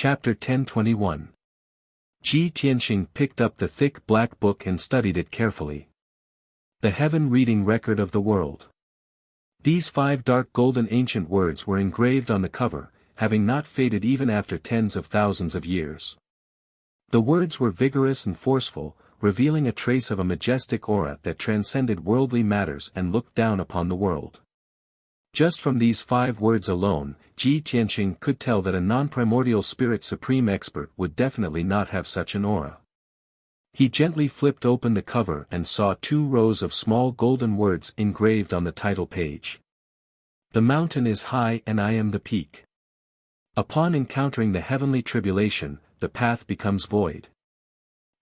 Chapter 1021. Ji Tianxing picked up the thick black book and studied it carefully. The Heaven Reading Record of the World. These 5 dark golden ancient words were engraved on the cover, having not faded even after tens of thousands of years. The words were vigorous and forceful, revealing a trace of a majestic aura that transcended worldly matters and looked down upon the world. Just from these 5 words alone, Ji Tianxing could tell that a non-primordial spirit supreme expert would definitely not have such an aura. He gently flipped open the cover and saw 2 rows of small golden words engraved on the title page. The mountain is high and I am the peak. Upon encountering the heavenly tribulation, the path becomes void.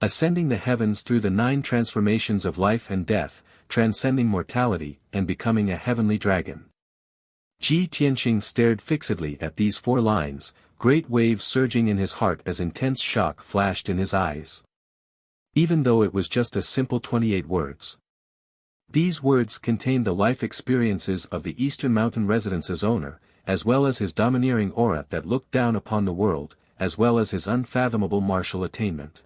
Ascending the heavens through the 9 transformations of life and death, transcending mortality, and becoming a heavenly dragon. Ji Tianxing stared fixedly at these 4 lines, great waves surging in his heart as intense shock flashed in his eyes. Even though it was just a simple 28 words. These words contained the life experiences of the Eastern Mountain Residence's owner, as well as his domineering aura that looked down upon the world, as well as his unfathomable martial attainment.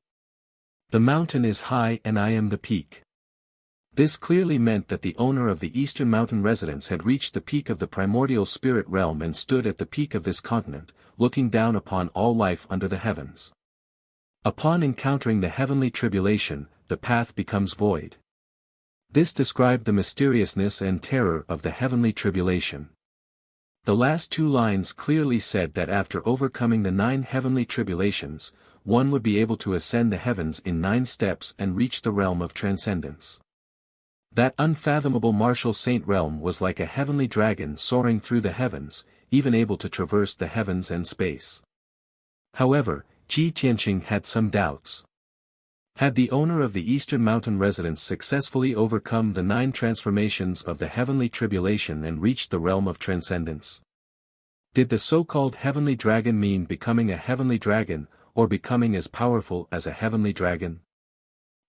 The mountain is high and I am the peak. This clearly meant that the owner of the Eastern Mountain Residence had reached the peak of the primordial spirit realm and stood at the peak of this continent, looking down upon all life under the heavens. Upon encountering the heavenly tribulation, the path becomes void. This described the mysteriousness and terror of the heavenly tribulation. The last 2 lines clearly said that after overcoming the 9 heavenly tribulations, one would be able to ascend the heavens in 9 steps and reach the realm of transcendence. That unfathomable martial saint realm was like a heavenly dragon soaring through the heavens, even able to traverse the heavens and space. However, Ji Tianxing had some doubts. Had the owner of the Eastern Mountain Residence successfully overcome the 9 transformations of the heavenly tribulation and reached the realm of transcendence? Did the so-called heavenly dragon mean becoming a heavenly dragon, or becoming as powerful as a heavenly dragon?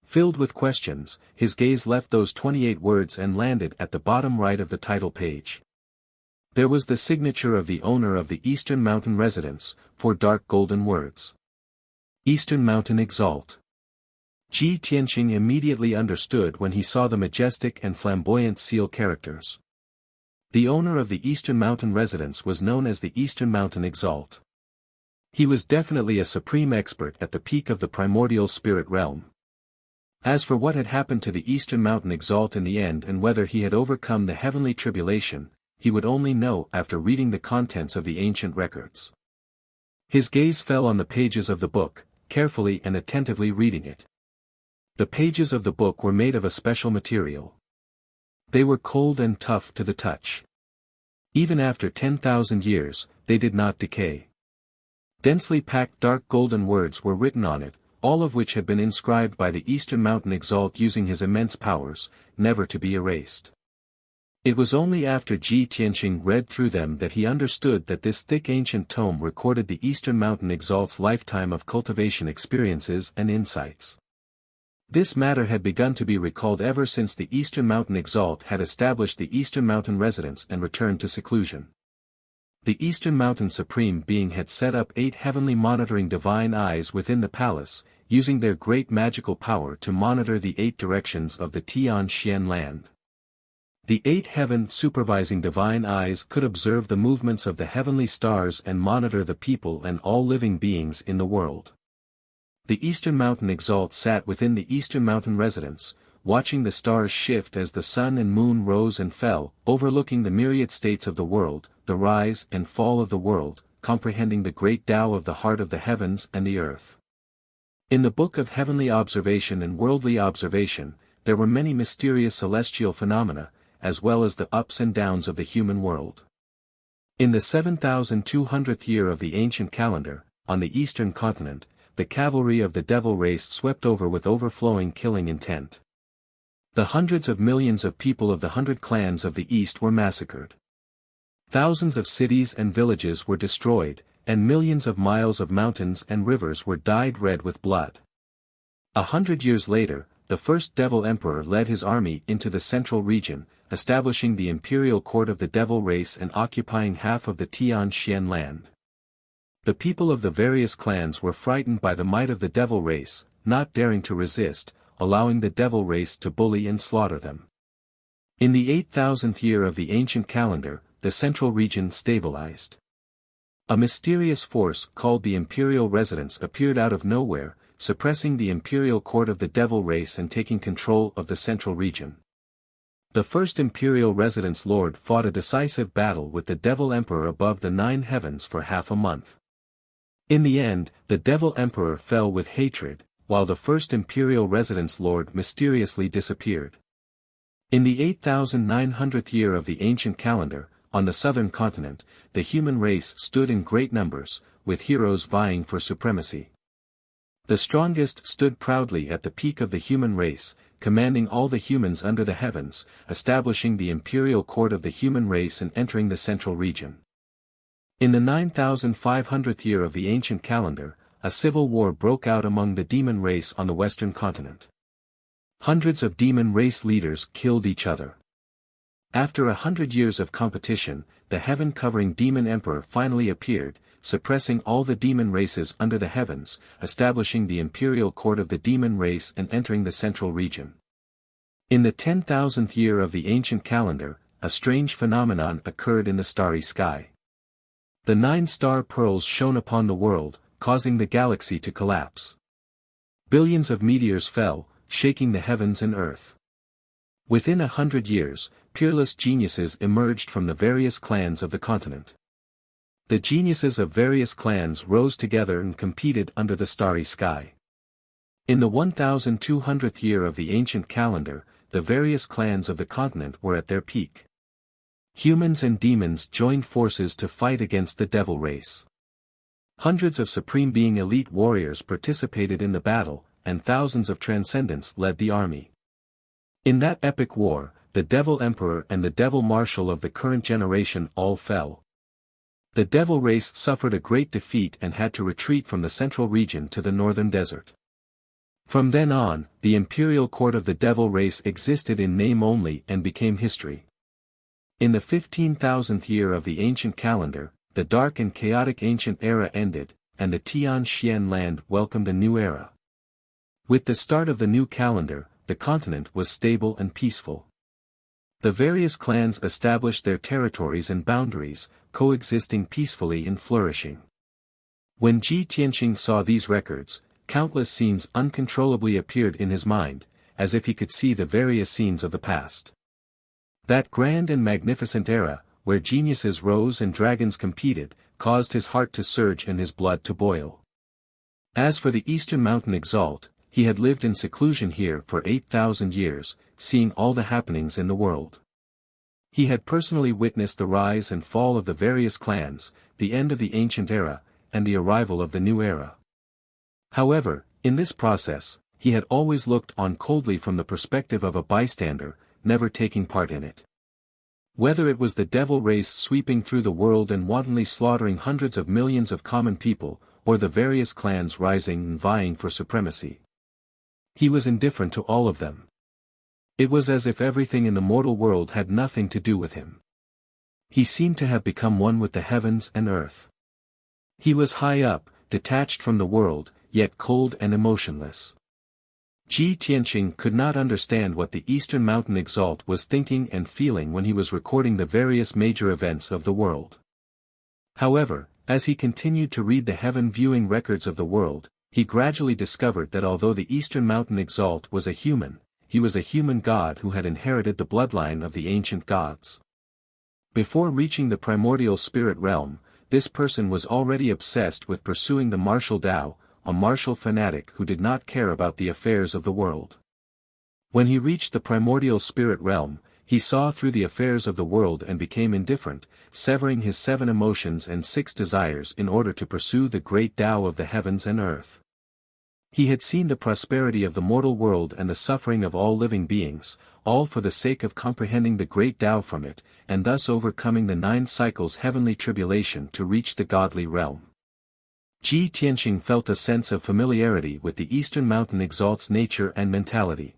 Filled with questions, his gaze left those 28 words and landed at the bottom right of the title page. There was the signature of the owner of the Eastern Mountain Residence, 4 dark golden words. Eastern Mountain Exalt. Ji Tianxing immediately understood when he saw the majestic and flamboyant seal characters. The owner of the Eastern Mountain Residence was known as the Eastern Mountain Exalt. He was definitely a supreme expert at the peak of the primordial spirit realm. As for what had happened to the Eastern Mountain Exalt in the end and whether he had overcome the heavenly tribulation, he would only know after reading the contents of the ancient records. His gaze fell on the pages of the book, carefully and attentively reading it. The pages of the book were made of a special material. They were cold and tough to the touch. Even after 10,000 years, they did not decay. Densely packed dark golden words were written on it, all of which had been inscribed by the Eastern Mountain Exalt using his immense powers, never to be erased. It was only after Ji Tianxing read through them that he understood that this thick ancient tome recorded the Eastern Mountain Exalt's lifetime of cultivation experiences and insights. This matter had begun to be recalled ever since the Eastern Mountain Exalt had established the Eastern Mountain Residence and returned to seclusion. The Eastern Mountain Supreme Being had set up 8 heavenly monitoring divine eyes within the palace, using their great magical power to monitor the 8 directions of the Tianxian land. The 8 heaven supervising divine eyes could observe the movements of the heavenly stars and monitor the people and all living beings in the world. The Eastern Mountain Exalt sat within the Eastern Mountain Residence, watching the stars shift as the sun and moon rose and fell, overlooking the myriad states of the world, the rise and fall of the world, comprehending the great Tao of the heart of the heavens and the earth. In the Book of Heavenly Observation and Worldly Observation, there were many mysterious celestial phenomena, as well as the ups and downs of the human world. In the 7,200th year of the ancient calendar, on the eastern continent, the cavalry of the devil race swept over with overflowing killing intent. The hundreds of millions of people of the 100 clans of the east were massacred. Thousands of cities and villages were destroyed, and millions of miles of mountains and rivers were dyed red with blood. 100 years later, the first devil emperor led his army into the central region, establishing the imperial court of the devil race and occupying half of the Tianxian land. The people of the various clans were frightened by the might of the devil race, not daring to resist, allowing the devil race to bully and slaughter them. In the 8,000th year of the ancient calendar, the central region stabilized. A mysterious force called the Imperial Residence appeared out of nowhere, suppressing the imperial court of the devil race and taking control of the central region. The first Imperial Residence Lord fought a decisive battle with the Devil Emperor above the 9 heavens for half a month. In the end, the Devil Emperor fell with hatred, while the first Imperial Residence Lord mysteriously disappeared. In the 8,900th year of the ancient calendar, on the southern continent, the human race stood in great numbers, with heroes vying for supremacy. The strongest stood proudly at the peak of the human race, commanding all the humans under the heavens, establishing the imperial court of the human race and entering the central region. In the 9,500th year of the ancient calendar, a civil war broke out among the demon race on the western continent. Hundreds of demon race leaders killed each other. After 100 years of competition, the heaven-covering demon emperor finally appeared, suppressing all the demon races under the heavens, establishing the imperial court of the demon race and entering the central region. In the 10,000th year of the ancient calendar, a strange phenomenon occurred in the starry sky. The 9 star pearls shone upon the world, causing the galaxy to collapse. Billions of meteors fell, shaking the heavens and earth. Within 100 years, peerless geniuses emerged from the various clans of the continent. The geniuses of various clans rose together and competed under the starry sky. In the 1200th year of the ancient calendar, the various clans of the continent were at their peak. Humans and demons joined forces to fight against the devil race. Hundreds of Supreme Being elite warriors participated in the battle, and thousands of Transcendents led the army. In that epic war, the Devil Emperor and the Devil Marshal of the current generation all fell. The devil race suffered a great defeat and had to retreat from the central region to the northern desert. From then on, the imperial court of the devil race existed in name only and became history. In the 15,000th year of the ancient calendar, the dark and chaotic ancient era ended, and the Tian Xian land welcomed a new era. With the start of the new calendar, the continent was stable and peaceful. The various clans established their territories and boundaries, coexisting peacefully and flourishing. When Ji Tianqing saw these records, countless scenes uncontrollably appeared in his mind, as if he could see the various scenes of the past. That grand and magnificent era, where geniuses rose and dragons competed, caused his heart to surge and his blood to boil. As for the Eastern Mountain Exalt, he had lived in seclusion here for 8,000 years, seeing all the happenings in the world. He had personally witnessed the rise and fall of the various clans, the end of the ancient era, and the arrival of the new era. However, in this process, he had always looked on coldly from the perspective of a bystander, never taking part in it. Whether it was the devil race sweeping through the world and wantonly slaughtering hundreds of millions of common people, or the various clans rising and vying for supremacy, he was indifferent to all of them. It was as if everything in the mortal world had nothing to do with him. He seemed to have become one with the heavens and earth. He was high up, detached from the world, yet cold and emotionless. Ji Tianqing could not understand what the Eastern Mountain Exalt was thinking and feeling when he was recording the various major events of the world. However, as he continued to read the heaven-viewing records of the world, he gradually discovered that although the Eastern Mountain Exalt was a human, he was a human god who had inherited the bloodline of the ancient gods. Before reaching the primordial spirit realm, this person was already obsessed with pursuing the martial Tao, a martial fanatic who did not care about the affairs of the world. When he reached the primordial spirit realm, he saw through the affairs of the world and became indifferent, severing his 7 emotions and 6 desires in order to pursue the great Tao of the heavens and earth. He had seen the prosperity of the mortal world and the suffering of all living beings, all for the sake of comprehending the great Tao from it, and thus overcoming the 9 cycles heavenly tribulation to reach the godly realm. Ji Tianqing felt a sense of familiarity with the Eastern Mountain Exalt's nature and mentality.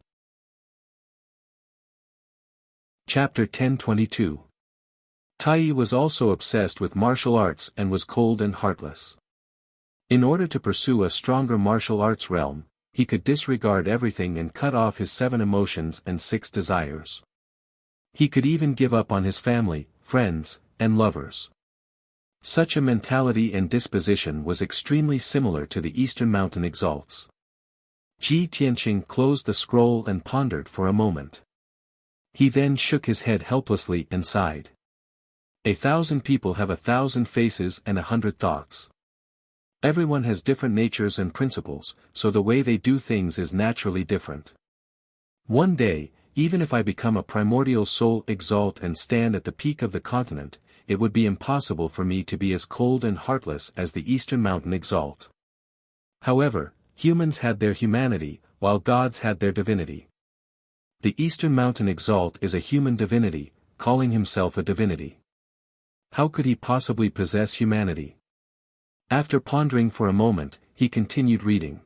Chapter 1022. Tai was also obsessed with martial arts and was cold and heartless. In order to pursue a stronger martial arts realm, he could disregard everything and cut off his 7 emotions and 6 desires. He could even give up on his family, friends, and lovers. Such a mentality and disposition was extremely similar to the Eastern Mountain Exalts. Ji Tianqing closed the scroll and pondered for a moment. He then shook his head helplessly and sighed. 1,000 people have 1,000 faces and 100 thoughts. Everyone has different natures and principles, so the way they do things is naturally different. One day, even if I become a primordial soul exalt and stand at the peak of the continent, it would be impossible for me to be as cold and heartless as the Eastern Mountain Exalt. However, humans had their humanity, while gods had their divinity. The Eastern Mountain Exalt is a human divinity, calling himself a divinity. How could he possibly possess humanity? After pondering for a moment, he continued reading.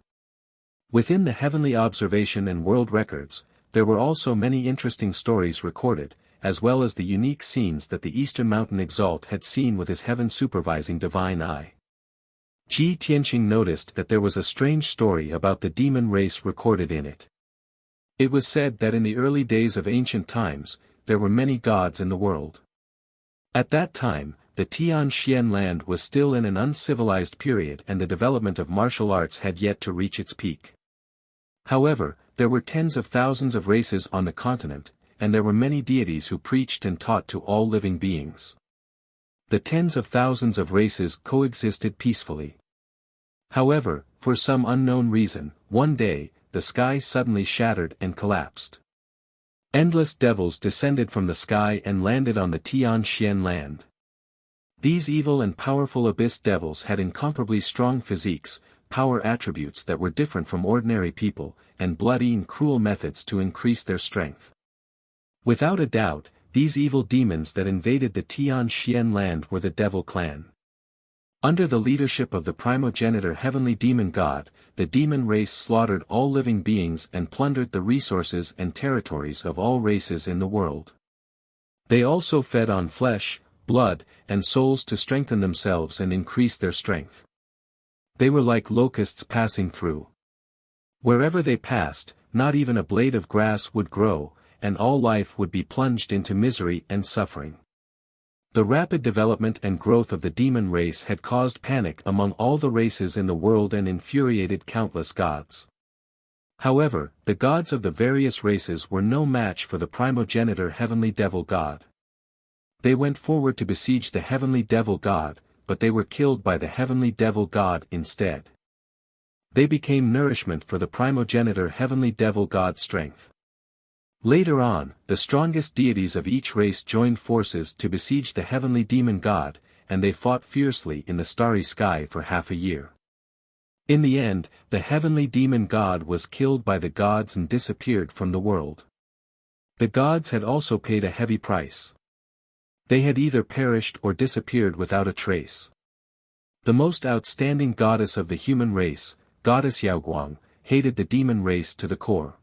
Within the heavenly observation and world records, there were also many interesting stories recorded, as well as the unique scenes that the Eastern Mountain Exalt had seen with his heaven-supervising divine eye. Ji Tianqing noticed that there was a strange story about the demon race recorded in it. It was said that in the early days of ancient times, there were many gods in the world. At that time, the Tianxian land was still in an uncivilized period and the development of martial arts had yet to reach its peak. However, there were tens of thousands of races on the continent, and there were many deities who preached and taught to all living beings. The tens of thousands of races coexisted peacefully. However, for some unknown reason, one day, the sky suddenly shattered and collapsed. Endless devils descended from the sky and landed on the Tianxian land. These evil and powerful abyss devils had incomparably strong physiques, power attributes that were different from ordinary people, and bloody and cruel methods to increase their strength. Without a doubt, these evil demons that invaded the Tianxian land were the Devil Clan. Under the leadership of the primogenitor heavenly demon god, the demon race slaughtered all living beings and plundered the resources and territories of all races in the world. They also fed on flesh, blood, and souls to strengthen themselves and increase their strength. They were like locusts passing through. Wherever they passed, not even a blade of grass would grow, and all life would be plunged into misery and suffering. The rapid development and growth of the demon race had caused panic among all the races in the world and infuriated countless gods. However, the gods of the various races were no match for the primogenitor heavenly devil god. They went forward to besiege the heavenly devil god, but they were killed by the heavenly devil god instead. They became nourishment for the primogenitor heavenly devil god's strength. Later on, the strongest deities of each race joined forces to besiege the heavenly demon god, and they fought fiercely in the starry sky for half a year. In the end, the heavenly demon god was killed by the gods and disappeared from the world. The gods had also paid a heavy price. They had either perished or disappeared without a trace. The most outstanding goddess of the human race, Goddess Yaoguang, hated the demon race to the core.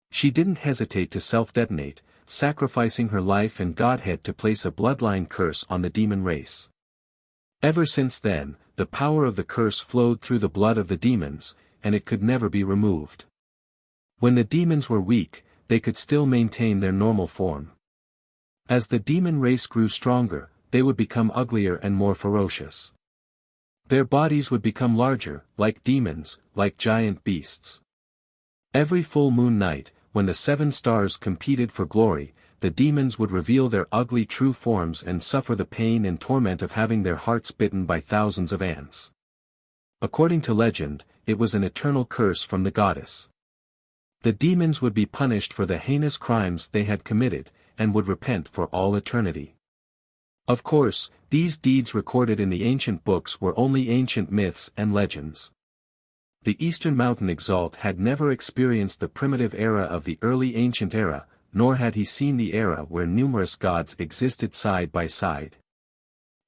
She didn't hesitate to self-detonate, sacrificing her life and godhead to place a bloodline curse on the demon race. Ever since then, the power of the curse flowed through the blood of the demons, and it could never be removed. When the demons were weak, they could still maintain their normal form. As the demon race grew stronger, they would become uglier and more ferocious. Their bodies would become larger, like demons, like giant beasts. Every full moon night, when the 7 stars competed for glory, the demons would reveal their ugly true forms and suffer the pain and torment of having their hearts bitten by thousands of ants. According to legend, it was an eternal curse from the goddess. The demons would be punished for the heinous crimes they had committed, and would repent for all eternity. Of course, these deeds recorded in the ancient books were only ancient myths and legends. The Eastern Mountain Exalt had never experienced the primitive era of the early ancient era, nor had he seen the era where numerous gods existed side by side.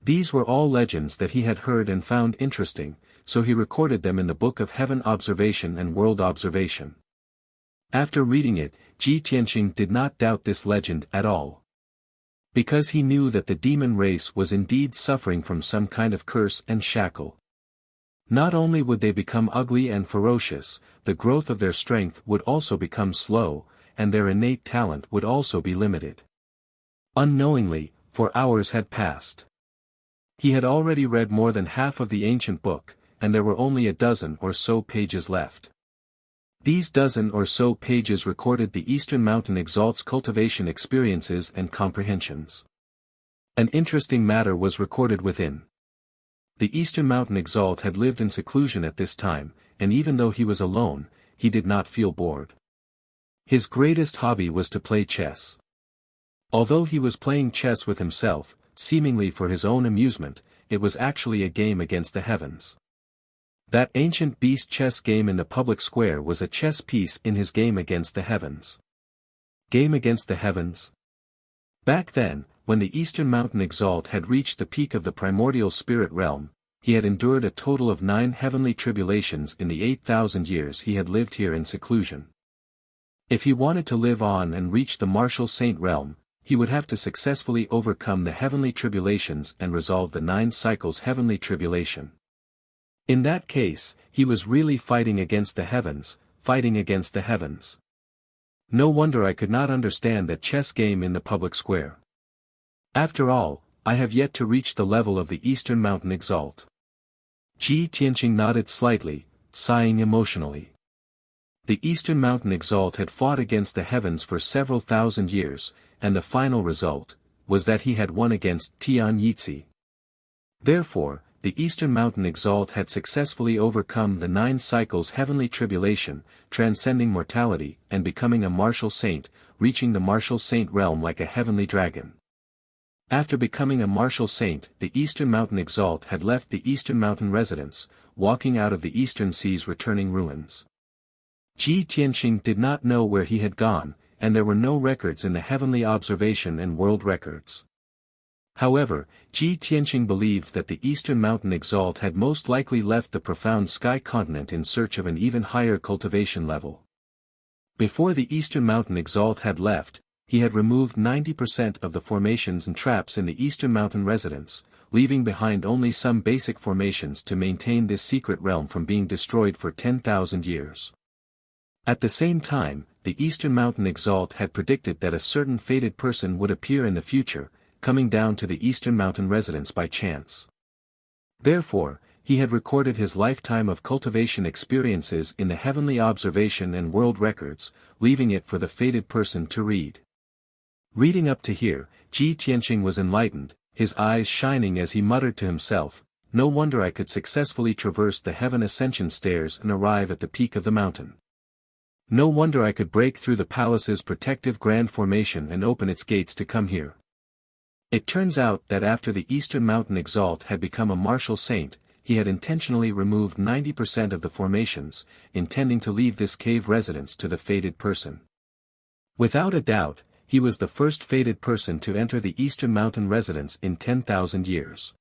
These were all legends that he had heard and found interesting, so he recorded them in the Book of Heaven Observation and World Observation. After reading it, Ji Tianqing did not doubt this legend at all. Because he knew that the demon race was indeed suffering from some kind of curse and shackle. Not only would they become ugly and ferocious, the growth of their strength would also become slow, and their innate talent would also be limited. Unknowingly, for hours had passed. He had already read more than half of the ancient book, and there were only a dozen or so pages left. These dozen or so pages recorded the Eastern Mountain Exalt's cultivation experiences and comprehensions. An interesting matter was recorded within. The Eastern Mountain Exalt had lived in seclusion at this time, and even though he was alone, he did not feel bored. His greatest hobby was to play chess. Although he was playing chess with himself, seemingly for his own amusement, it was actually a game against the heavens. That ancient beast chess game in the public square was a chess piece in his game against the heavens. Game against the heavens? Back then, when the Eastern Mountain Exalt had reached the peak of the primordial spirit realm, he had endured a total of 9 heavenly tribulations in the 8,000 years he had lived here in seclusion. If he wanted to live on and reach the martial saint realm, he would have to successfully overcome the heavenly tribulations and resolve the 9 cycles heavenly tribulation. In that case, he was really fighting against the heavens, fighting against the heavens. No wonder I could not understand that chess game in the public square. After all, I have yet to reach the level of the Eastern Mountain Exalt. Ji Tianqing nodded slightly, sighing emotionally. The Eastern Mountain Exalt had fought against the heavens for several thousand years, and the final result was that he had won against Tian Yizhi. Therefore, the Eastern Mountain Exalt had successfully overcome the 9 cycles heavenly tribulation, transcending mortality and becoming a martial saint, reaching the martial saint realm like a heavenly dragon. After becoming a martial saint, the Eastern Mountain Exalt had left the Eastern Mountain residence, walking out of the Eastern Sea's returning ruins. Ji Tianqing did not know where he had gone, and there were no records in the heavenly observation and world records. However, Ji Tianqing believed that the Eastern Mountain Exalt had most likely left the profound sky continent in search of an even higher cultivation level. Before the Eastern Mountain Exalt had left, he had removed 90% of the formations and traps in the Eastern Mountain residence, leaving behind only some basic formations to maintain this secret realm from being destroyed for 10,000 years. At the same time, the Eastern Mountain Exalt had predicted that a certain fated person would appear in the future, coming down to the Eastern Mountain residence by chance. Therefore, he had recorded his lifetime of cultivation experiences in the heavenly observation and world records, leaving it for the fated person to read. Reading up to here, Ji Tianqing was enlightened, his eyes shining as he muttered to himself, "No wonder I could successfully traverse the heaven ascension stairs and arrive at the peak of the mountain. No wonder I could break through the palace's protective grand formation and open its gates to come here." It turns out that after the Eastern Mountain Exalt had become a martial saint, he had intentionally removed 90% of the formations, intending to leave this cave residence to the fated person. Without a doubt, he was the first fated person to enter the Eastern Mountain residence in 10,000 years.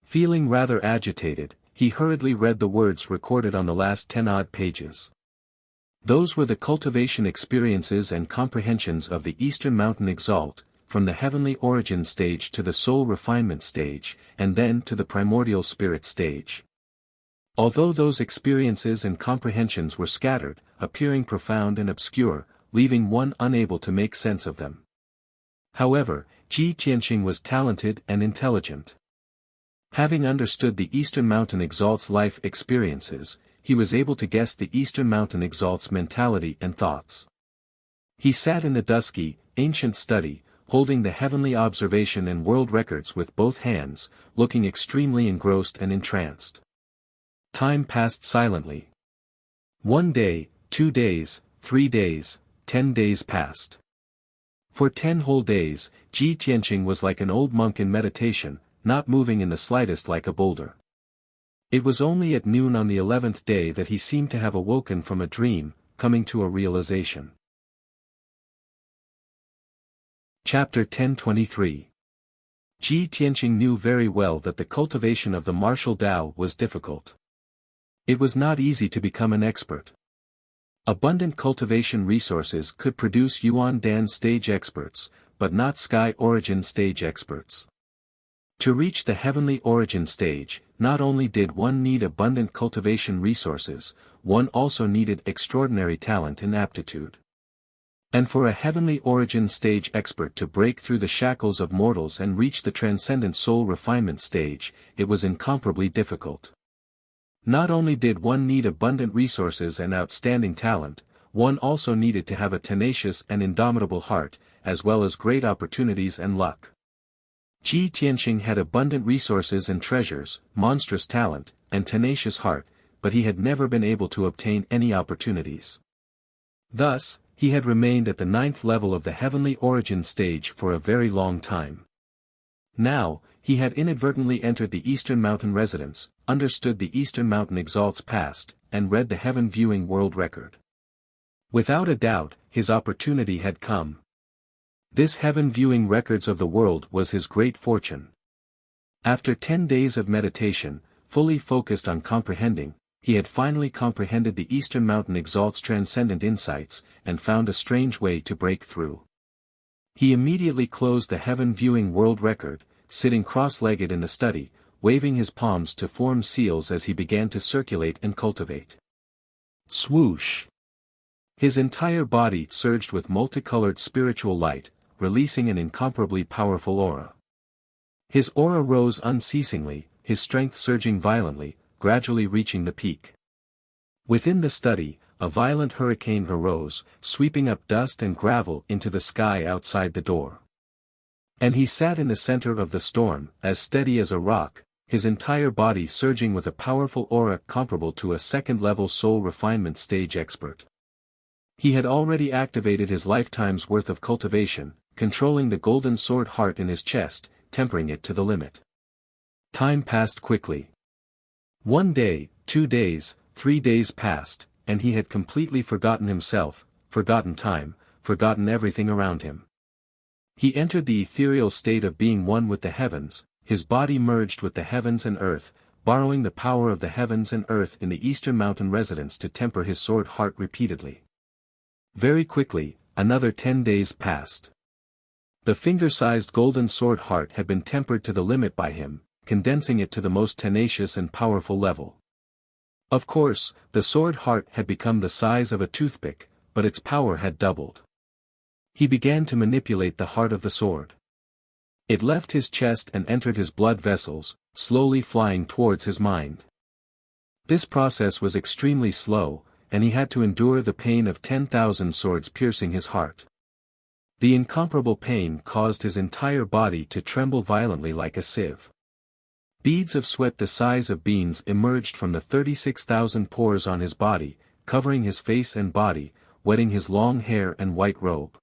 Feeling rather agitated, he hurriedly read the words recorded on the last 10-odd pages. Those were the cultivation experiences and comprehensions of the Eastern Mountain Exalt, from the heavenly origin stage to the soul refinement stage, and then to the primordial spirit stage. Although those experiences and comprehensions were scattered, appearing profound and obscure, leaving one unable to make sense of them. However, Ji Tianqing was talented and intelligent. Having understood the Eastern Mountain Exalt's life experiences, he was able to guess the Eastern Mountain Exalt's mentality and thoughts. He sat in the dusky, ancient study, holding the heavenly observation and world records with both hands, looking extremely engrossed and entranced. Time passed silently. 1 day, 2 days, 3 days, 10 days passed. For 10 whole days, Ji Tianqing was like an old monk in meditation, not moving in the slightest like a boulder. It was only at noon on the 11th day that he seemed to have awoken from a dream, coming to a realization. Chapter 1023. Ji Tianqing knew very well that the cultivation of the martial Tao was difficult. It was not easy to become an expert. Abundant cultivation resources could produce Yuan Dan stage experts, but not Sky Origin stage experts. To reach the heavenly origin stage, not only did one need abundant cultivation resources, one also needed extraordinary talent and aptitude. And for a heavenly origin stage expert to break through the shackles of mortals and reach the transcendent soul refinement stage, it was incomparably difficult. Not only did one need abundant resources and outstanding talent, one also needed to have a tenacious and indomitable heart, as well as great opportunities and luck. Ji Tianqing had abundant resources and treasures, monstrous talent, and tenacious heart, but he had never been able to obtain any opportunities. Thus, he had remained at the 9th level of the heavenly origin stage for a very long time. Now, he had inadvertently entered the Eastern Mountain residence, understood the Eastern Mountain Exalt's past, and read the heaven viewing world record. Without a doubt, his opportunity had come. This heaven viewing records of the world was his great fortune. After 10 days of meditation, fully focused on comprehending, he had finally comprehended the Eastern Mountain Exalt's transcendent insights, and found a strange way to break through. He immediately closed the heaven viewing world record, sitting cross-legged in the study, waving his palms to form seals as he began to circulate and cultivate. Swoosh! His entire body surged with multicolored spiritual light, releasing an incomparably powerful aura. His aura rose unceasingly, his strength surging violently, gradually reaching the peak. Within the study, a violent hurricane arose, sweeping up dust and gravel into the sky outside the door. And he sat in the center of the storm, as steady as a rock, his entire body surging with a powerful aura comparable to a second-level soul refinement stage expert. He had already activated his lifetime's worth of cultivation, controlling the golden sword heart in his chest, tempering it to the limit. Time passed quickly. 1 day, 2 days, 3 days passed, and he had completely forgotten himself, forgotten time, forgotten everything around him. He entered the ethereal state of being one with the heavens, his body merged with the heavens and earth, borrowing the power of the heavens and earth in the Eastern Mountain residence to temper his sword heart repeatedly. Very quickly, another 10 days passed. The finger-sized golden sword heart had been tempered to the limit by him, condensing it to the most tenacious and powerful level. Of course, the sword heart had become the size of a toothpick, but its power had doubled. He began to manipulate the heart of the sword. It left his chest and entered his blood vessels, slowly flying towards his mind. This process was extremely slow, and he had to endure the pain of 10,000 swords piercing his heart. The incomparable pain caused his entire body to tremble violently like a sieve. Beads of sweat the size of beans emerged from the 36,000 pores on his body, covering his face and body, wetting his long hair and white robe.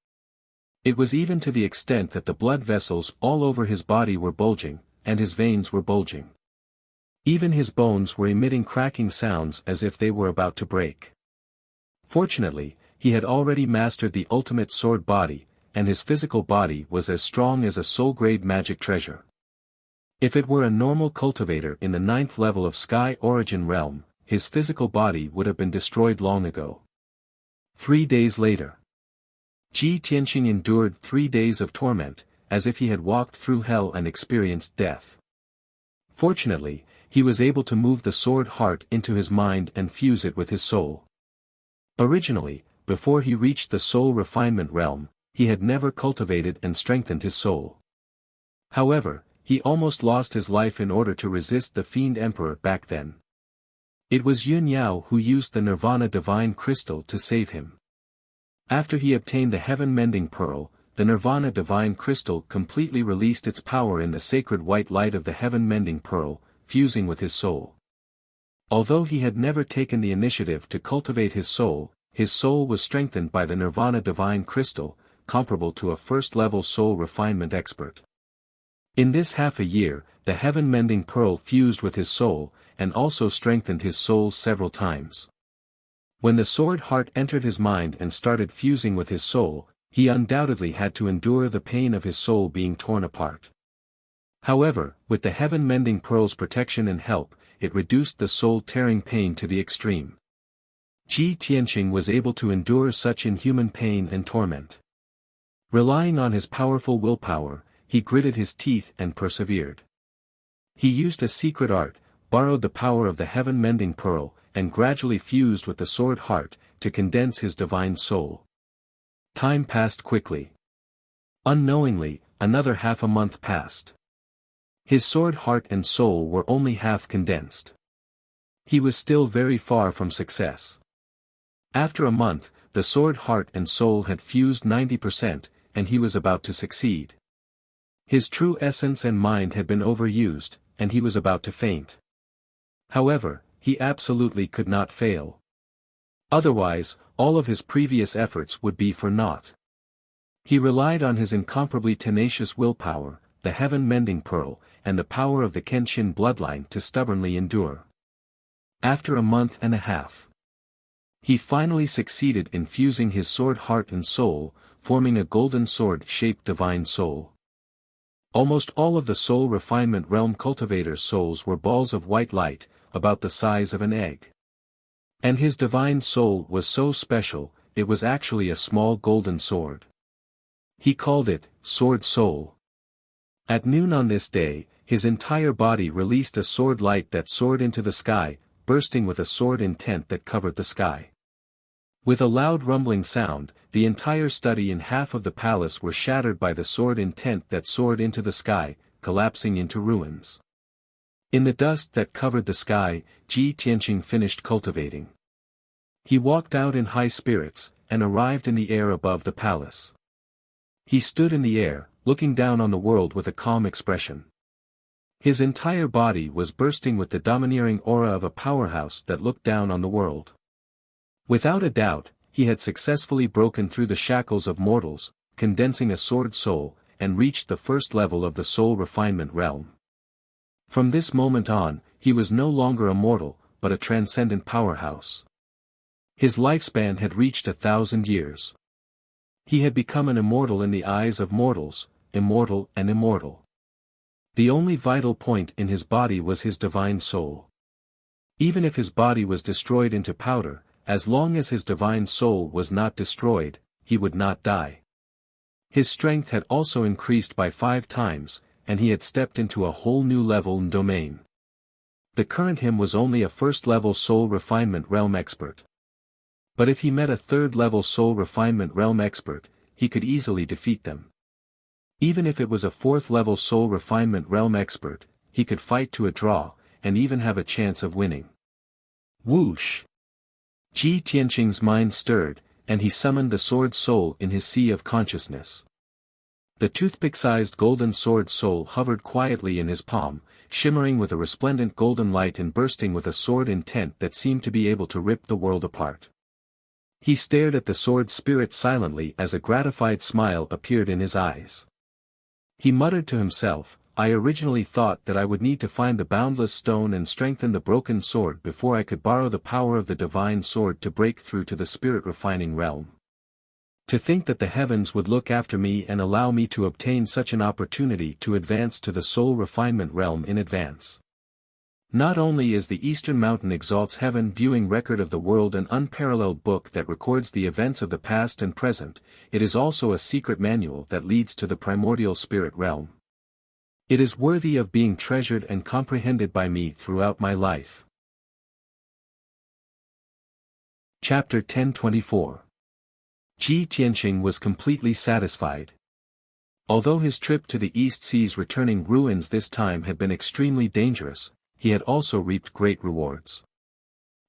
It was even to the extent that the blood vessels all over his body were bulging, and his veins were bulging. Even his bones were emitting cracking sounds as if they were about to break. Fortunately, he had already mastered the ultimate sword body, and his physical body was as strong as a soul-grade magic treasure. If it were a normal cultivator in the 9th level of Sky Origin Realm, his physical body would have been destroyed long ago. 3 days later. Ji Tianqing endured 3 days of torment, as if he had walked through hell and experienced death. Fortunately, he was able to move the sword heart into his mind and fuse it with his soul. Originally, before he reached the soul refinement realm, he had never cultivated and strengthened his soul. However, he almost lost his life in order to resist the Fiend Emperor back then. It was Yun Yao who used the Nirvana Divine Crystal to save him. After he obtained the Heaven Mending Pearl, the Nirvana Divine Crystal completely released its power in the sacred white light of the Heaven Mending Pearl, fusing with his soul. Although he had never taken the initiative to cultivate his soul was strengthened by the Nirvana Divine Crystal, comparable to a first-level soul refinement expert. In this half a year, the Heaven Mending Pearl fused with his soul, and also strengthened his soul several times. When the sword heart entered his mind and started fusing with his soul, he undoubtedly had to endure the pain of his soul being torn apart. However, with the Heaven Mending Pearl's protection and help, it reduced the soul-tearing pain to the extreme. Ji Tianqing was able to endure such inhuman pain and torment. Relying on his powerful willpower, he gritted his teeth and persevered. He used a secret art, borrowed the power of the heaven-mending pearl, and gradually fused with the sword heart, to condense his divine soul. Time passed quickly. Unknowingly, another half a month passed. His sword heart and soul were only half condensed. He was still very far from success. After a month, the sword heart and soul had fused 90%, and he was about to succeed. His true essence and mind had been overused, and he was about to faint. However, he absolutely could not fail. Otherwise, all of his previous efforts would be for naught. He relied on his incomparably tenacious willpower, the heaven-mending pearl, and the power of the Kenshin bloodline to stubbornly endure. After a month and a half, he finally succeeded in fusing his sword heart and soul, forming a golden sword-shaped divine soul. Almost all of the soul refinement realm cultivators' souls were balls of white light, about the size of an egg. And his divine soul was so special, it was actually a small golden sword. He called it, Sword Soul. At noon on this day, his entire body released a sword light that soared into the sky, bursting with a sword intent that covered the sky. With a loud rumbling sound, the entire study and half of the palace were shattered by the sword intent that soared into the sky, collapsing into ruins. In the dust that covered the sky, Ji Tianqing finished cultivating. He walked out in high spirits, and arrived in the air above the palace. He stood in the air, looking down on the world with a calm expression. His entire body was bursting with the domineering aura of a powerhouse that looked down on the world. Without a doubt, he had successfully broken through the shackles of mortals, condensing a sword soul, and reached the first level of the soul refinement realm. From this moment on, he was no longer a mortal, but a transcendent powerhouse. His lifespan had reached 1,000 years. He had become an immortal in the eyes of mortals, immortal and immortal. The only vital point in his body was his divine soul. Even if his body was destroyed into powder, as long as his divine soul was not destroyed, he would not die. His strength had also increased by 5 times, and he had stepped into a whole new level and domain. The current him was only a first-level soul refinement realm expert. But if he met a third-level soul refinement realm expert, he could easily defeat them. Even if it was a fourth-level soul refinement realm expert, he could fight to a draw, and even have a chance of winning. Whoosh! Ji Tianqing's mind stirred, and he summoned the sword soul in his sea of consciousness. The toothpick-sized golden sword soul hovered quietly in his palm, shimmering with a resplendent golden light and bursting with a sword intent that seemed to be able to rip the world apart. He stared at the sword spirit silently as a gratified smile appeared in his eyes. He muttered to himself, "I originally thought that I would need to find the boundless stone and strengthen the broken sword before I could borrow the power of the divine sword to break through to the spirit-refining realm. To think that the heavens would look after me and allow me to obtain such an opportunity to advance to the soul refinement realm in advance." Not only is the Eastern Mountain Exalts Heaven viewing record of the world an unparalleled book that records the events of the past and present, it is also a secret manual that leads to the primordial spirit realm. It is worthy of being treasured and comprehended by me throughout my life. Chapter 1024. Ji Tianqing was completely satisfied. Although his trip to the East Sea's returning ruins this time had been extremely dangerous, he had also reaped great rewards.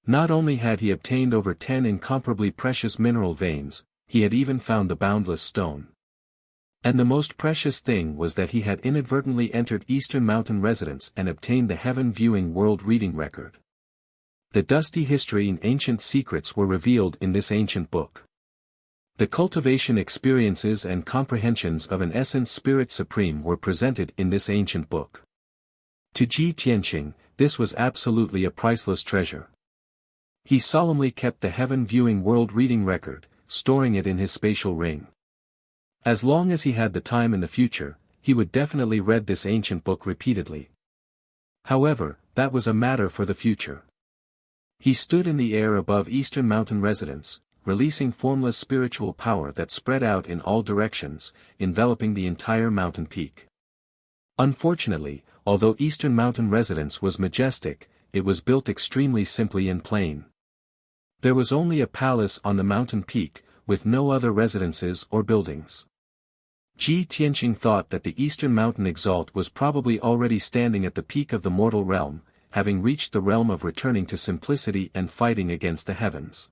Not only had he obtained over 10 incomparably precious mineral veins, he had even found the boundless stone. And the most precious thing was that he had inadvertently entered Eastern Mountain residence and obtained the heaven-viewing world reading record. The dusty history and ancient secrets were revealed in this ancient book. The cultivation experiences and comprehensions of an essence spirit supreme were presented in this ancient book. To Ji Tianqing, this was absolutely a priceless treasure. He solemnly kept the heaven-viewing world reading record, storing it in his spatial ring. As long as he had the time in the future, he would definitely read this ancient book repeatedly. However, that was a matter for the future. He stood in the air above Eastern Mountain residence, releasing formless spiritual power that spread out in all directions, enveloping the entire mountain peak. Unfortunately, although Eastern Mountain residence was majestic, it was built extremely simply and plain. There was only a palace on the mountain peak, with no other residences or buildings. Ji Tianqing thought that the eastern mountain exalt was probably already standing at the peak of the mortal realm, having reached the realm of returning to simplicity and fighting against the heavens.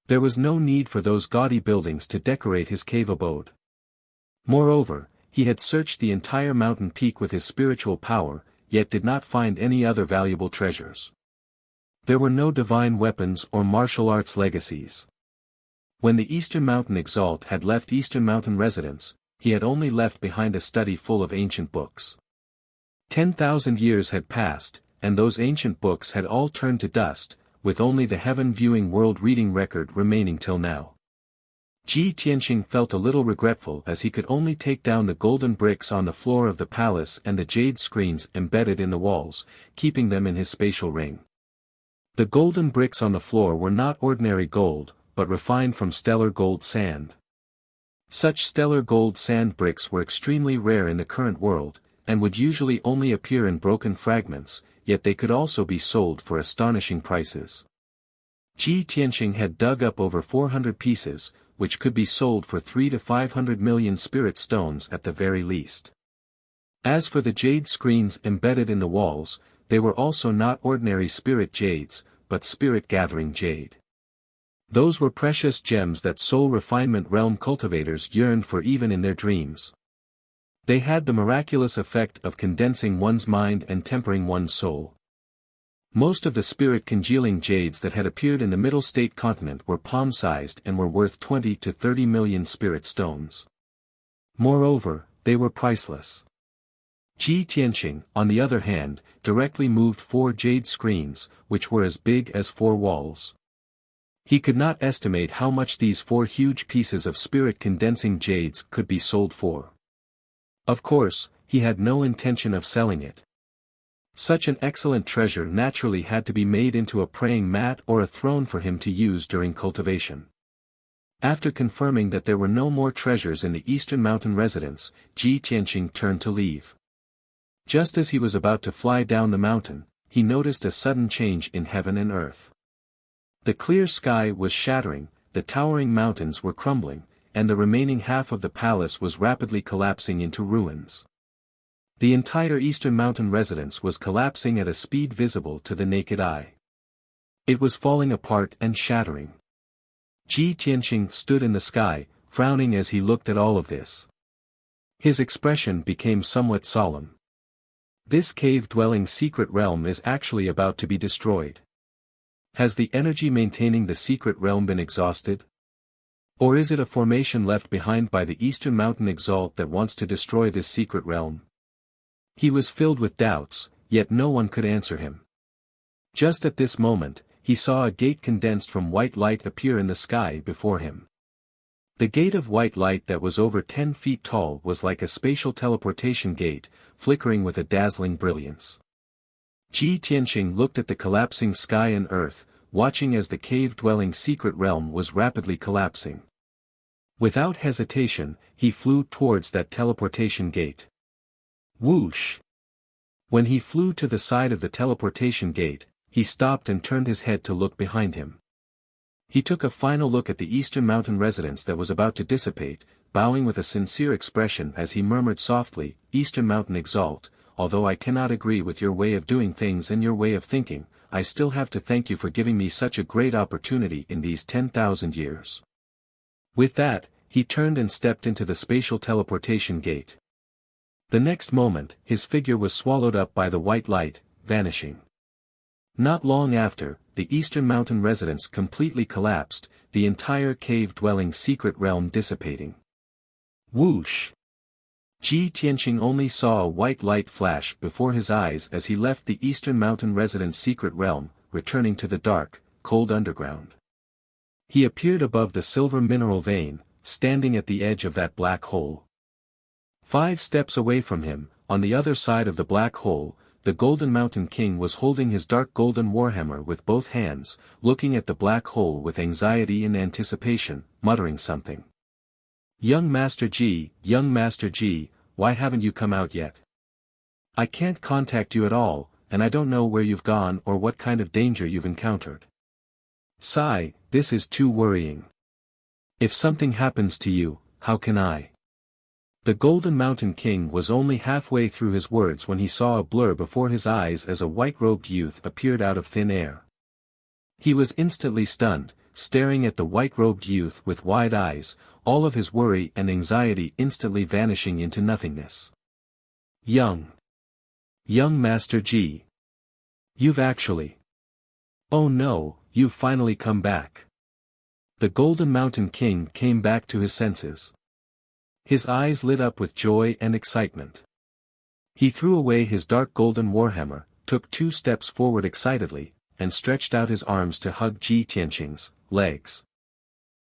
There was no need for those gaudy buildings to decorate his cave abode. Moreover, he had searched the entire mountain peak with his spiritual power, yet did not find any other valuable treasures. There were no divine weapons or martial arts legacies. When the Eastern Mountain Exalt had left Eastern Mountain residence, he had only left behind a study full of ancient books. 10,000 years had passed, and those ancient books had all turned to dust, with only the heaven-viewing world reading record remaining till now. Ji Tianqing felt a little regretful as he could only take down the golden bricks on the floor of the palace and the jade screens embedded in the walls, keeping them in his spatial ring. The golden bricks on the floor were not ordinary gold, but refined from stellar gold sand. Such stellar gold sand bricks were extremely rare in the current world, and would usually only appear in broken fragments, yet they could also be sold for astonishing prices. Ji Tianqing had dug up over 400 pieces, which could be sold for 3 to 500 million spirit stones at the very least. As for the jade screens embedded in the walls, they were also not ordinary spirit jades, but spirit-gathering jade. Those were precious gems that soul refinement realm cultivators yearned for even in their dreams. They had the miraculous effect of condensing one's mind and tempering one's soul. Most of the spirit-congealing jades that had appeared in the Middle State continent were palm-sized and were worth 20 to 30 million spirit stones. Moreover, they were priceless. Ji Tianqing, on the other hand, directly moved 4 jade screens, which were as big as 4 walls. He could not estimate how much these 4 huge pieces of spirit-condensing jades could be sold for. Of course, he had no intention of selling it. Such an excellent treasure naturally had to be made into a praying mat or a throne for him to use during cultivation. After confirming that there were no more treasures in the Eastern Mountain residence, Ji Tianqing turned to leave. Just as he was about to fly down the mountain, he noticed a sudden change in heaven and earth. The clear sky was shattering, the towering mountains were crumbling, and the remaining half of the palace was rapidly collapsing into ruins. The entire Eastern Mountain residence was collapsing at a speed visible to the naked eye. It was falling apart and shattering. Ji Tianqing stood in the sky, frowning as he looked at all of this. His expression became somewhat solemn. This cave-dwelling secret realm is actually about to be destroyed. Has the energy maintaining the secret realm been exhausted? Or is it a formation left behind by the Eastern Mountain Exalt that wants to destroy this secret realm? He was filled with doubts, yet no one could answer him. Just at this moment, he saw a gate condensed from white light appear in the sky before him. The gate of white light that was over 10 feet tall was like a spatial teleportation gate, flickering with a dazzling brilliance. Ji Tianqing looked at the collapsing sky and earth, watching as the cave-dwelling secret realm was rapidly collapsing. Without hesitation, he flew towards that teleportation gate. Whoosh! When he flew to the side of the teleportation gate, he stopped and turned his head to look behind him. He took a final look at the Eastern Mountain residence that was about to dissipate, bowing with a sincere expression as he murmured softly, "Eastern Mountain Exalt, although I cannot agree with your way of doing things and your way of thinking, I still have to thank you for giving me such a great opportunity in these 10,000 years." With that, he turned and stepped into the spatial teleportation gate. The next moment, his figure was swallowed up by the white light, vanishing. Not long after, the Eastern Mountain residence completely collapsed, the entire cave-dwelling secret realm dissipating. Whoosh! Ji Tianqing only saw a white light flash before his eyes as he left the Eastern Mountain residence secret realm, returning to the dark, cold underground. He appeared above the silver mineral vein, standing at the edge of that black hole. 5 steps away from him, on the other side of the black hole, the Golden Mountain King was holding his dark golden warhammer with both hands, looking at the black hole with anxiety and anticipation, muttering something. Young Master Ji, why haven't you come out yet? I can't contact you at all, and I don't know where you've gone or what kind of danger you've encountered. Sigh, this is too worrying. If something happens to you, how can I? The Golden Mountain King was only halfway through his words when he saw a blur before his eyes as a white-robed youth appeared out of thin air. He was instantly stunned, staring at the white-robed youth with wide eyes, all of his worry and anxiety instantly vanishing into nothingness. Young Master Ji. You've actually. Oh no, you've finally come back. The Golden Mountain King came back to his senses. His eyes lit up with joy and excitement. He threw away his dark golden warhammer, took 2 steps forward excitedly, and stretched out his arms to hug Ji Tianqing's legs.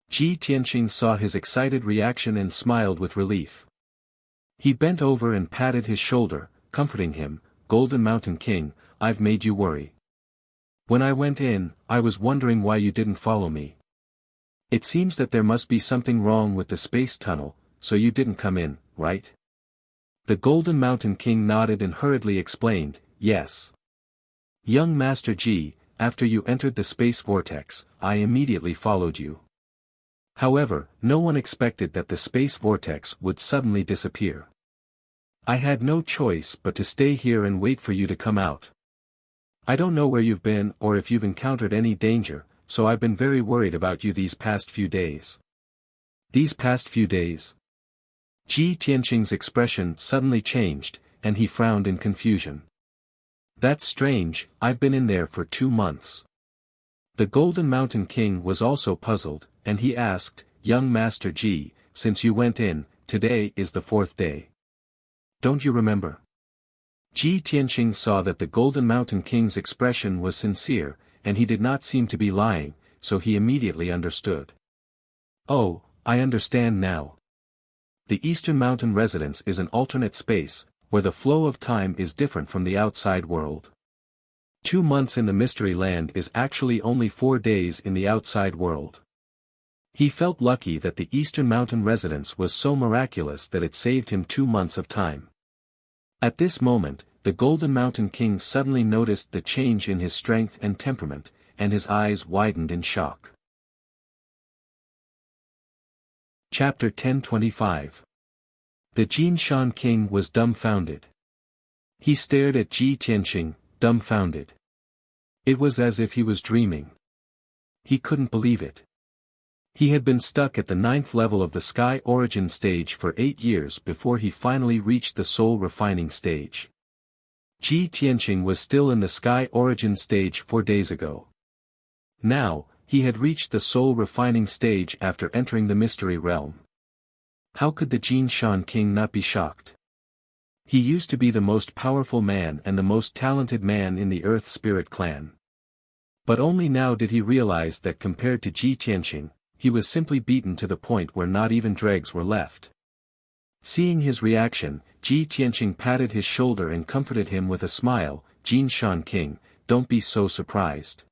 Ji Tianqing saw his excited reaction and smiled with relief. He bent over and patted his shoulder, comforting him, Golden Mountain King, I've made you worry. When I went in, I was wondering why you didn't follow me. It seems that there must be something wrong with the space tunnel, so you didn't come in, right? The Golden Mountain King nodded and hurriedly explained, yes. Young Master Ji, after you entered the space vortex, I immediately followed you. However, no one expected that the space vortex would suddenly disappear. I had no choice but to stay here and wait for you to come out. I don't know where you've been or if you've encountered any danger, so I've been very worried about you these past few days. These past few days? Ji Tianqing's expression suddenly changed, and he frowned in confusion. That's strange, I've been in there for 2 months. The Golden Mountain King was also puzzled, and he asked, Young Master Ji, since you went in, today is the 4th day. Don't you remember? Ji Tianqing saw that the Golden Mountain King's expression was sincere, and he did not seem to be lying, so he immediately understood. Oh, I understand now. The Eastern Mountain Residence is an alternate space, where the flow of time is different from the outside world. 2 months in the Mystery Land is actually only 4 days in the outside world. He felt lucky that the Eastern Mountain Residence was so miraculous that it saved him 2 months of time. At this moment, the Golden Mountain King suddenly noticed the change in his strength and temperament, and his eyes widened in shock. Chapter 1025. The Jinshan King was dumbfounded. He stared at Ji Tianqing, dumbfounded. It was as if he was dreaming. He couldn't believe it. He had been stuck at the 9th level of the Sky Origin stage for 8 years before he finally reached the Soul Refining stage. Ji Tianqing was still in the Sky Origin stage 4 days ago. Now, he had reached the Soul Refining stage after entering the Mystery Realm. How could the Jinshan King not be shocked? He used to be the most powerful man and the most talented man in the Earth Spirit clan. But only now did he realize that compared to Ji Tianqing, he was simply beaten to the point where not even dregs were left. Seeing his reaction, Ji Tianqing patted his shoulder and comforted him with a smile, Jinshan King, don't be so surprised.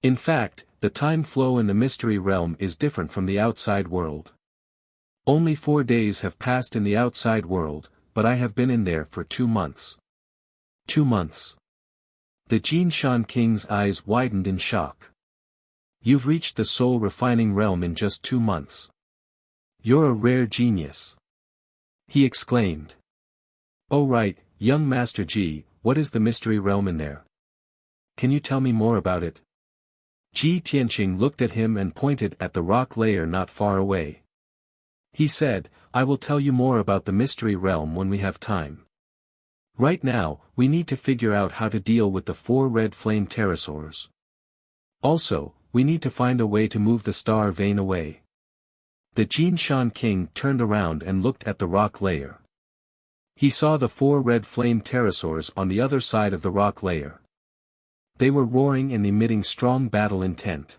In fact, the time flow in the Mystery Realm is different from the outside world. Only 4 days have passed in the outside world, but I have been in there for 2 months. 2 months. The Jinshan King's eyes widened in shock. You've reached the Soul Refining Realm in just 2 months. You're a rare genius. He exclaimed. Oh right, young Master Ji, what is the Mystery Realm in there? Can you tell me more about it? Ji Tianqing looked at him and pointed at the rock layer not far away. He said, I will tell you more about the Mystery Realm when we have time. Right now, we need to figure out how to deal with the 4 red flame pterosaurs. Also, we need to find a way to move the star vein away. The Jinshan King turned around and looked at the rock layer. He saw the 4 red flame pterosaurs on the other side of the rock layer. They were roaring and emitting strong battle intent.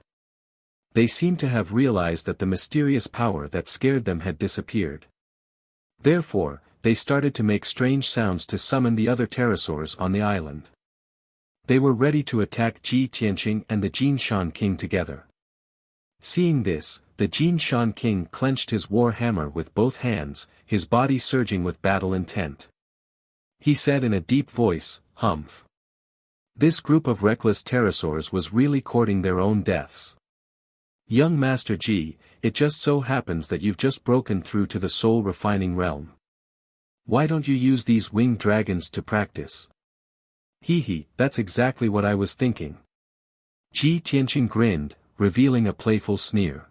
They seemed to have realized that the mysterious power that scared them had disappeared. Therefore, they started to make strange sounds to summon the other pterosaurs on the island. They were ready to attack Ji Tianqing and the Jinshan King together. Seeing this, the Jinshan King clenched his war hammer with both hands, his body surging with battle intent. He said in a deep voice, Humph. This group of reckless pterosaurs was really courting their own deaths. Young Master Ji, it just so happens that you've just broken through to the soul-refining realm. Why don't you use these winged dragons to practice? Hee, that's exactly what I was thinking. Ji Tianqing grinned, revealing a playful sneer.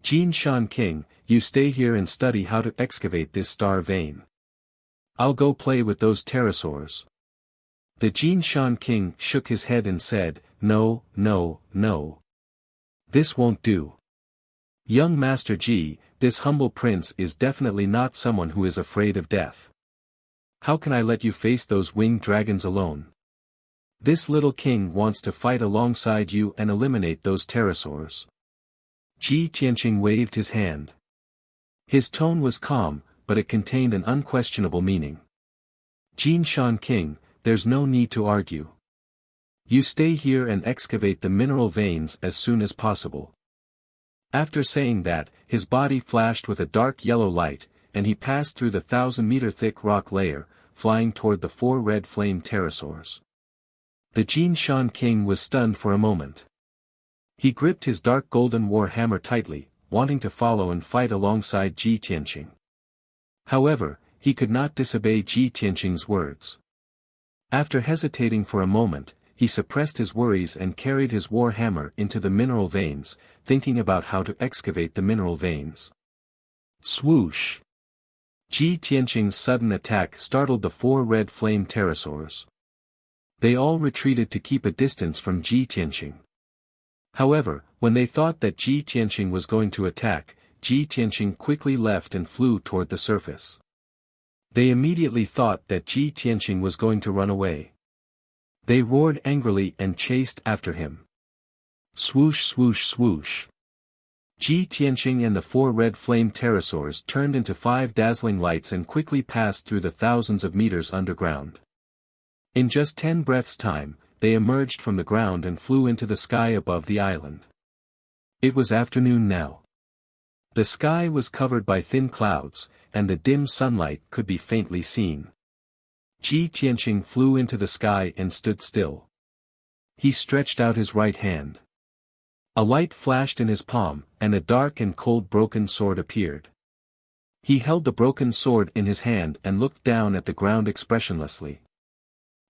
Jin Shan King, you stay here and study how to excavate this star vein. I'll go play with those pterosaurs. The Jin Shan King shook his head and said, No. This won't do. Young Master Ji, this humble prince is definitely not someone who is afraid of death. How can I let you face those winged dragons alone? This little king wants to fight alongside you and eliminate those pterosaurs. Ji Tianqing waved his hand. His tone was calm, but it contained an unquestionable meaning. Jin Shan King, there's no need to argue. You stay here and excavate the mineral veins as soon as possible. After saying that, his body flashed with a dark yellow light, and he passed through the 1,000-meter-thick rock layer, flying toward the 4 red flame pterosaurs. The Jin Shan King was stunned for a moment. He gripped his dark golden war hammer tightly, wanting to follow and fight alongside Ji Tianqing. However, he could not disobey Ji Tianqing's words. After hesitating for a moment, he suppressed his worries and carried his war hammer into the mineral veins, thinking about how to excavate the mineral veins. Swoosh! Ji Tianqing's sudden attack startled the 4 red flame pterosaurs. They all retreated to keep a distance from Ji Tianqing. However, when they thought that Ji Tianqing was going to attack, Ji Tianqing quickly left and flew toward the surface. They immediately thought that Ji Tianqing was going to run away. They roared angrily and chased after him. Swoosh swoosh swoosh. Ji Tianqing and the 4 red flame pterosaurs turned into 5 dazzling lights and quickly passed through the thousands of meters underground. In just 10 breaths' time, they emerged from the ground and flew into the sky above the island. It was afternoon now. The sky was covered by thin clouds, and the dim sunlight could be faintly seen. Ji Tianqing flew into the sky and stood still. He stretched out his right hand. A light flashed in his palm, and a dark and cold broken sword appeared. He held the broken sword in his hand and looked down at the ground expressionlessly.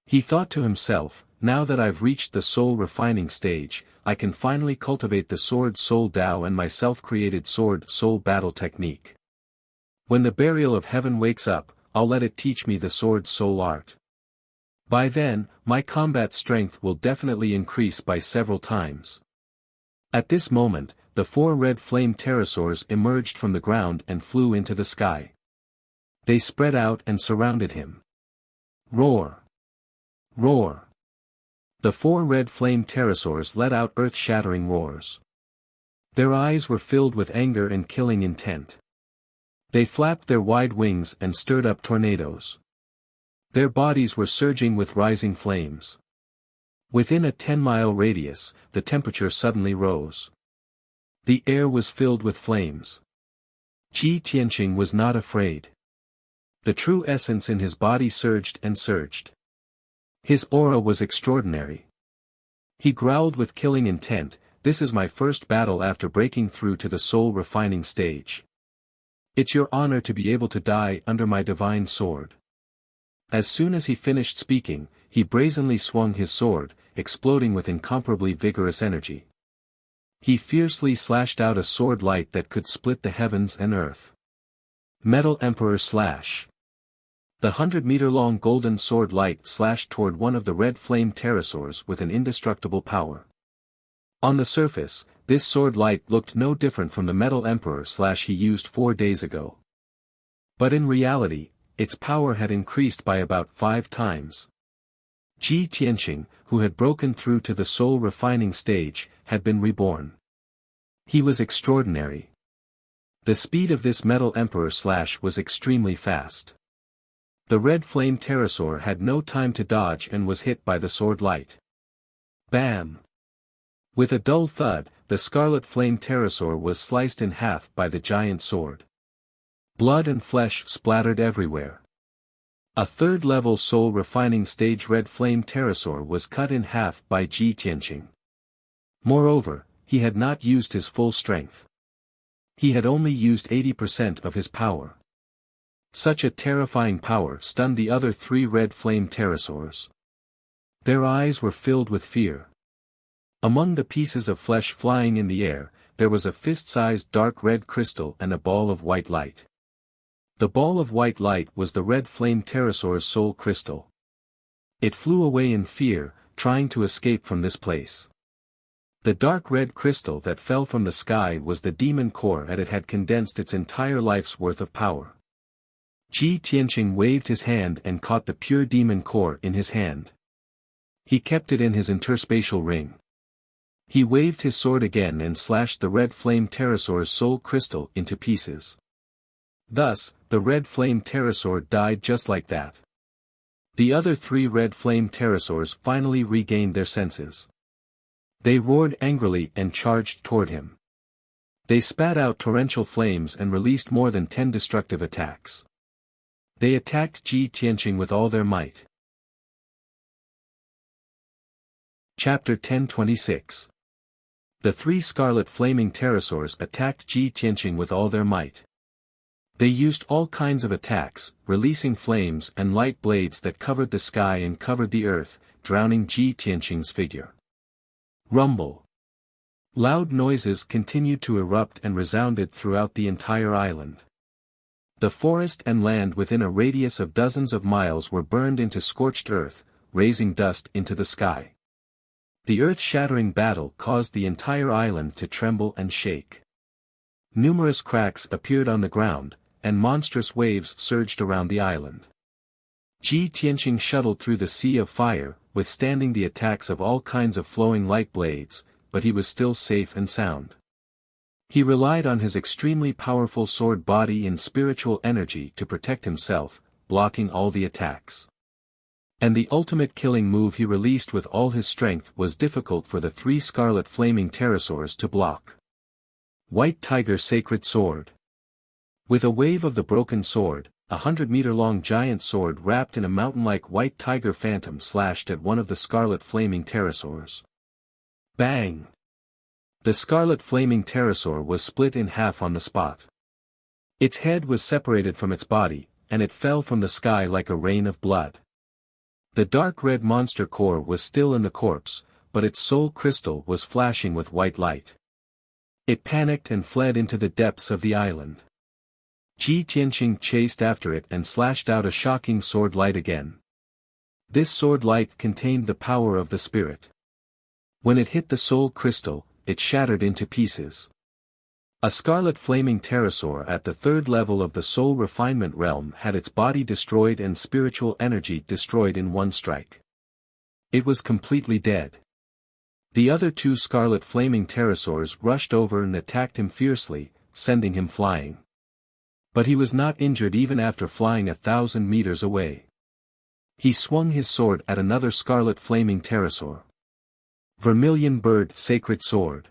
He thought to himself, now that I've reached the soul refining stage, I can finally cultivate the sword soul Dao and my self-created sword soul battle technique. When the burial of heaven wakes up, I'll let it teach me the sword soul art. By then, my combat strength will definitely increase by several times. At this moment, the 4 red flame pterosaurs emerged from the ground and flew into the sky. They spread out and surrounded him. Roar! Roar! The 4 red flame pterosaurs let out earth-shattering roars. Their eyes were filled with anger and killing intent. They flapped their wide wings and stirred up tornadoes. Their bodies were surging with rising flames. Within a 10-mile radius, the temperature suddenly rose. The air was filled with flames. Ji Tianqing was not afraid. The true essence in his body surged and surged. His aura was extraordinary. He growled with killing intent, "This is my first battle after breaking through to the soul refining stage. It's your honor to be able to die under my divine sword." As soon as he finished speaking, he brazenly swung his sword, exploding with incomparably vigorous energy. He fiercely slashed out a sword light that could split the heavens and earth. Metal Emperor Slash. The 100-meter-long golden sword light slashed toward one of the red flame pterosaurs with an indestructible power. On the surface, this sword light looked no different from the Metal Emperor Slash he used 4 days ago. But in reality, its power had increased by about 5 times. Ji Tianqing, who had broken through to the soul refining stage, had been reborn. He was extraordinary. The speed of this Metal Emperor Slash was extremely fast. The red flame pterosaur had no time to dodge and was hit by the sword light. Bam! With a dull thud, the scarlet flame pterosaur was sliced in half by the giant sword. Blood and flesh splattered everywhere. A third-level soul-refining stage red flame pterosaur was cut in half by Ji Tianqing. Moreover, he had not used his full strength. He had only used 80% of his power. Such a terrifying power stunned the other 3 red flame pterosaurs. Their eyes were filled with fear. Among the pieces of flesh flying in the air, there was a fist-sized dark red crystal and a ball of white light. The ball of white light was the red flame pterosaur's soul crystal. It flew away in fear, trying to escape from this place. The dark red crystal that fell from the sky was the demon core, and it had condensed its entire life's worth of power. Ji Tianqing waved his hand and caught the pure demon core in his hand. He kept it in his interspatial ring. He waved his sword again and slashed the red flame pterosaur's soul crystal into pieces. Thus, the red flame pterosaur died just like that. The other 3 red flame pterosaurs finally regained their senses. They roared angrily and charged toward him. They spat out torrential flames and released more than 10 destructive attacks. They attacked Ji Tianqing with all their might. Chapter 10:26. The 3 scarlet flaming pterosaurs attacked Ji Tianqing with all their might. They used all kinds of attacks, releasing flames and light blades that covered the sky and covered the earth, drowning Ji Tianqing's figure. Rumble. Loud noises continued to erupt and resounded throughout the entire island. The forest and land within a radius of dozens of miles were burned into scorched earth, raising dust into the sky. The earth-shattering battle caused the entire island to tremble and shake. Numerous cracks appeared on the ground, and monstrous waves surged around the island. Ji Tianqing shuttled through the sea of fire, withstanding the attacks of all kinds of flowing light blades, but he was still safe and sound. He relied on his extremely powerful sword body and spiritual energy to protect himself, blocking all the attacks. And the ultimate killing move he released with all his strength was difficult for the 3 scarlet flaming pterosaurs to block. White Tiger Sacred Sword. With a wave of the broken sword, a 100-meter-long giant sword wrapped in a mountain-like white tiger phantom slashed at one of the scarlet flaming pterosaurs. Bang! The scarlet flaming pterosaur was split in half on the spot. Its head was separated from its body, and it fell from the sky like a rain of blood. The dark red monster core was still in the corpse, but its soul crystal was flashing with white light. It panicked and fled into the depths of the island. Ji Tianqing chased after it and slashed out a shocking sword light again. This sword light contained the power of the spirit. When it hit the soul crystal, it shattered into pieces. A scarlet flaming pterosaur at the 3rd level of the soul refinement realm had its body destroyed and spiritual energy destroyed in one strike. It was completely dead. The other 2 scarlet flaming pterosaurs rushed over and attacked him fiercely, sending him flying. But he was not injured even after flying 1,000 meters away. He swung his sword at another scarlet flaming pterosaur. Vermilion Bird Sacred Sword.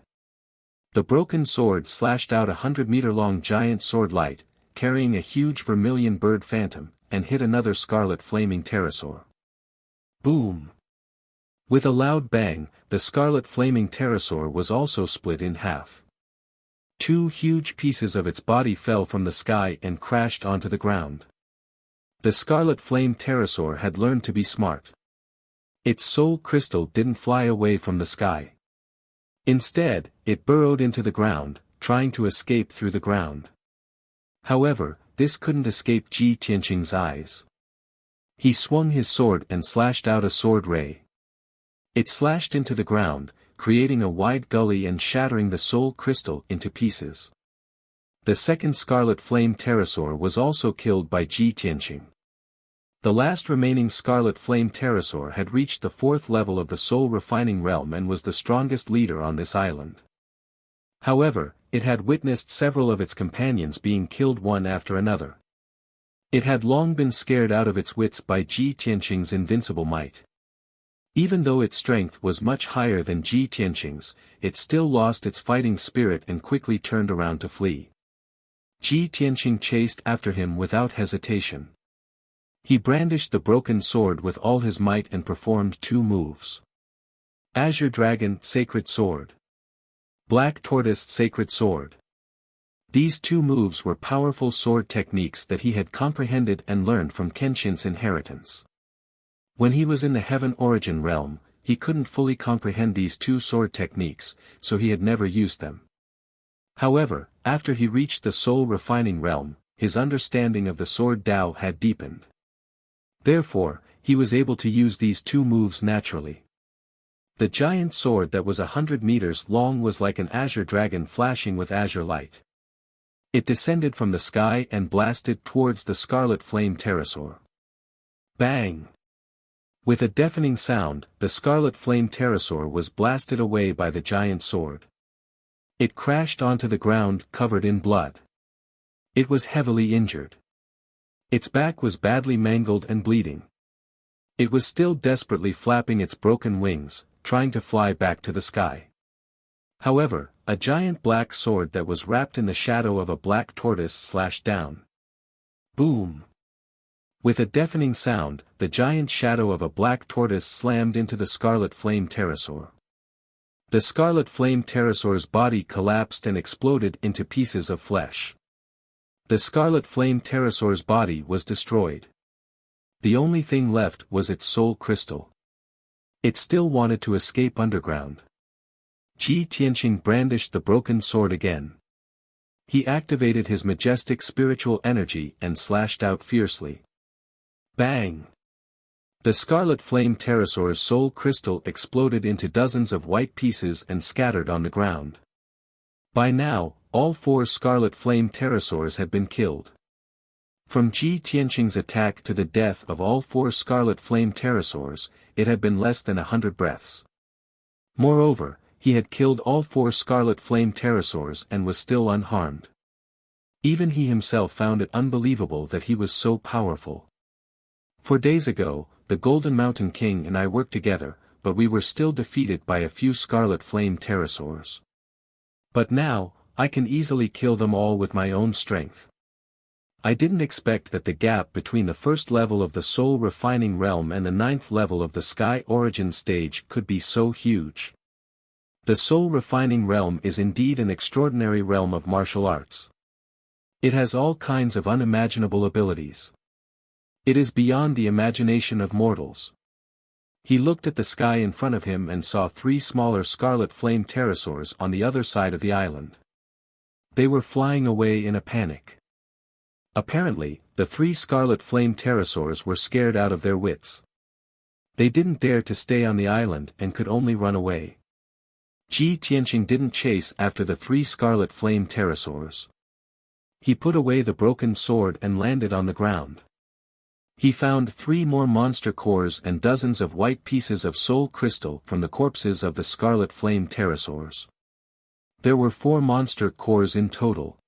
The broken sword slashed out a 100-meter-long giant sword light, carrying a huge vermilion bird phantom, and hit another scarlet flaming pterosaur. Boom! With a loud bang, the scarlet flaming pterosaur was also split in half. 2 huge pieces of its body fell from the sky and crashed onto the ground. The scarlet flame pterosaur had learned to be smart. Its soul crystal didn't fly away from the sky. Instead, it burrowed into the ground, trying to escape through the ground. However, this couldn't escape Ji Tianqing's eyes. He swung his sword and slashed out a sword ray. It slashed into the ground, creating a wide gully and shattering the soul crystal into pieces. The second scarlet flame pterosaur was also killed by Ji Tianqing. The last remaining scarlet flame pterosaur had reached the 4th level of the soul refining realm and was the strongest leader on this island. However, it had witnessed several of its companions being killed one after another. It had long been scared out of its wits by Ji Tianqing's invincible might. Even though its strength was much higher than Ji Tianqing's, it still lost its fighting spirit and quickly turned around to flee. Ji Tianqing chased after him without hesitation. He brandished the broken sword with all his might and performed two moves. Azure Dragon, Sacred Sword. Black Tortoise, Sacred Sword. These two moves were powerful sword techniques that he had comprehended and learned from Kenshin's inheritance. When he was in the Heaven Origin realm, he couldn't fully comprehend these two sword techniques, so he had never used them. However, after he reached the Soul Refining realm, his understanding of the sword Tao had deepened. Therefore, he was able to use these two moves naturally. The giant sword that was 100 meters long was like an azure dragon flashing with azure light. It descended from the sky and blasted towards the scarlet flame pterosaur. Bang! With a deafening sound, the scarlet flame pterosaur was blasted away by the giant sword. It crashed onto the ground covered in blood. It was heavily injured. Its back was badly mangled and bleeding. It was still desperately flapping its broken wings, trying to fly back to the sky. However, a giant black sword that was wrapped in the shadow of a black tortoise slashed down. Boom! With a deafening sound, the giant shadow of a black tortoise slammed into the scarlet flame pterosaur. The scarlet flame pterosaur's body collapsed and exploded into pieces of flesh. The scarlet flame pterosaur's body was destroyed. The only thing left was its soul crystal. It still wanted to escape underground. Ji Tianqing brandished the broken sword again. He activated his majestic spiritual energy and slashed out fiercely. Bang! The scarlet flame pterosaur's soul crystal exploded into dozens of white pieces and scattered on the ground. By now, all 4 scarlet flame pterosaurs had been killed. From Ji Tianqing's attack to the death of all 4 scarlet flame pterosaurs, it had been less than 100 breaths. Moreover, he had killed all 4 scarlet flame pterosaurs and was still unharmed. Even he himself found it unbelievable that he was so powerful. 4 days ago, the Golden Mountain King and I worked together, but we were still defeated by a few scarlet flame pterosaurs. But now, I can easily kill them all with my own strength. I didn't expect that the gap between the first level of the Soul Refining realm and the 9th level of the Sky Origin stage could be so huge. The Soul Refining realm is indeed an extraordinary realm of martial arts. It has all kinds of unimaginable abilities. It is beyond the imagination of mortals. He looked at the sky in front of him and saw 3 smaller scarlet flame pterosaurs on the other side of the island. They were flying away in a panic. Apparently, the 3 scarlet flame pterosaurs were scared out of their wits. They didn't dare to stay on the island and could only run away. Ji Tianqing didn't chase after the 3 scarlet flame pterosaurs. He put away the broken sword and landed on the ground. He found 3 more monster cores and dozens of white pieces of soul crystal from the corpses of the scarlet flame pterosaurs. There were 4 monster cores in total.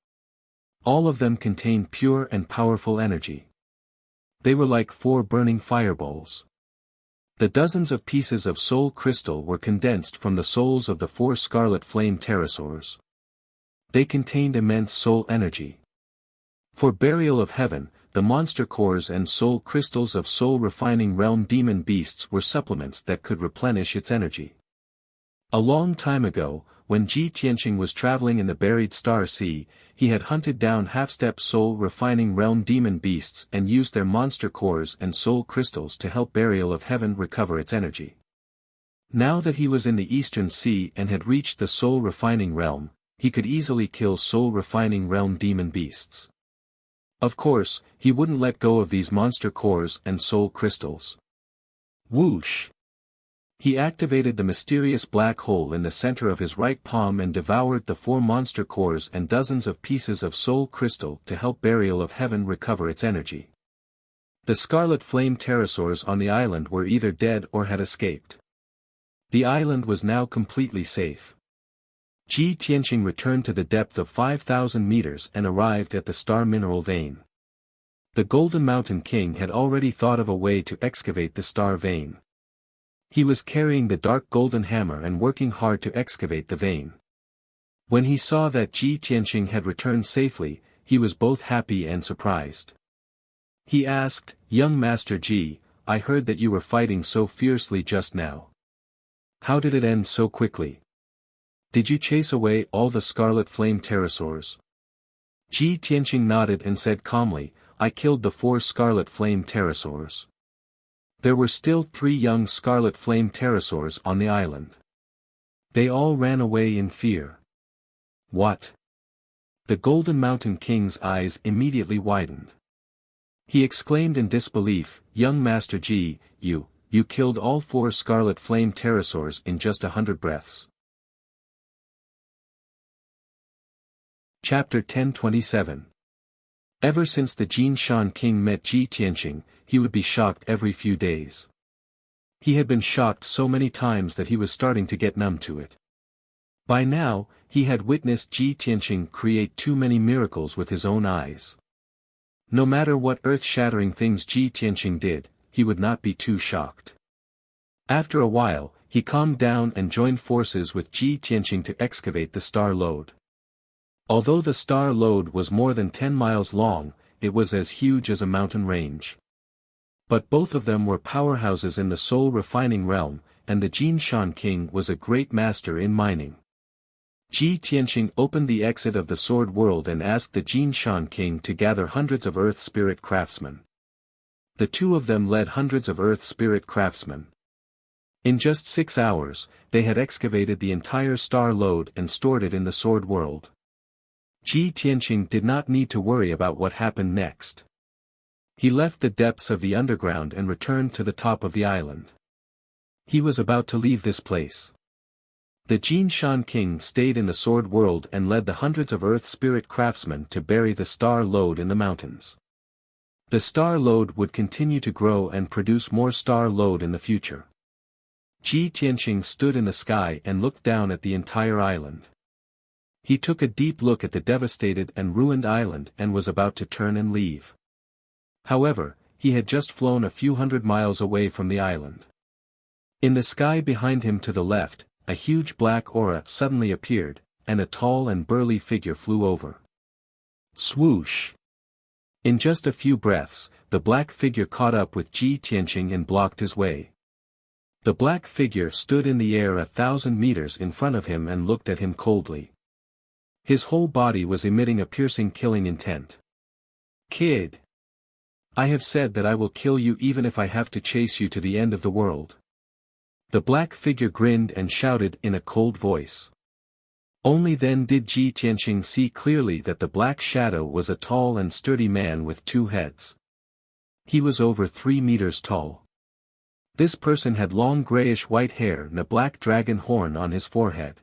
All of them contained pure and powerful energy. They were like 4 burning fireballs. The dozens of pieces of soul crystal were condensed from the souls of the 4 scarlet flame pterosaurs. They contained immense soul energy. For burial of heaven, the monster cores and soul crystals of Soul Refining realm demon beasts were supplements that could replenish its energy. A long time ago, when Ji Tianqing was traveling in the buried Star Sea, he had hunted down half-step Soul Refining realm demon beasts and used their monster cores and soul crystals to help burial of heaven recover its energy. Now that he was in the Eastern Sea and had reached the Soul Refining realm, he could easily kill Soul Refining realm demon beasts. Of course, he wouldn't let go of these monster cores and soul crystals. Whoosh! He activated the mysterious black hole in the center of his right palm and devoured the 4 monster cores and dozens of pieces of soul crystal to help burial of heaven recover its energy. The scarlet flame pterosaurs on the island were either dead or had escaped. The island was now completely safe. Ji Tianqing returned to the depth of 5,000 meters and arrived at the star mineral vein. The Golden Mountain King had already thought of a way to excavate the star vein. He was carrying the dark golden hammer and working hard to excavate the vein. When he saw that Ji Tianqing had returned safely, he was both happy and surprised. He asked, "Young Master Ji, I heard that you were fighting so fiercely just now. How did it end so quickly? Did you chase away all the scarlet flame pterosaurs?" Ji Tianqing nodded and said calmly, "I killed the 4 scarlet flame pterosaurs. There were still 3 young scarlet flame pterosaurs on the island. They all ran away in fear." "What?" The Golden Mountain King's eyes immediately widened. He exclaimed in disbelief, "Young Master Ji, you killed all 4 scarlet flame pterosaurs in just 100 breaths." Chapter 1027. Ever since the Jinshan king met Ji Tianqing, he would be shocked every few days. He had been shocked so many times that he was starting to get numb to it. By now, he had witnessed Ji Tianqing create too many miracles with his own eyes. No matter what earth-shattering things Ji Tianqing did, he would not be too shocked. After a while, he calmed down and joined forces with Ji Tianqing to excavate the star lode. Although the star lode was more than 10 miles long, it was as huge as a mountain range. But both of them were powerhouses in the soul refining realm, and the Jinshan king was a great master in mining. Ji Tianqing opened the exit of the sword world and asked the Jinshan king to gather hundreds of earth spirit craftsmen. The two of them led hundreds of earth spirit craftsmen. In just 6 hours, they had excavated the entire star lode and stored it in the sword world. Ji Tianqing did not need to worry about what happened next. He left the depths of the underground and returned to the top of the island. He was about to leave this place. The Jinshan king stayed in the sword world and led the hundreds of earth spirit craftsmen to bury the star lode in the mountains. The star lode would continue to grow and produce more star lode in the future. Ji Tianqing stood in the sky and looked down at the entire island. He took a deep look at the devastated and ruined island and was about to turn and leave. However, he had just flown a few hundred miles away from the island. In the sky behind him to the left, a huge black aura suddenly appeared, and a tall and burly figure flew over. Swoosh! In just a few breaths, the black figure caught up with Ji Tianqing and blocked his way. The black figure stood in the air 1,000 meters in front of him and looked at him coldly. His whole body was emitting a piercing killing intent. "Kid! I have said that I will kill you even if I have to chase you to the end of the world." The black figure grinned and shouted in a cold voice. Only then did Ji Tianqing see clearly that the black shadow was a tall and sturdy man with 2 heads. He was over 3 meters tall. This person had long grayish-white hair and a black dragon horn on his forehead.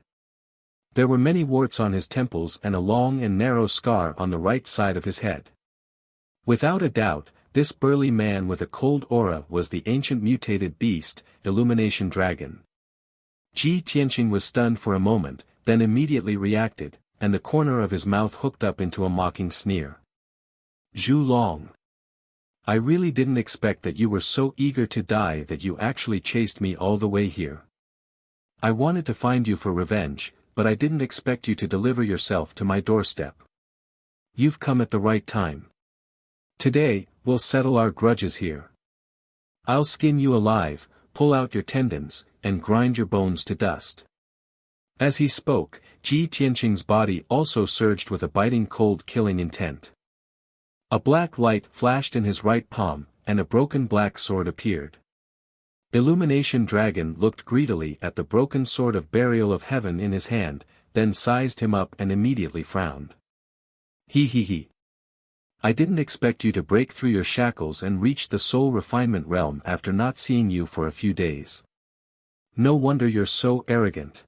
There were many warts on his temples and a long and narrow scar on the right side of his head. Without a doubt, this burly man with a cold aura was the ancient mutated beast, Illumination Dragon. Ji Tianqing was stunned for a moment, then immediately reacted, and the corner of his mouth hooked up into a mocking sneer. "Zhu Long. I really didn't expect that you were so eager to die that you actually chased me all the way here. I wanted to find you for revenge, but I didn't expect you to deliver yourself to my doorstep. You've come at the right time. Today, we'll settle our grudges here. I'll skin you alive, pull out your tendons, and grind your bones to dust." As he spoke, Ji Tianqing's body also surged with a biting cold killing intent. A black light flashed in his right palm, and a broken black sword appeared. Illumination Dragon looked greedily at the broken sword of Burial of Heaven in his hand, then sized him up and immediately frowned. He. I didn't expect you to break through your shackles and reach the soul refinement realm after not seeing you for a few days. No wonder you're so arrogant.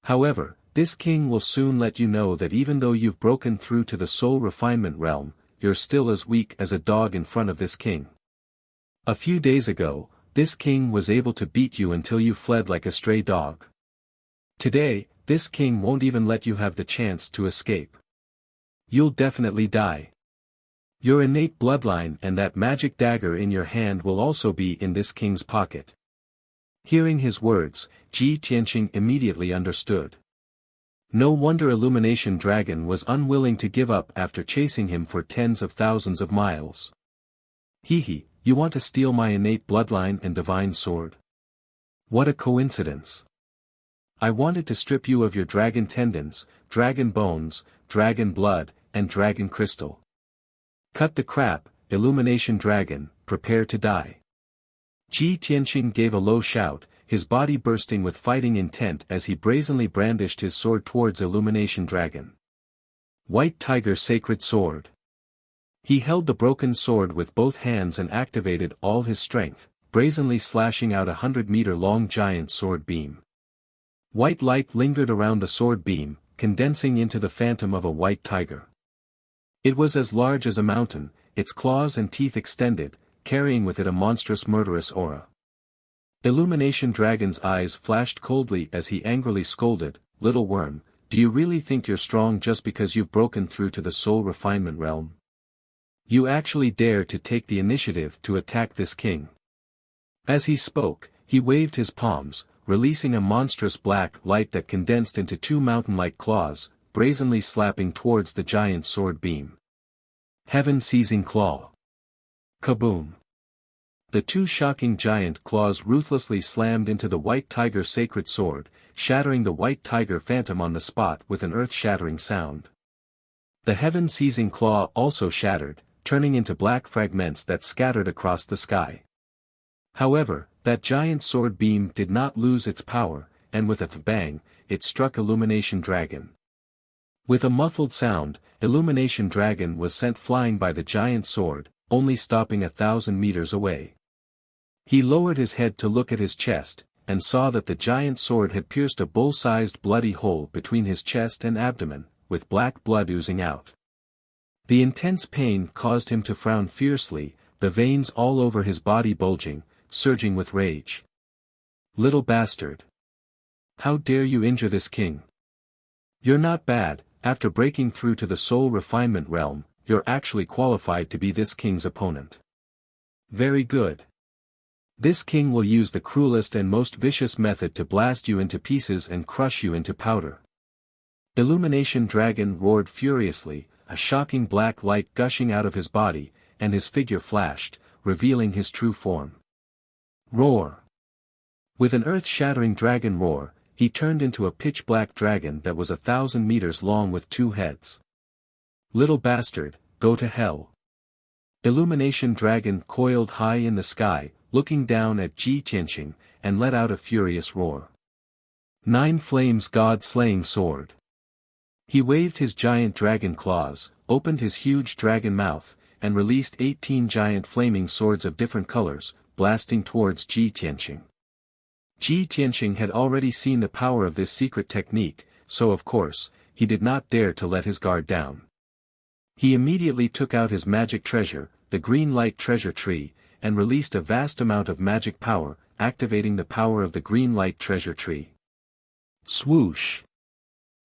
However, this king will soon let you know that even though you've broken through to the soul refinement realm, you're still as weak as a dog in front of this king. A few days ago, this king was able to beat you until you fled like a stray dog. Today, this king won't even let you have the chance to escape. You'll definitely die. Your innate bloodline and that magic dagger in your hand will also be in this king's pocket. Hearing his words, Ji Tianqing immediately understood. No wonder Illumination Dragon was unwilling to give up after chasing him for tens of thousands of miles. Hee, you want to steal my innate bloodline and divine sword? What a coincidence. I wanted to strip you of your dragon tendons, dragon bones, dragon blood, and dragon crystal. Cut the crap, Illumination Dragon, prepare to die. Ji Tianqing gave a low shout, his body bursting with fighting intent as he brazenly brandished his sword towards Illumination Dragon. White Tiger Sacred Sword. He held the broken sword with both hands and activated all his strength, brazenly slashing out 100-meter-long giant sword beam. White light lingered around the sword beam, condensing into the phantom of a white tiger. It was as large as a mountain, its claws and teeth extended, carrying with it a monstrous murderous aura. Illumination Dragon's eyes flashed coldly as he angrily scolded, "Little worm, do you really think you're strong just because you've broken through to the soul refinement realm? You actually dare to take the initiative to attack this king?" As he spoke, he waved his palms, releasing a monstrous black light that condensed into two mountain-like claws, brazenly slapping towards the giant sword beam. Heaven-seizing claw. Kaboom! The two shocking giant claws ruthlessly slammed into the white tiger sacred sword, shattering the white tiger phantom on the spot with an earth-shattering sound. The heaven-seizing claw also shattered, turning into black fragments that scattered across the sky. However, that giant sword beam did not lose its power, and with a bang, it struck Illumination Dragon. With a muffled sound, Illumination Dragon was sent flying by the giant sword, only stopping 1,000 meters away. He lowered his head to look at his chest, and saw that the giant sword had pierced a bull-sized bloody hole between his chest and abdomen, with black blood oozing out. The intense pain caused him to frown fiercely, the veins all over his body bulging, surging with rage. "Little bastard! How dare you injure this king? You're not bad, after breaking through to the soul refinement realm, you're actually qualified to be this king's opponent. Very good. This king will use the cruelest and most vicious method to blast you into pieces and crush you into powder." Illumination Dragon roared furiously, a shocking black light gushing out of his body, and his figure flashed, revealing his true form. Roar! With an earth-shattering dragon roar, he turned into a pitch-black dragon that was 1,000 meters long with 2 heads. "Little bastard, go to hell." Illumination Dragon coiled high in the sky, looking down at Ji Tianqing, and let out a furious roar. 9 Flames God-slaying sword. He waved his giant dragon claws, opened his huge dragon mouth, and released 18 giant flaming swords of different colors, blasting towards Ji Tianqing. Ji Tianqing had already seen the power of this secret technique, so of course, he did not dare to let his guard down. He immediately took out his magic treasure, the green light treasure tree, and released a vast amount of magic power, activating the power of the green light treasure tree. Swoosh!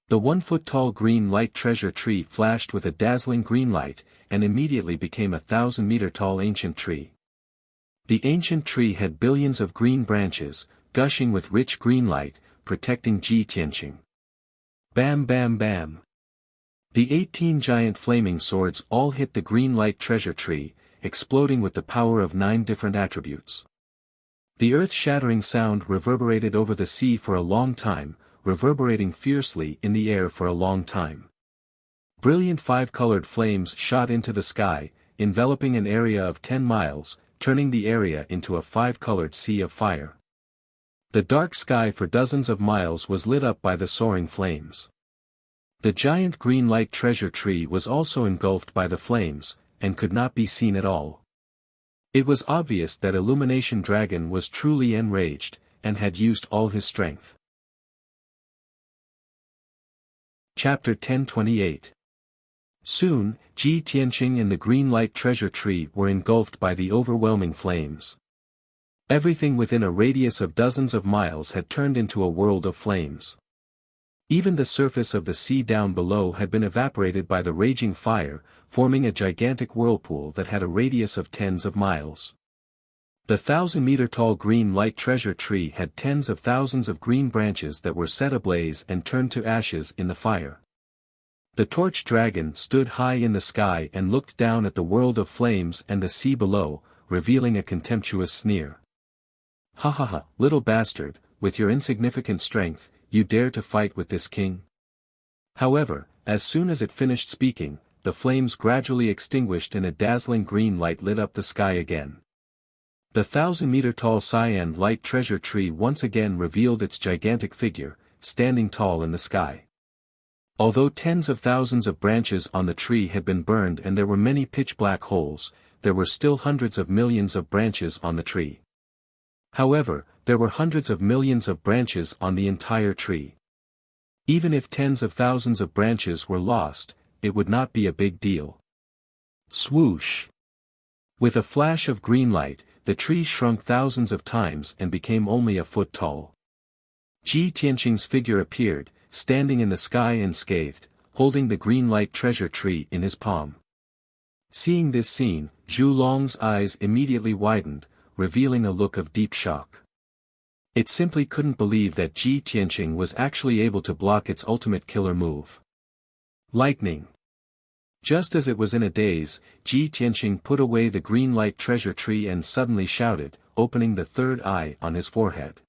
The 1-foot-tall green light treasure tree flashed with a dazzling green light, and immediately became a 1,000-meter-tall ancient tree. The ancient tree had billions of green branches, gushing with rich green light, protecting Ji Tianqing. Bam bam bam! The 18 giant flaming swords all hit the green light treasure tree, exploding with the power of 9 different attributes. The earth-shattering sound reverberated over the sea for a long time, reverberating fiercely in the air for a long time. Brilliant 5-colored flames shot into the sky, enveloping an area of 10 miles, turning the area into a 5-colored sea of fire. The dark sky for dozens of miles was lit up by the soaring flames. The giant green light treasure tree was also engulfed by the flames, and could not be seen at all. It was obvious that Illumination Dragon was truly enraged, and had used all his strength. Chapter 1028. Soon, Ji Tianqing and the green light treasure tree were engulfed by the overwhelming flames. Everything within a radius of dozens of miles had turned into a world of flames. Even the surface of the sea down below had been evaporated by the raging fire, forming a gigantic whirlpool that had a radius of tens of miles. The 1,000-meter-tall green light treasure tree had tens of thousands of green branches that were set ablaze and turned to ashes in the fire. The torch dragon stood high in the sky and looked down at the world of flames and the sea below, revealing a contemptuous sneer. "Ha ha ha, little bastard, with your insignificant strength, you dare to fight with this king?" However, as soon as it finished speaking, the flames gradually extinguished and a dazzling green light lit up the sky again. The 1,000-meter-tall cyan light treasure tree once again revealed its gigantic figure, standing tall in the sky. Although tens of thousands of branches on the tree had been burned and there were many pitch-black holes, there were still hundreds of millions of branches on the tree. However, there were hundreds of millions of branches on the entire tree. Even if tens of thousands of branches were lost, it would not be a big deal. Swoosh! With a flash of green light, the tree shrunk thousands of times and became only a foot tall. Ji Tianqing's figure appeared, standing in the sky unscathed, holding the green light treasure tree in his palm. Seeing this scene, Zhu Long's eyes immediately widened, revealing a look of deep shock. It simply couldn't believe that Ji Tianqing was actually able to block its ultimate killer move. Lightning. Just as it was in a daze, Ji Tianqing put away the green light treasure tree and suddenly shouted, opening the third eye on his forehead.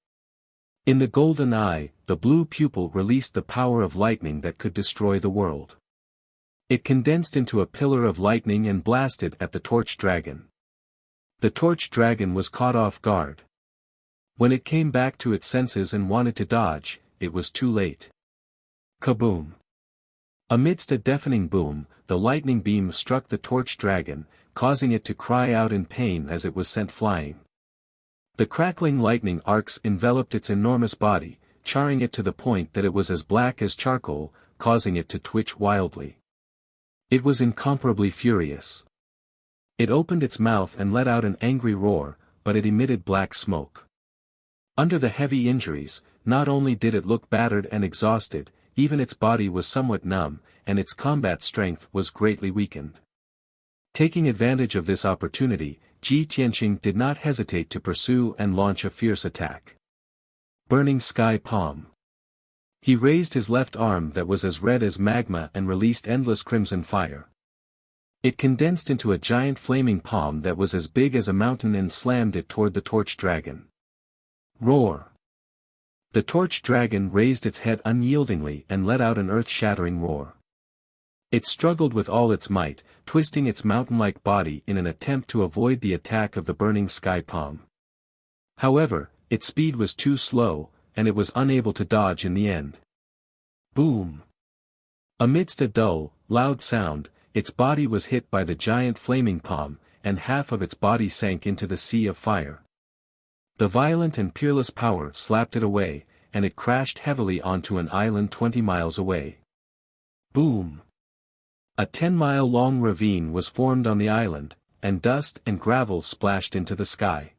In the golden eye, the blue pupil released the power of lightning that could destroy the world. It condensed into a pillar of lightning and blasted at the torch dragon. The torch dragon was caught off guard. When it came back to its senses and wanted to dodge, it was too late. Kaboom! Amidst a deafening boom, the lightning beam struck the torch dragon, causing it to cry out in pain as it was sent flying. The crackling lightning arcs enveloped its enormous body, charring it to the point that it was as black as charcoal, causing it to twitch wildly. It was incomparably furious. It opened its mouth and let out an angry roar, but it emitted black smoke. Under the heavy injuries, not only did it look battered and exhausted, even its body was somewhat numb, and its combat strength was greatly weakened. Taking advantage of this opportunity, Ji Tianqing did not hesitate to pursue and launch a fierce attack. Burning Sky Palm. He raised his left arm that was as red as magma and released endless crimson fire. It condensed into a giant flaming palm that was as big as a mountain and slammed it toward the torch dragon. Roar! The torch dragon raised its head unyieldingly and let out an earth-shattering roar. It struggled with all its might, twisting its mountain-like body in an attempt to avoid the attack of the burning sky palm. However, its speed was too slow, and it was unable to dodge in the end. Boom! Amidst a dull, loud sound, its body was hit by the giant flaming palm, and half of its body sank into the sea of fire. The violent and peerless power slapped it away, and it crashed heavily onto an island 20 miles away. Boom! A 10-mile-long ravine was formed on the island, and dust and gravel splashed into the sky.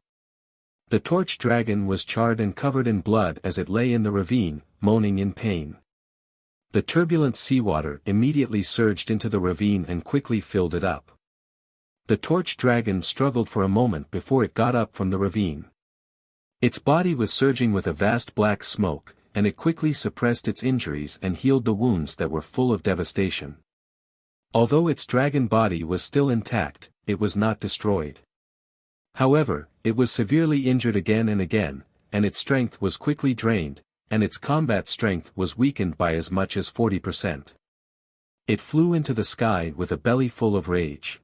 The torch dragon was charred and covered in blood as it lay in the ravine, moaning in pain. The turbulent seawater immediately surged into the ravine and quickly filled it up. The torch dragon struggled for a moment before it got up from the ravine. Its body was surging with a vast black smoke, and it quickly suppressed its injuries and healed the wounds that were full of devastation. Although its dragon body was still intact, it was not destroyed. However, it was severely injured again and again, and its strength was quickly drained, and its combat strength was weakened by as much as 40%. It flew into the sky with a belly full of rage.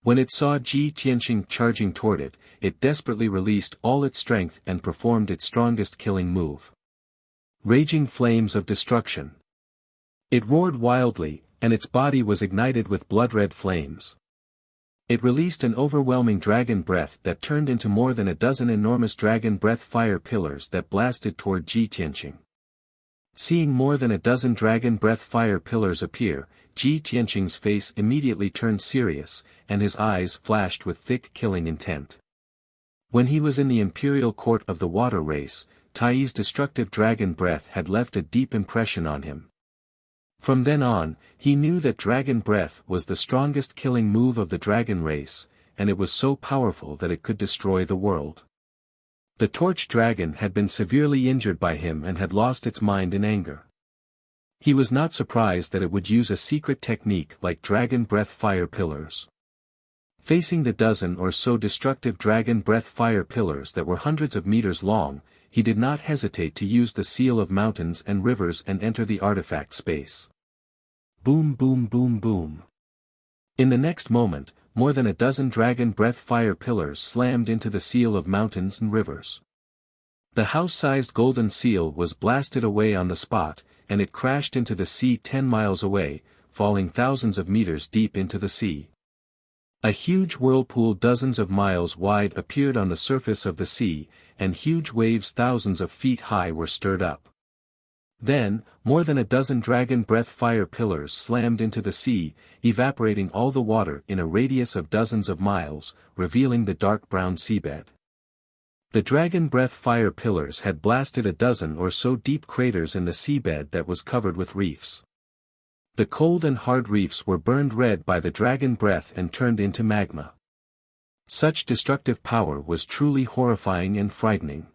When it saw Ji Tianqing charging toward it, it desperately released all its strength and performed its strongest killing move. Raging flames of destruction. It roared wildly, and its body was ignited with blood-red flames. It released an overwhelming dragon breath that turned into more than a dozen enormous dragon breath fire pillars that blasted toward Ji Tianqing. Seeing more than a dozen dragon breath fire pillars appear, Ji Tianqing's face immediately turned serious, and his eyes flashed with thick killing intent. When he was in the imperial court of the water race, Tai's destructive dragon breath had left a deep impression on him. From then on, he knew that dragon breath was the strongest killing move of the dragon race, and it was so powerful that it could destroy the world. The torch dragon had been severely injured by him and had lost its mind in anger. He was not surprised that it would use a secret technique like dragon breath fire pillars. Facing the dozen or so destructive dragon breath fire pillars that were hundreds of meters long, he did not hesitate to use the seal of mountains and rivers and enter the artifact space. Boom boom boom boom. In the next moment, more than a dozen dragon breath fire pillars slammed into the seal of mountains and rivers. The house-sized golden seal was blasted away on the spot, and it crashed into the sea 10 miles away, falling thousands of meters deep into the sea. A huge whirlpool dozens of miles wide appeared on the surface of the sea, and huge waves thousands of feet high were stirred up. Then, more than a dozen dragon breath fire pillars slammed into the sea, evaporating all the water in a radius of dozens of miles, revealing the dark brown seabed. The dragon breath fire pillars had blasted a dozen or so deep craters in the seabed that was covered with reefs. The cold and hard reefs were burned red by the dragon breath and turned into magma. Such destructive power was truly horrifying and frightening.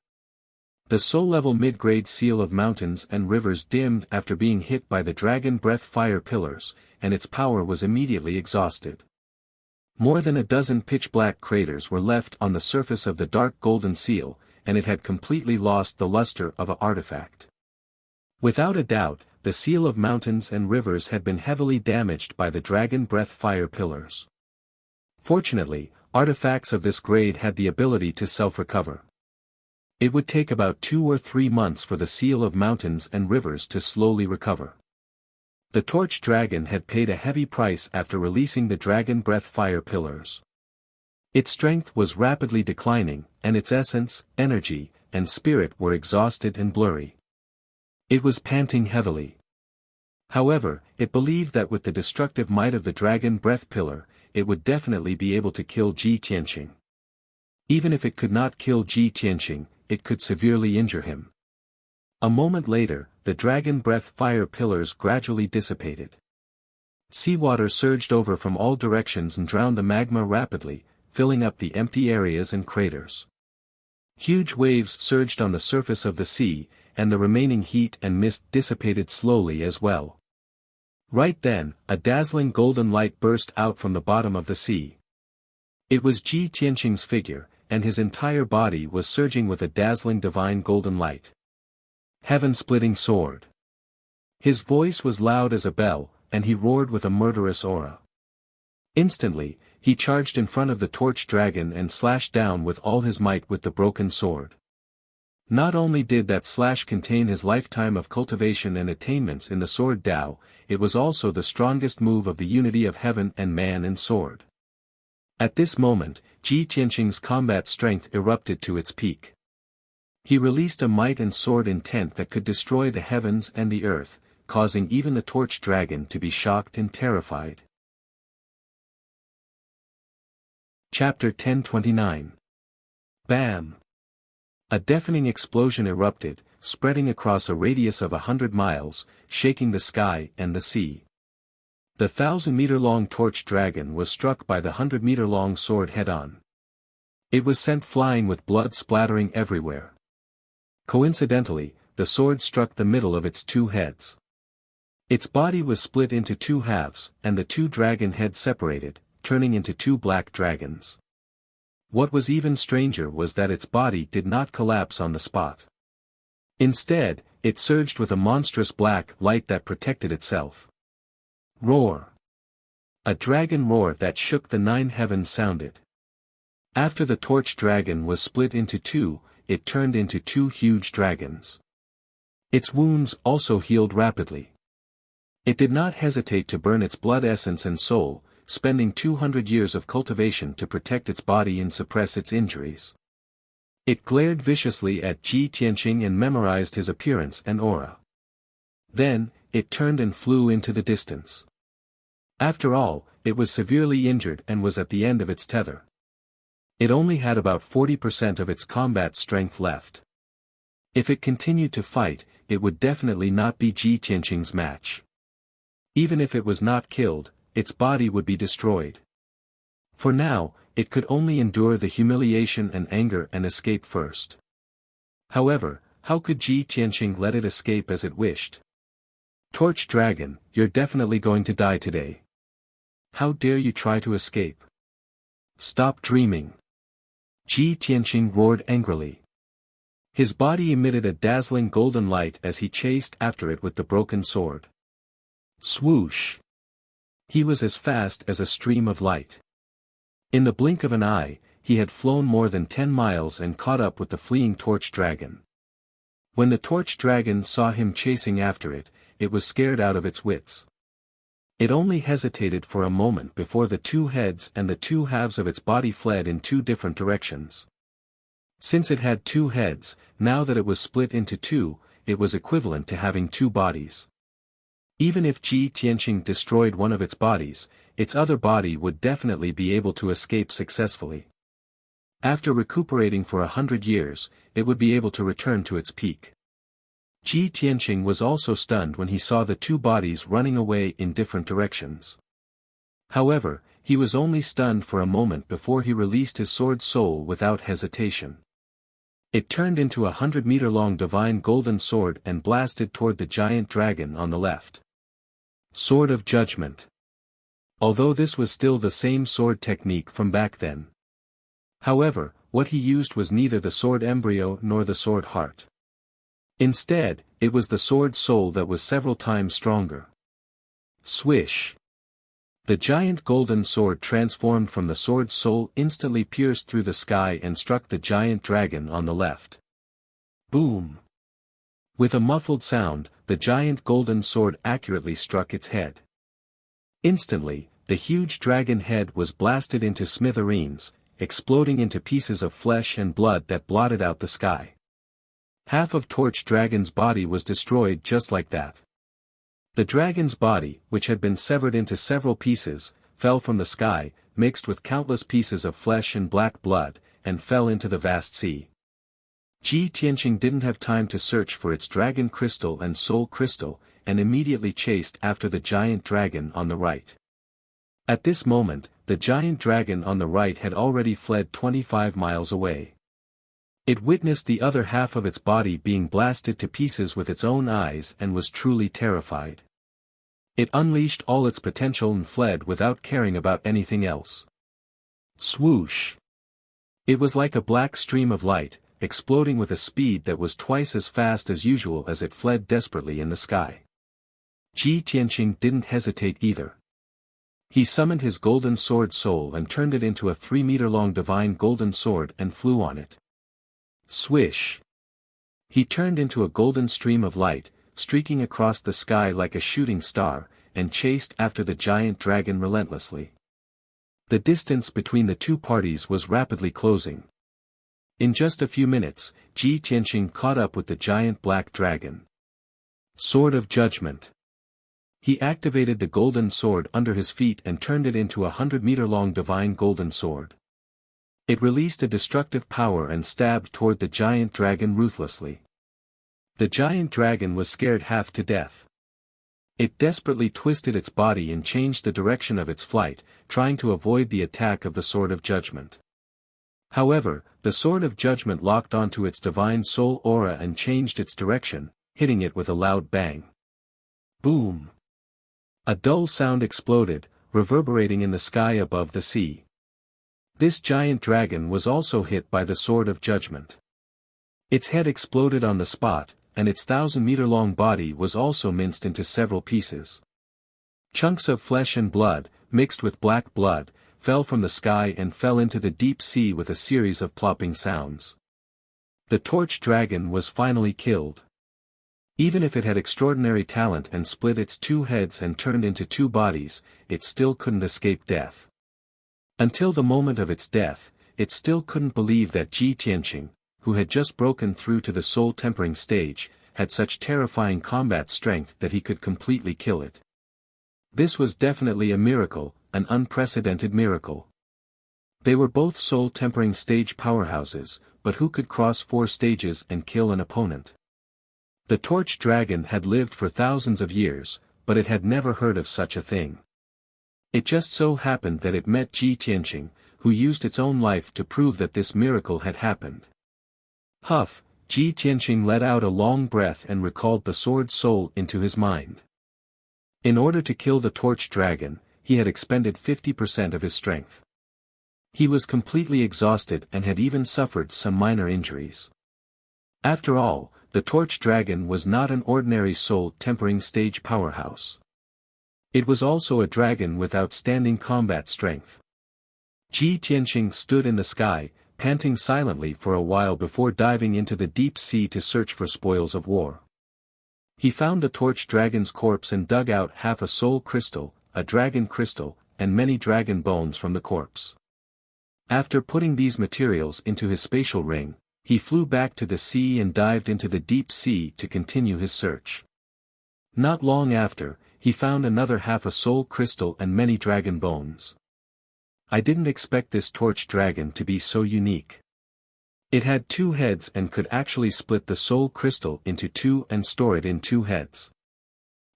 The soul-level mid-grade seal of mountains and rivers dimmed after being hit by the dragon breath fire pillars, and its power was immediately exhausted. More than a dozen pitch-black craters were left on the surface of the dark golden seal, and it had completely lost the luster of an artifact. Without a doubt, the seal of mountains and rivers had been heavily damaged by the dragon breath fire pillars. Fortunately, artifacts of this grade had the ability to self-recover. It would take about 2 or 3 months for the seal of mountains and rivers to slowly recover. The torch dragon had paid a heavy price after releasing the dragon breath fire pillars. Its strength was rapidly declining, and its essence, energy, and spirit were exhausted and blurry. It was panting heavily. However, it believed that with the destructive might of the dragon breath pillar, it would definitely be able to kill Ji Tianqing. Even if it could not kill Ji Tianqing, it could severely injure him. A moment later, the dragon breath fire pillars gradually dissipated. Seawater surged over from all directions and drowned the magma rapidly, filling up the empty areas and craters. Huge waves surged on the surface of the sea, and the remaining heat and mist dissipated slowly as well. Right then, a dazzling golden light burst out from the bottom of the sea. It was Ji Tianqing's figure, and his entire body was surging with a dazzling divine golden light. Heaven-splitting sword. His voice was loud as a bell, and he roared with a murderous aura. Instantly, he charged in front of the torch dragon and slashed down with all his might with the broken sword. Not only did that slash contain his lifetime of cultivation and attainments in the sword Tao, it was also the strongest move of the unity of heaven and man and sword. At this moment, Ji Tianqing's combat strength erupted to its peak. He released a might and sword intent that could destroy the heavens and the earth, causing even the torch dragon to be shocked and terrified. Chapter 1029. Bam! A deafening explosion erupted, spreading across a radius of 100 miles, shaking the sky and the sea. The 1,000-meter-long torch dragon was struck by the 100-meter-long sword head-on. It was sent flying with blood splattering everywhere. Coincidentally, the sword struck the middle of its 2 heads. Its body was split into 2 halves, and the 2 dragon heads separated, turning into 2 black dragons. What was even stranger was that its body did not collapse on the spot. Instead, it surged with a monstrous black light that protected itself. Roar! A dragon roar that shook the 9 heavens sounded. After the torch dragon was split into 2, it turned into 2 huge dragons. Its wounds also healed rapidly. It did not hesitate to burn its blood essence and soul, spending 200 years of cultivation to protect its body and suppress its injuries. It glared viciously at Ji Tianqing and memorized his appearance and aura. Then, it turned and flew into the distance. After all, it was severely injured and was at the end of its tether. It only had about 40% of its combat strength left. If it continued to fight, it would definitely not be Ji Tianqing's match. Even if it was not killed, its body would be destroyed. For now, it could only endure the humiliation and anger and escape first. However, how could Ji Tianqing let it escape as it wished? Torch Dragon, you're definitely going to die today. How dare you try to escape? Stop dreaming. Ji Tianqing roared angrily. His body emitted a dazzling golden light as he chased after it with the broken sword. Swoosh! He was as fast as a stream of light. In the blink of an eye, he had flown more than 10 miles and caught up with the fleeing Torch Dragon. When the Torch Dragon saw him chasing after it, it was scared out of its wits. It only hesitated for a moment before the two heads and the two halves of its body fled in two different directions. Since it had two heads, now that it was split into two, it was equivalent to having two bodies. Even if Ji Tianqing destroyed one of its bodies, its other body would definitely be able to escape successfully. After recuperating for 100 years, it would be able to return to its peak. Ji Tianqing was also stunned when he saw the two bodies running away in different directions. However, he was only stunned for a moment before he released his sword soul without hesitation. It turned into a 100-meter-long divine golden sword and blasted toward the giant dragon on the left. Sword of Judgment. Although this was still the same sword technique from back then. However, what he used was neither the sword embryo nor the sword heart. Instead, it was the sword soul that was several times stronger. Swish! The giant golden sword transformed from the sword soul instantly pierced through the sky and struck the giant dragon on the left. Boom! With a muffled sound, the giant golden sword accurately struck its head. Instantly, the huge dragon head was blasted into smithereens, exploding into pieces of flesh and blood that blotted out the sky. Half of Torch Dragon's body was destroyed just like that. The dragon's body, which had been severed into several pieces, fell from the sky, mixed with countless pieces of flesh and black blood, and fell into the vast sea. Ji Tianqing didn't have time to search for its dragon crystal and soul crystal, and immediately chased after the giant dragon on the right. At this moment, the giant dragon on the right had already fled 25 miles away. It witnessed the other half of its body being blasted to pieces with its own eyes and was truly terrified. It unleashed all its potential and fled without caring about anything else. Swoosh! It was like a black stream of light, exploding with a speed that was twice as fast as usual as it fled desperately in the sky. Ji Tianqing didn't hesitate either. He summoned his golden sword soul and turned it into a 3-meter-long divine golden sword and flew on it. Swish! He turned into a golden stream of light, streaking across the sky like a shooting star, and chased after the giant dragon relentlessly. The distance between the two parties was rapidly closing. In just a few minutes, Ji Tianqing caught up with the giant black dragon. Sword of Judgment. He activated the golden sword under his feet and turned it into a 100-meter-long divine golden sword. It released a destructive power and stabbed toward the giant dragon ruthlessly. The giant dragon was scared half to death. It desperately twisted its body and changed the direction of its flight, trying to avoid the attack of the Sword of Judgment. However, the Sword of Judgment locked onto its divine soul aura and changed its direction, hitting it with a loud bang. Boom! A dull sound exploded, reverberating in the sky above the sea. This giant dragon was also hit by the Sword of Judgment. Its head exploded on the spot, and its 1,000-meter-long body was also minced into several pieces. Chunks of flesh and blood, mixed with black blood, fell from the sky and fell into the deep sea with a series of plopping sounds. The Torch Dragon was finally killed. Even if it had extraordinary talent and split its two heads and turned into two bodies, it still couldn't escape death. Until the moment of its death, it still couldn't believe that Ji Tianqing, who had just broken through to the soul-tempering stage, had such terrifying combat strength that he could completely kill it. This was definitely a miracle, an unprecedented miracle. They were both soul-tempering stage powerhouses, but who could cross 4 stages and kill an opponent? The Torch Dragon had lived for thousands of years, but it had never heard of such a thing. It just so happened that it met Ji Tianqing, who used its own life to prove that this miracle had happened. Huff, Ji Tianqing let out a long breath and recalled the sword soul into his mind. In order to kill the torch dragon, he had expended 50% of his strength. He was completely exhausted and had even suffered some minor injuries. After all, the torch dragon was not an ordinary soul-tempering stage powerhouse. It was also a dragon with outstanding combat strength. Ji Tianqing stood in the sky, panting silently for a while before diving into the deep sea to search for spoils of war. He found the torch dragon's corpse and dug out half a soul crystal, a dragon crystal, and many dragon bones from the corpse. After putting these materials into his spatial ring, he flew back to the sea and dived into the deep sea to continue his search. Not long after, he found another half a soul crystal and many dragon bones. I didn't expect this torch dragon to be so unique. It had 2 heads and could actually split the soul crystal into 2 and store it in 2 heads.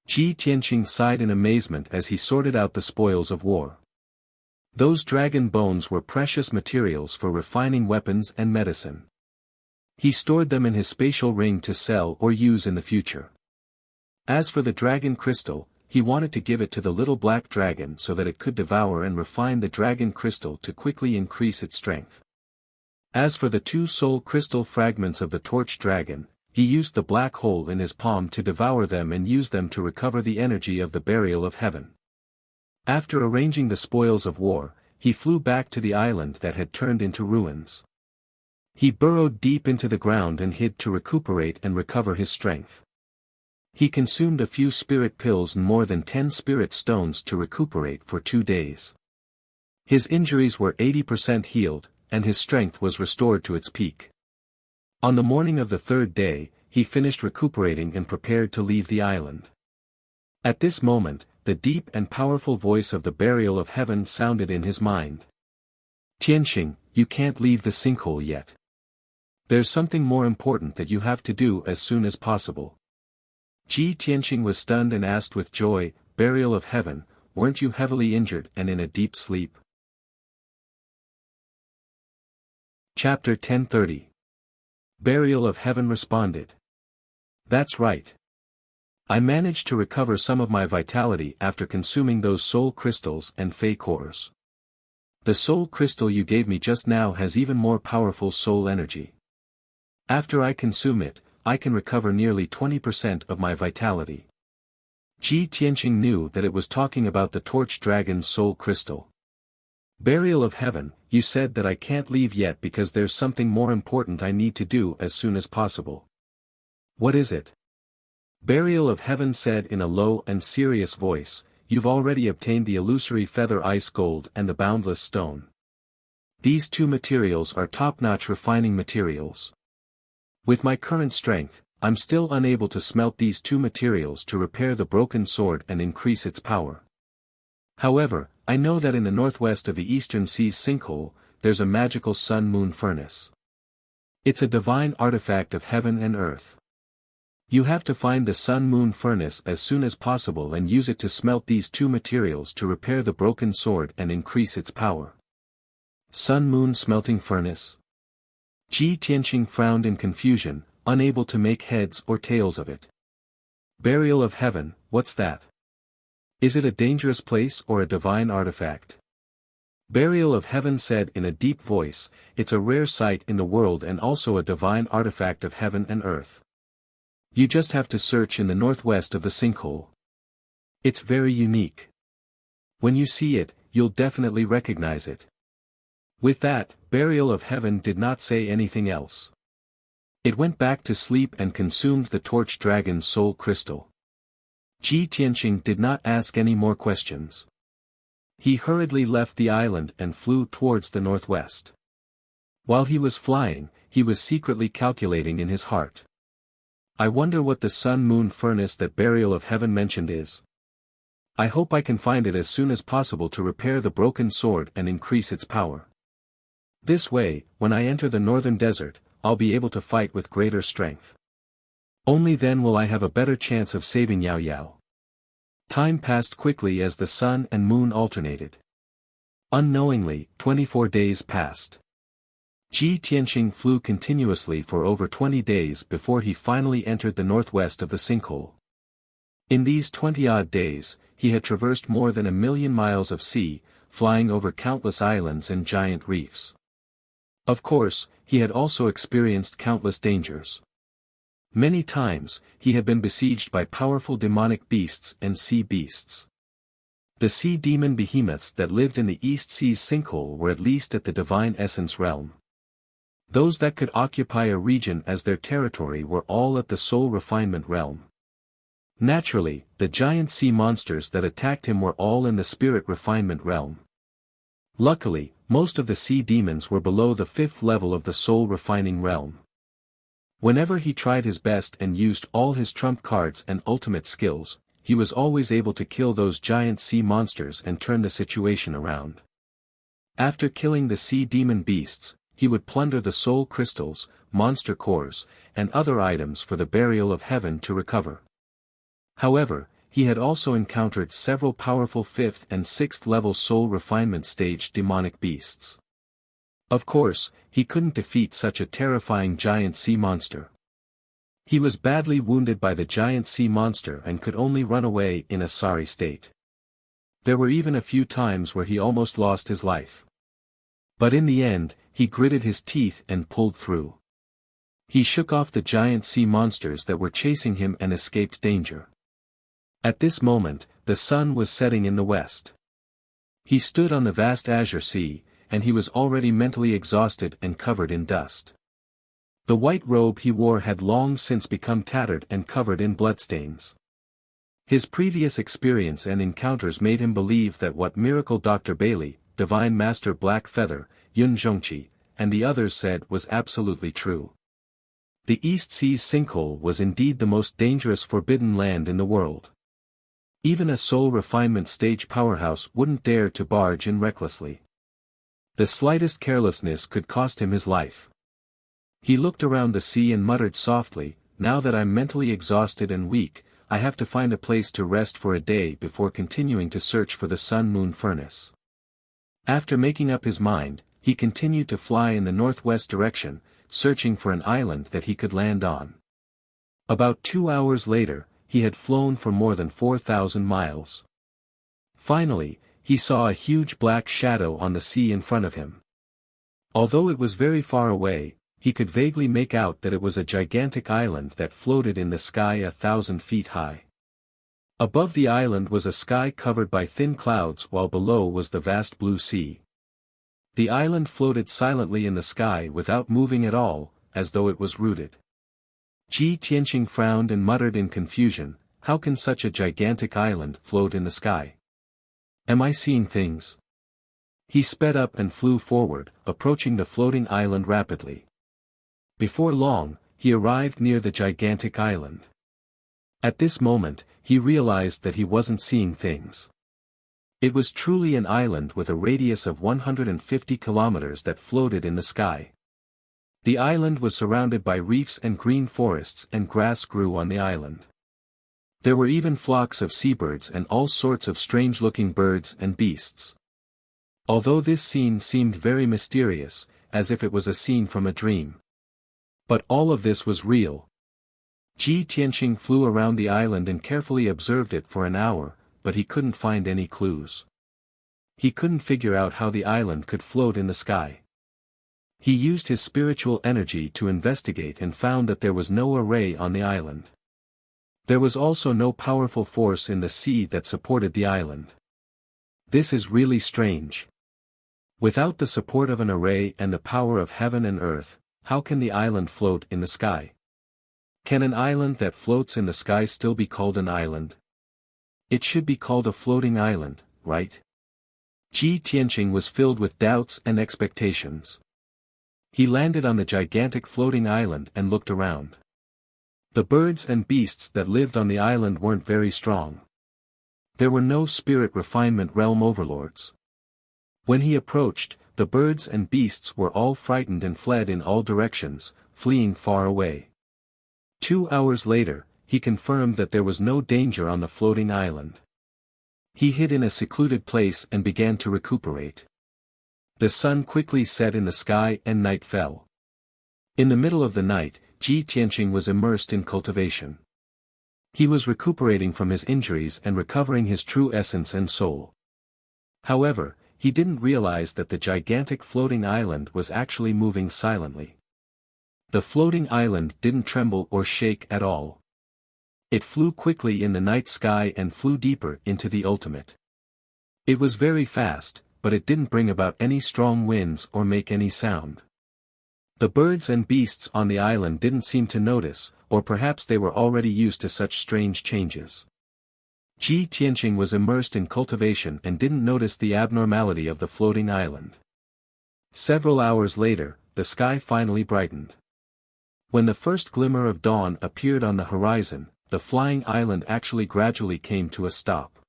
Ji Tianqing sighed in amazement as he sorted out the spoils of war. Those dragon bones were precious materials for refining weapons and medicine. He stored them in his spatial ring to sell or use in the future. As for the dragon crystal, he wanted to give it to the little black dragon so that it could devour and refine the dragon crystal to quickly increase its strength. As for the 2 soul crystal fragments of the torch dragon, he used the black hole in his palm to devour them and use them to recover the energy of the burial of heaven. After arranging the spoils of war, he flew back to the island that had turned into ruins. He burrowed deep into the ground and hid to recuperate and recover his strength. He consumed a few spirit pills and more than 10 spirit stones to recuperate for 2 days. His injuries were 80% healed, and his strength was restored to its peak. On the morning of the 3rd day, he finished recuperating and prepared to leave the island. At this moment, the deep and powerful voice of the burial of heaven sounded in his mind. Tianqing, you can't leave the sinkhole yet. There's something more important that you have to do as soon as possible. Ji Tianqing was stunned and asked with joy, Burial of heaven, weren't you heavily injured and in a deep sleep? Chapter 1030. Burial of Heaven responded. That's right. I managed to recover some of my vitality after consuming those soul crystals and fey cores. The soul crystal you gave me just now has even more powerful soul energy. After I consume it, I can recover nearly 20% of my vitality. Ji Tianqing knew that it was talking about the torch dragon's soul crystal. Burial of heaven, you said that I can't leave yet because there's something more important I need to do as soon as possible. What is it? Burial of heaven said in a low and serious voice, you've already obtained the illusory feather ice gold and the boundless stone. These 2 materials are top-notch refining materials. With my current strength, I'm still unable to smelt these 2 materials to repair the broken sword and increase its power. However, I know that in the northwest of the eastern sea's sinkhole, there's a magical sun-moon furnace. It's a divine artifact of heaven and earth. You have to find the sun-moon furnace as soon as possible and use it to smelt these 2 materials to repair the broken sword and increase its power. Sun-moon smelting furnace? Ji Tianqing frowned in confusion, unable to make heads or tails of it. Burial of heaven, what's that? Is it a dangerous place or a divine artifact? Burial of heaven said in a deep voice, it's a rare sight in the world and also a divine artifact of heaven and earth. You just have to search in the northwest of the sinkhole. It's very unique. When you see it, you'll definitely recognize it. With that, Burial of Heaven did not say anything else. It went back to sleep and consumed the torch dragon's soul crystal. Ji Tianqing did not ask any more questions. He hurriedly left the island and flew towards the northwest. While he was flying, he was secretly calculating in his heart. I wonder what the sun-moon furnace that Burial of Heaven mentioned is. I hope I can find it as soon as possible to repair the broken sword and increase its power. This way, when I enter the northern desert, I'll be able to fight with greater strength. Only then will I have a better chance of saving Yao Yao. Time passed quickly as the sun and moon alternated. Unknowingly, 24 days passed. Ji Tianqing flew continuously for over 20 days before he finally entered the northwest of the sinkhole. In these 20-odd days, he had traversed more than 1,000,000 miles of sea, flying over countless islands and giant reefs. Of course, he had also experienced countless dangers. Many times, he had been besieged by powerful demonic beasts and sea beasts. The sea demon behemoths that lived in the East Sea's sinkhole were at least at the divine essence realm. Those that could occupy a region as their territory were all at the soul refinement realm. Naturally, the giant sea monsters that attacked him were all in the spirit refinement realm. Luckily, most of the sea demons were below the 5th level of the soul refining realm. Whenever he tried his best and used all his trump cards and ultimate skills, he was always able to kill those giant sea monsters and turn the situation around. After killing the sea demon beasts, he would plunder the soul crystals, monster cores, and other items for the burial of heaven to recover. However, he had also encountered several powerful 5th and 6th level soul refinement stage demonic beasts. Of course, he couldn't defeat such a terrifying giant sea monster. He was badly wounded by the giant sea monster and could only run away in a sorry state. There were even a few times where he almost lost his life. But in the end, he gritted his teeth and pulled through. He shook off the giant sea monsters that were chasing him and escaped danger. At this moment, the sun was setting in the west. He stood on the vast azure sea, and he was already mentally exhausted and covered in dust. The white robe he wore had long since become tattered and covered in bloodstains. His previous experience and encounters made him believe that what Miracle Dr. Bailey, Divine Master Black Feather, Yun Zhongqi, and the others said was absolutely true. The East Sea's sinkhole was indeed the most dangerous forbidden land in the world. Even a soul refinement stage powerhouse wouldn't dare to barge in recklessly. The slightest carelessness could cost him his life. He looked around the sea and muttered softly, "Now that I'm mentally exhausted and weak, I have to find a place to rest for a day before continuing to search for the sun-moon furnace." After making up his mind, he continued to fly in the northwest direction, searching for an island that he could land on. About 2 hours later, he had flown for more than 4,000 miles. Finally, he saw a huge black shadow on the sea in front of him. Although it was very far away, he could vaguely make out that it was a gigantic island that floated in the sky 1,000 feet high. Above the island was a sky covered by thin clouds while below was the vast blue sea. The island floated silently in the sky without moving at all, as though it was rooted. Ji Tianqing frowned and muttered in confusion, "How can such a gigantic island float in the sky? Am I seeing things?" He sped up and flew forward, approaching the floating island rapidly. Before long, he arrived near the gigantic island. At this moment, he realized that he wasn't seeing things. It was truly an island with a radius of 150 kilometers that floated in the sky. The island was surrounded by reefs and green forests, and grass grew on the island. There were even flocks of seabirds and all sorts of strange-looking birds and beasts. Although this scene seemed very mysterious, as if it was a scene from a dream. But all of this was real. Ji Tianqing flew around the island and carefully observed it for an hour, but he couldn't find any clues. He couldn't figure out how the island could float in the sky. He used his spiritual energy to investigate and found that there was no array on the island. There was also no powerful force in the sea that supported the island. This is really strange. Without the support of an array and the power of heaven and earth, how can the island float in the sky? Can an island that floats in the sky still be called an island? It should be called a floating island, right? Ji Tianqing was filled with doubts and expectations. He landed on the gigantic floating island and looked around. The birds and beasts that lived on the island weren't very strong. There were no spirit refinement realm overlords. When he approached, the birds and beasts were all frightened and fled in all directions, fleeing far away. 2 hours later, he confirmed that there was no danger on the floating island. He hid in a secluded place and began to recuperate. The sun quickly set in the sky and night fell. In the middle of the night, Ji Tianqing was immersed in cultivation. He was recuperating from his injuries and recovering his true essence and soul. However, he didn't realize that the gigantic floating island was actually moving silently. The floating island didn't tremble or shake at all. It flew quickly in the night sky and flew deeper into the ultimate. It was very fast, but it didn't bring about any strong winds or make any sound. The birds and beasts on the island didn't seem to notice, or perhaps they were already used to such strange changes. Ji Tianqing was immersed in cultivation and didn't notice the abnormality of the floating island. Several hours later, the sky finally brightened. When the first glimmer of dawn appeared on the horizon, the flying island actually gradually came to a stop.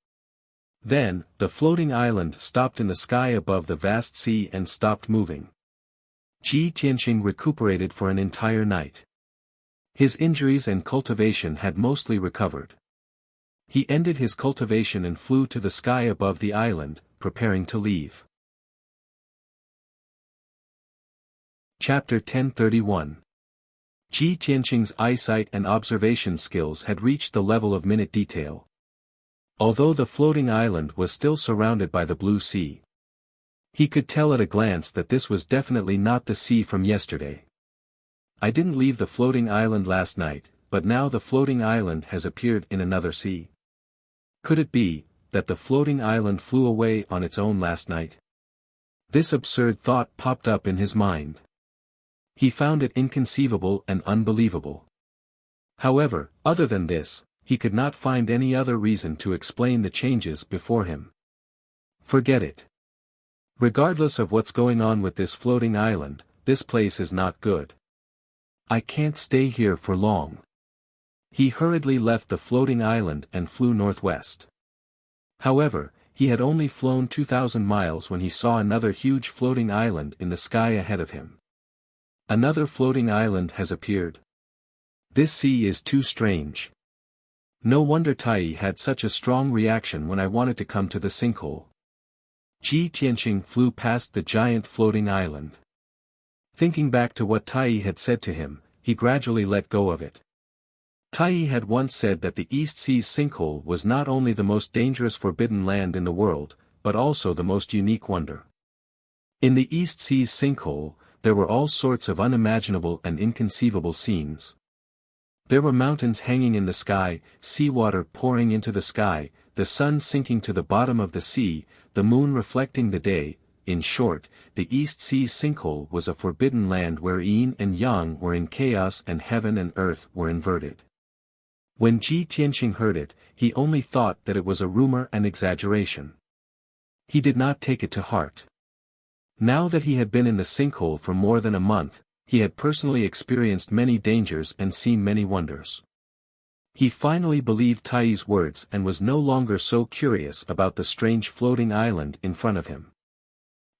Then, the floating island stopped in the sky above the vast sea and stopped moving. Ji Tianqing recuperated for an entire night. His injuries and cultivation had mostly recovered. He ended his cultivation and flew to the sky above the island, preparing to leave. Chapter 1031. Ji Tianqing's eyesight and observation skills had reached the level of minute detail. Although the floating island was still surrounded by the blue sea, he could tell at a glance that this was definitely not the sea from yesterday. I didn't leave the floating island last night, but now the floating island has appeared in another sea. Could it be that the floating island flew away on its own last night? This absurd thought popped up in his mind. He found it inconceivable and unbelievable. However, other than this, he could not find any other reason to explain the changes before him. Forget it. Regardless of what's going on with this floating island, this place is not good. I can't stay here for long. He hurriedly left the floating island and flew northwest. However, he had only flown 2,000 miles when he saw another huge floating island in the sky ahead of him. Another floating island has appeared. This sea is too strange. No wonder Tai had such a strong reaction when I wanted to come to the sinkhole. Ji Tianqing flew past the giant floating island. Thinking back to what Tai had said to him, he gradually let go of it. Tai had once said that the East Sea's sinkhole was not only the most dangerous forbidden land in the world, but also the most unique wonder. In the East Sea's sinkhole, there were all sorts of unimaginable and inconceivable scenes. There were mountains hanging in the sky, seawater pouring into the sky, the sun sinking to the bottom of the sea, the moon reflecting the day. In short, the East Sea's sinkhole was a forbidden land where yin and yang were in chaos and heaven and earth were inverted. When Ji Tianqing heard it, he only thought that it was a rumor and exaggeration. He did not take it to heart. Now that he had been in the sinkhole for more than a month, he had personally experienced many dangers and seen many wonders. He finally believed Tai's words and was no longer so curious about the strange floating island in front of him.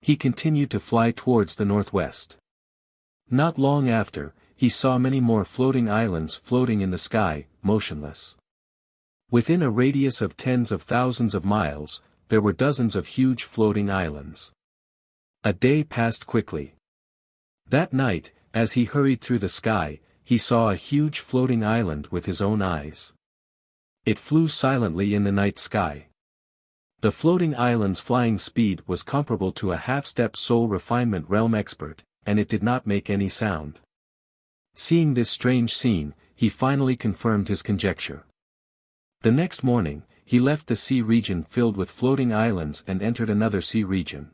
He continued to fly towards the northwest. Not long after, he saw many more floating islands floating in the sky, motionless. Within a radius of tens of thousands of miles, there were dozens of huge floating islands. A day passed quickly. That night, as he hurried through the sky, he saw a huge floating island with his own eyes. It flew silently in the night sky. The floating island's flying speed was comparable to a half-step soul refinement realm expert, and it did not make any sound. Seeing this strange scene, he finally confirmed his conjecture. The next morning, he left the sea region filled with floating islands and entered another sea region.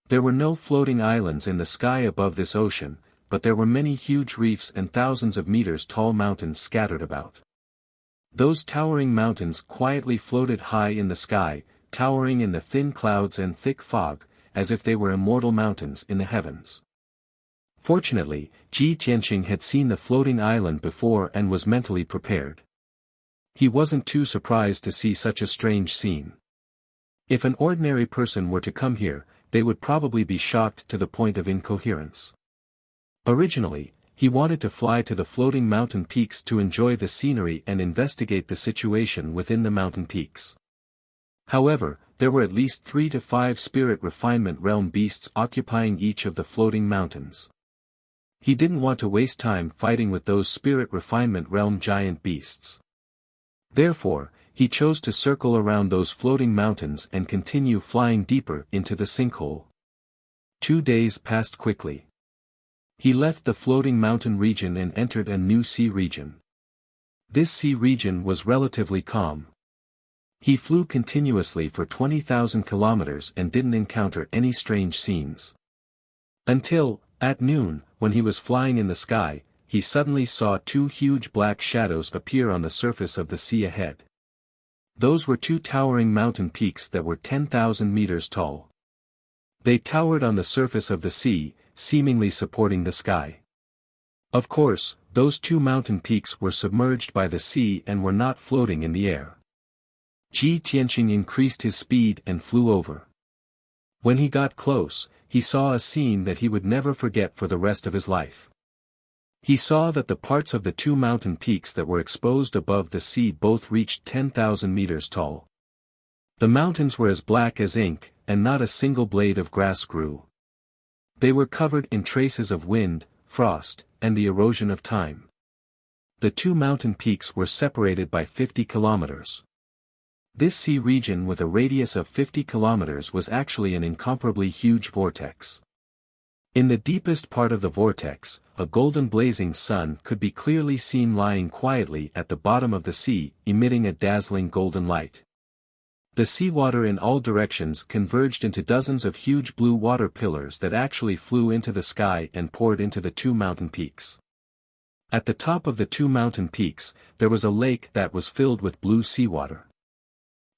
There were no floating islands in the sky above this ocean, but there were many huge reefs and thousands of meters tall mountains scattered about. Those towering mountains quietly floated high in the sky, towering in the thin clouds and thick fog, as if they were immortal mountains in the heavens. Fortunately, Ji Tianqing had seen the floating island before and was mentally prepared. He wasn't too surprised to see such a strange scene. If an ordinary person were to come here, they would probably be shocked to the point of incoherence. Originally, he wanted to fly to the floating mountain peaks to enjoy the scenery and investigate the situation within the mountain peaks. However, there were at least 3 to 5 spirit refinement realm beasts occupying each of the floating mountains. He didn't want to waste time fighting with those spirit refinement realm giant beasts. Therefore, he chose to circle around those floating mountains and continue flying deeper into the sinkhole. 2 days passed quickly. He left the floating mountain region and entered a new sea region. This sea region was relatively calm. He flew continuously for 20,000 kilometers and didn't encounter any strange scenes. Until, at noon, when he was flying in the sky, he suddenly saw 2 huge black shadows appear on the surface of the sea ahead. Those were 2 towering mountain peaks that were 10,000 meters tall. They towered on the surface of the sea, seemingly supporting the sky. Of course, those 2 mountain peaks were submerged by the sea and were not floating in the air. Ji Tianqing increased his speed and flew over. When he got close, he saw a scene that he would never forget for the rest of his life. He saw that the parts of the 2 mountain peaks that were exposed above the sea both reached 10,000 meters tall. The mountains were as black as ink, and not a single blade of grass grew. They were covered in traces of wind, frost, and the erosion of time. The 2 mountain peaks were separated by 50 kilometers. This sea region with a radius of 50 kilometers was actually an incomparably huge vortex. In the deepest part of the vortex, a golden blazing sun could be clearly seen lying quietly at the bottom of the sea, emitting a dazzling golden light. The seawater in all directions converged into dozens of huge blue water pillars that actually flew into the sky and poured into the 2 mountain peaks. At the top of the 2 mountain peaks, there was a lake that was filled with blue seawater.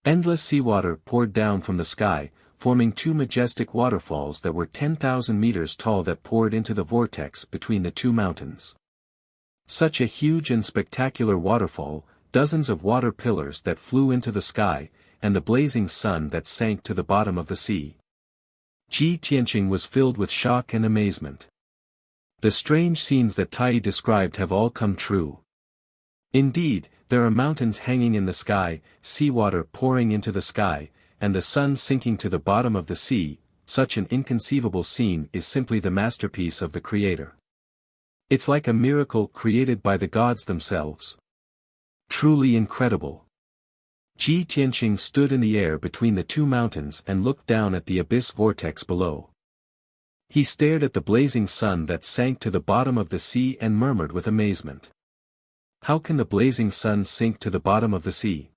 Endless seawater poured down from the sky, forming 2 majestic waterfalls that were 10,000 meters tall that poured into the vortex between the 2 mountains. Such a huge and spectacular waterfall, dozens of water pillars that flew into the sky, and the blazing sun that sank to the bottom of the sea. Ji Tianqing was filled with shock and amazement. The strange scenes that Tai described have all come true. Indeed, there are mountains hanging in the sky, seawater pouring into the sky, and the sun sinking to the bottom of the sea. Such an inconceivable scene is simply the masterpiece of the Creator. It's like a miracle created by the gods themselves. Truly incredible. Ji Tianqing stood in the air between the 2 mountains and looked down at the abyss vortex below. He stared at the blazing sun that sank to the bottom of the sea and murmured with amazement. How can the blazing sun sink to the bottom of the sea?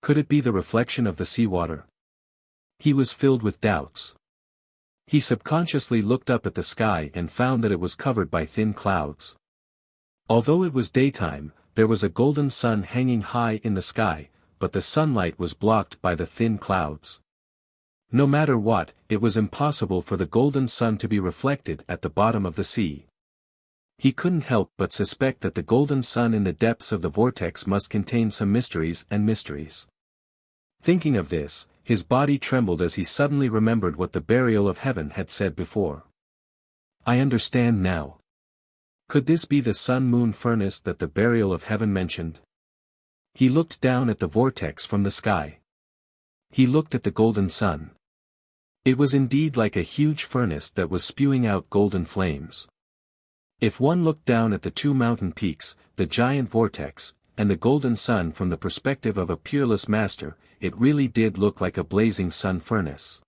Could it be the reflection of the seawater? He was filled with doubts. He subconsciously looked up at the sky and found that it was covered by thin clouds. Although it was daytime, there was a golden sun hanging high in the sky, but the sunlight was blocked by the thin clouds. No matter what, it was impossible for the golden sun to be reflected at the bottom of the sea. He couldn't help but suspect that the golden sun in the depths of the vortex must contain some mysteries and mysteries. Thinking of this, his body trembled as he suddenly remembered what the burial of heaven had said before. I understand now. Could this be the sun-moon furnace that the burial of heaven mentioned? He looked down at the vortex from the sky. He looked at the golden sun. It was indeed like a huge furnace that was spewing out golden flames. If one looked down at the 2 mountain peaks, the giant vortex, and the golden sun from the perspective of a peerless master, it really did look like a blazing sun furnace.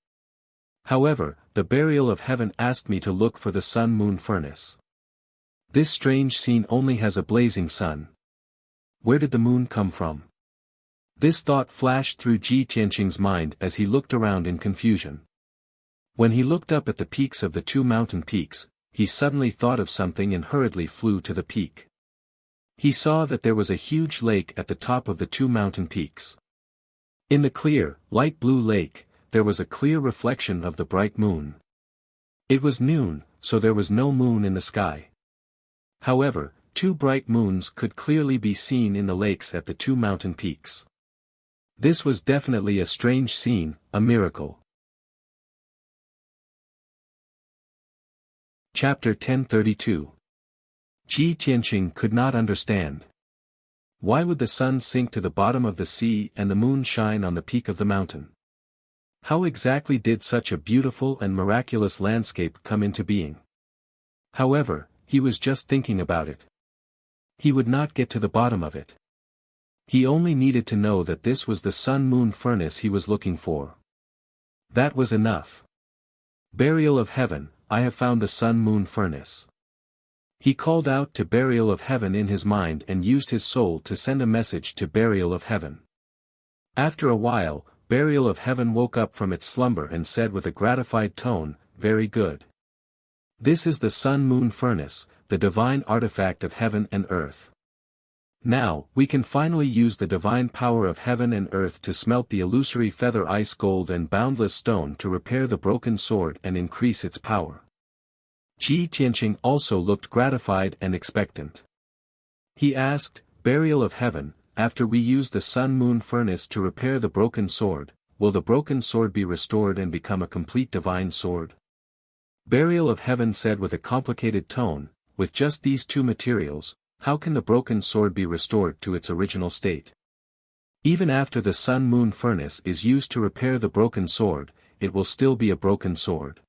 However, the burial of heaven asked me to look for the sun-moon furnace. This strange scene only has a blazing sun. Where did the moon come from? This thought flashed through Ji Tianqing's mind as he looked around in confusion. When he looked up at the peaks of the 2 mountain peaks, he suddenly thought of something and hurriedly flew to the peak. He saw that there was a huge lake at the top of the 2 mountain peaks. In the clear, light blue lake, there was a clear reflection of the bright moon. It was noon, so there was no moon in the sky. However, 2 bright moons could clearly be seen in the lakes at the 2 mountain peaks. This was definitely a strange scene, a miracle. Chapter 1032. Ji Tianqing could not understand. Why would the sun sink to the bottom of the sea and the moon shine on the peak of the mountain? How exactly did such a beautiful and miraculous landscape come into being? However, he was just thinking about it. He would not get to the bottom of it. He only needed to know that this was the sun-moon furnace he was looking for. That was enough. Burial of Heaven, I have found the sun-moon furnace. He called out to Burial of Heaven in his mind and used his soul to send a message to Burial of Heaven. After a while, Burial of Heaven woke up from its slumber and said with a gratified tone, "Very good. This is the sun-moon furnace, the divine artifact of heaven and earth. Now, we can finally use the divine power of heaven and earth to smelt the illusory feather ice gold and boundless stone to repair the broken sword and increase its power." Ji Tianqing also looked gratified and expectant. He asked, "Burial of Heaven, after we use the sun-moon furnace to repair the broken sword, will the broken sword be restored and become a complete divine sword?" Burial of Heaven said with a complicated tone, "With just these two materials, how can the broken sword be restored to its original state? Even after the sun-moon furnace is used to repair the broken sword, it will still be a broken sword.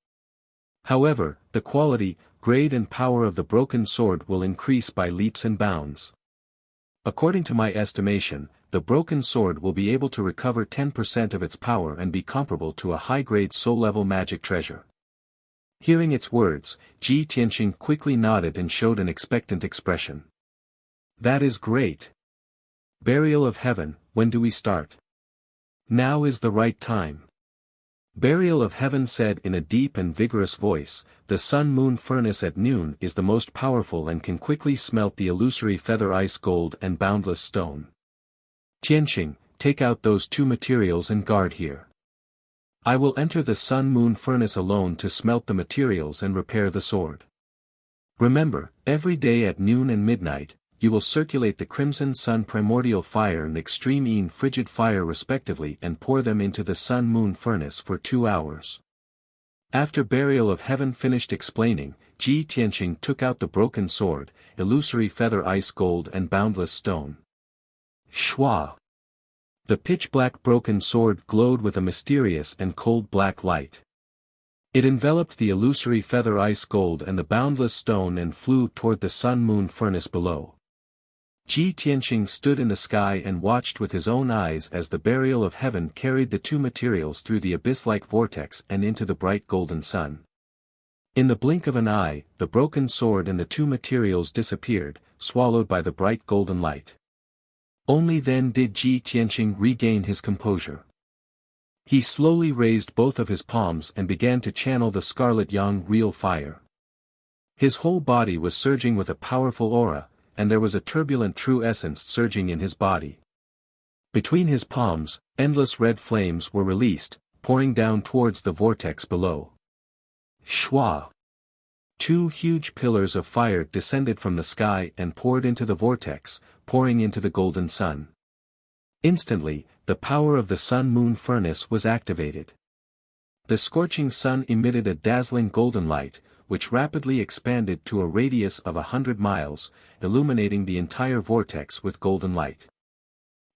However, the quality, grade and power of the broken sword will increase by leaps and bounds. According to my estimation, the broken sword will be able to recover 10% of its power and be comparable to a high-grade soul-level magic treasure." Hearing its words, Ji Tianqing quickly nodded and showed an expectant expression. "That is great. Burial of Heaven, when do we start?" "Now is the right time." Burial of Heaven said in a deep and vigorous voice, "The sun-moon furnace at noon is the most powerful and can quickly smelt the illusory feather ice gold and boundless stone. Tianqing, take out those two materials and guard here. I will enter the sun-moon furnace alone to smelt the materials and repair the sword. Remember, every day at noon and midnight, you will circulate the crimson sun primordial fire and extreme Yin frigid fire respectively and pour them into the sun-moon furnace for 2 hours." After Burial of Heaven finished explaining, Ji Tianqing took out the broken sword, illusory feather ice gold and boundless stone. Shwa! The pitch-black broken sword glowed with a mysterious and cold black light. It enveloped the illusory feather ice gold and the boundless stone and flew toward the sun-moon furnace below. Ji Tianqing stood in the sky and watched with his own eyes as the Burial of Heaven carried the two materials through the abyss-like vortex and into the bright golden sun. In the blink of an eye, the broken sword and the two materials disappeared, swallowed by the bright golden light. Only then did Ji Tianqing regain his composure. He slowly raised both of his palms and began to channel the scarlet yang real fire. His whole body was surging with a powerful aura, and there was a turbulent true essence surging in his body. Between his palms, endless red flames were released, pouring down towards the vortex below. Shwa! Two huge pillars of fire descended from the sky and poured into the vortex, pouring into the golden sun. Instantly, the power of the sun-moon furnace was activated. The scorching sun emitted a dazzling golden light, which rapidly expanded to a radius of 100 miles, illuminating the entire vortex with golden light.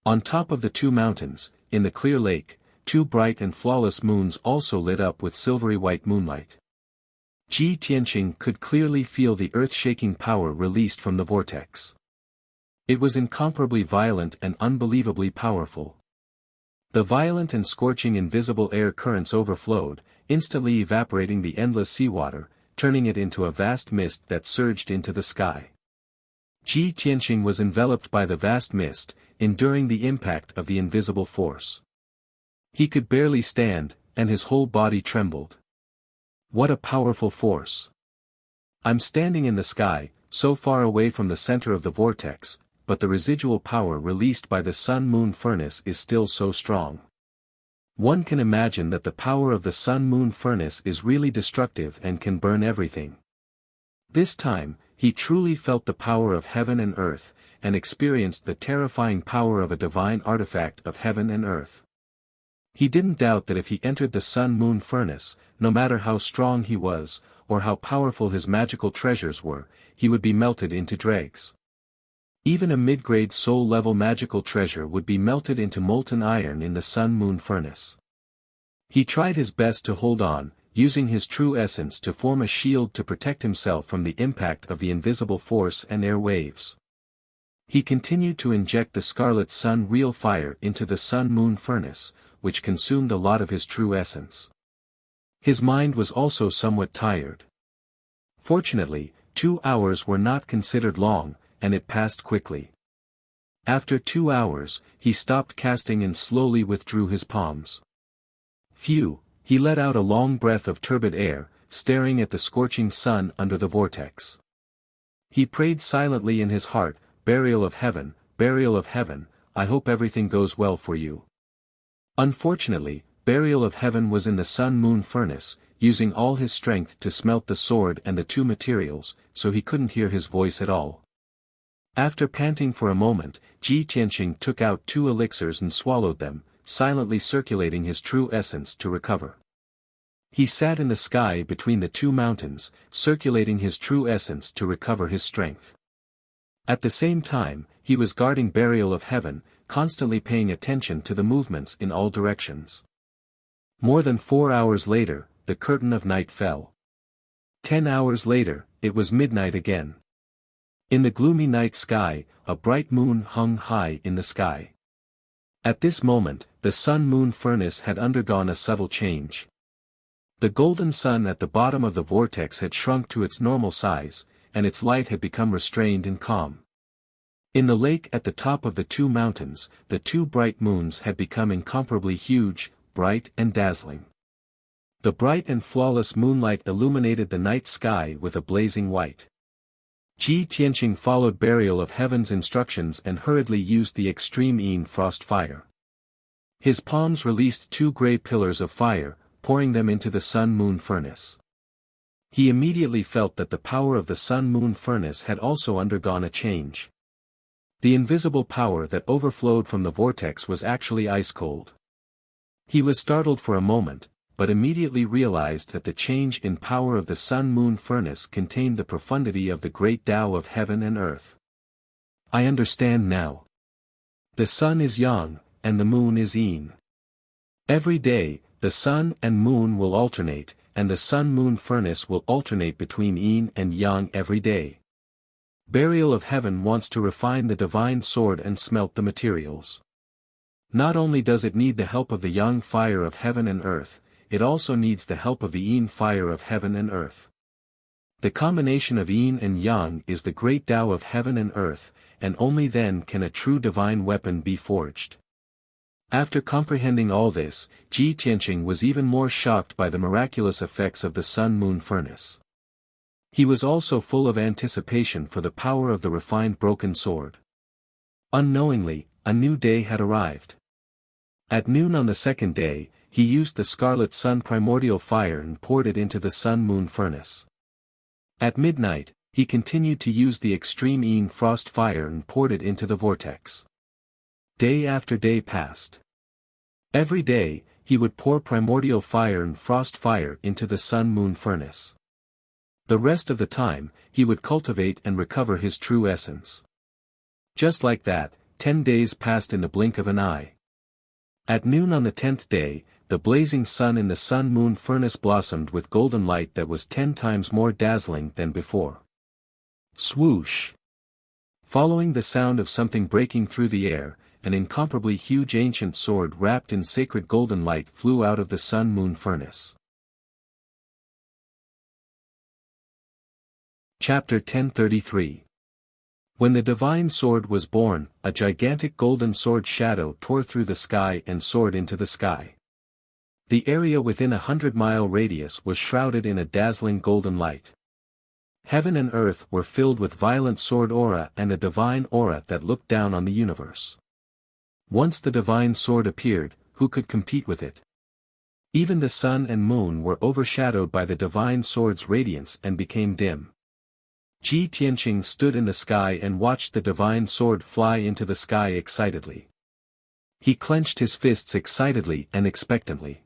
On top of the two mountains, in the clear lake, two bright and flawless moons also lit up with silvery white moonlight. Ji Tianqing could clearly feel the earth-shaking power released from the vortex. It was incomparably violent and unbelievably powerful. The violent and scorching invisible air currents overflowed, instantly evaporating the endless seawater, turning it into a vast mist that surged into the sky. Ji Tianqing was enveloped by the vast mist, enduring the impact of the invisible force. He could barely stand, and his whole body trembled. What a powerful force! I'm standing in the sky, so far away from the center of the vortex, but the residual power released by the sun-moon furnace is still so strong. One can imagine that the power of the sun-moon furnace is really destructive and can burn everything. This time, he truly felt the power of heaven and earth, and experienced the terrifying power of a divine artifact of heaven and earth. He didn't doubt that if he entered the sun-moon furnace, no matter how strong he was, or how powerful his magical treasures were, he would be melted into dregs. Even a mid-grade soul-level magical treasure would be melted into molten iron in the sun-moon furnace. He tried his best to hold on, using his true essence to form a shield to protect himself from the impact of the invisible force and air waves. He continued to inject the scarlet sun real fire into the sun-moon furnace, which consumed a lot of his true essence. His mind was also somewhat tired. Fortunately, 2 hours were not considered long, and it passed quickly. After 2 hours, he stopped casting and slowly withdrew his palms. Phew, he let out a long breath of turbid air, staring at the scorching sun under the vortex. He prayed silently in his heart, Burial of heaven, I hope everything goes well for you. Unfortunately, Burial of Heaven was in the sun-moon furnace, using all his strength to smelt the sword and the 2 materials, so he couldn't hear his voice at all. After panting for a moment, Ji Tianqing took out 2 elixirs and swallowed them, silently circulating his true essence to recover. He sat in the sky between the 2 mountains, circulating his true essence to recover his strength. At the same time, he was guarding Burial of Heaven, constantly paying attention to the movements in all directions. More than 4 hours later, the curtain of night fell. 10 hours later, it was midnight again. In the gloomy night sky, a bright moon hung high in the sky. At this moment, the sun-moon furnace had undergone a subtle change. The golden sun at the bottom of the vortex had shrunk to its normal size, and its light had become restrained and calm. In the lake at the top of the 2 mountains, the 2 bright moons had become incomparably huge, bright and dazzling. The bright and flawless moonlight illuminated the night sky with a blazing white. Ji Tianqing followed Burial of Heaven's instructions and hurriedly used the extreme Yin frost fire. His palms released 2 gray pillars of fire, pouring them into the sun-moon furnace. He immediately felt that the power of the sun-moon furnace had also undergone a change. The invisible power that overflowed from the vortex was actually ice-cold. He was startled for a moment, but immediately realized that the change in power of the sun-moon furnace contained the profundity of the great Tao of heaven and earth. I understand now. The sun is yang, and the moon is yin. Every day, the sun and moon will alternate, and the sun-moon furnace will alternate between yin and yang every day. Burial of Heaven wants to refine the divine sword and smelt the materials. Not only does it need the help of the yang fire of heaven and earth, it also needs the help of the yin fire of heaven and earth. The combination of yin and yang is the great Tao of heaven and earth, and only then can a true divine weapon be forged. After comprehending all this, Ji Tianqing was even more shocked by the miraculous effects of the sun-moon furnace. He was also full of anticipation for the power of the refined broken sword. Unknowingly, a new day had arrived. At noon on the 2nd day, he used the scarlet sun primordial fire and poured it into the sun-moon furnace. At midnight, he continued to use the extreme Yin frost fire and poured it into the vortex. Day after day passed. Every day, he would pour primordial fire and frost fire into the sun-moon furnace. The rest of the time, he would cultivate and recover his true essence. Just like that, 10 days passed in the blink of an eye. At noon on the 10th day, the blazing sun in the sun-moon furnace blossomed with golden light that was 10 times more dazzling than before. Swoosh! Following the sound of something breaking through the air, an incomparably huge ancient sword wrapped in sacred golden light flew out of the sun-moon furnace. Chapter 1033. When the divine sword was born, a gigantic golden sword shadow tore through the sky and soared into the sky. The area within a 100-mile radius was shrouded in a dazzling golden light. Heaven and earth were filled with violent sword aura and a divine aura that looked down on the universe. Once the divine sword appeared, who could compete with it? Even the sun and moon were overshadowed by the divine sword's radiance and became dim. Ji Tianqing stood in the sky and watched the divine sword fly into the sky excitedly. He clenched his fists excitedly and expectantly.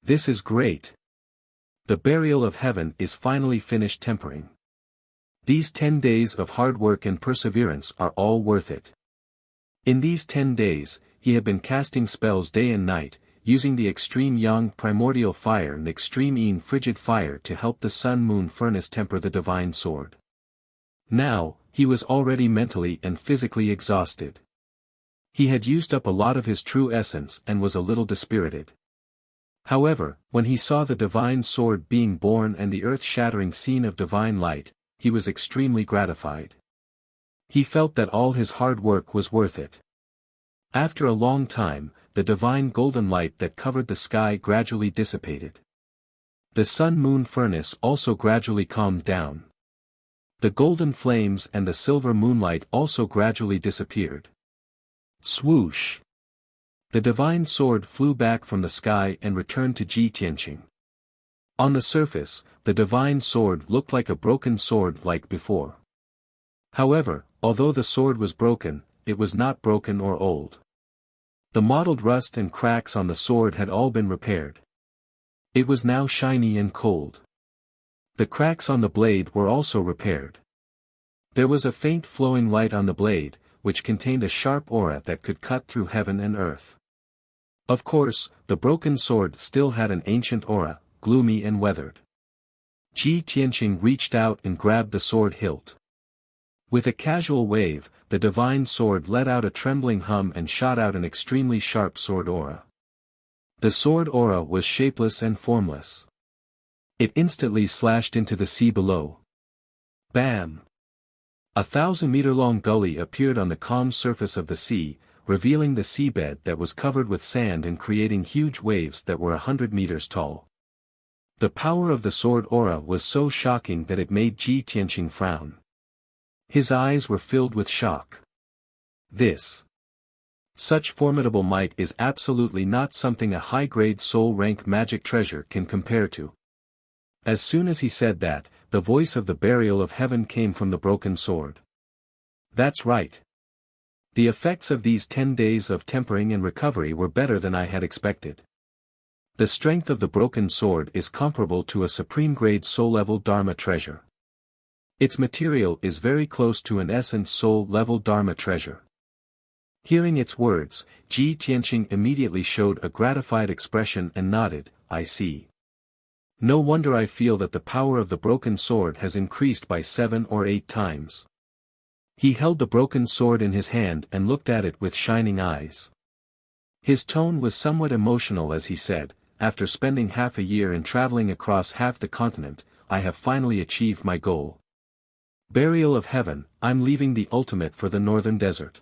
This is great. The burial of heaven is finally finished tempering. These 10 days of hard work and perseverance are all worth it. In these 10 days, he had been casting spells day and night, using the extreme yang primordial fire and extreme yin frigid fire to help the sun-moon furnace temper the divine sword. Now, he was already mentally and physically exhausted. He had used up a lot of his true essence and was a little dispirited. However, when he saw the divine sword being born and the earth-shattering scene of divine light, he was extremely gratified. He felt that all his hard work was worth it. After a long time, the divine golden light that covered the sky gradually dissipated. The sun-moon furnace also gradually calmed down. The golden flames and the silver moonlight also gradually disappeared. Swoosh! The divine sword flew back from the sky and returned to Ji Tianqing. On the surface, the divine sword looked like a broken sword like before. However, although the sword was broken, it was not broken or old. The mottled rust and cracks on the sword had all been repaired. It was now shiny and cold. The cracks on the blade were also repaired. There was a faint flowing light on the blade, which contained a sharp aura that could cut through heaven and earth. Of course, the broken sword still had an ancient aura, gloomy and weathered. Ji Tianqing reached out and grabbed the sword hilt. With a casual wave, the divine sword let out a trembling hum and shot out an extremely sharp sword aura. The sword aura was shapeless and formless. It instantly slashed into the sea below. Bam! A 1,000-meter-long gully appeared on the calm surface of the sea, revealing the seabed that was covered with sand and creating huge waves that were 100 meters tall. The power of the sword aura was so shocking that it made Ji Tianqing frown. His eyes were filled with shock. Such formidable might is absolutely not something a high-grade soul-rank magic treasure can compare to. As soon as he said that, the voice of the burial of heaven came from the broken sword. That's right. The effects of these 10 days of tempering and recovery were better than I had expected. The strength of the broken sword is comparable to a supreme-grade soul-level Dharma treasure. Its material is very close to an essence soul-level Dharma treasure. Hearing its words, Ji Tianqing immediately showed a gratified expression and nodded, I see. No wonder I feel that the power of the broken sword has increased by 7 or 8 times. He held the broken sword in his hand and looked at it with shining eyes. His tone was somewhat emotional as he said, after spending half a year and traveling across half the continent, I have finally achieved my goal. Burial of Heaven, I'm leaving the ultimate for the northern desert.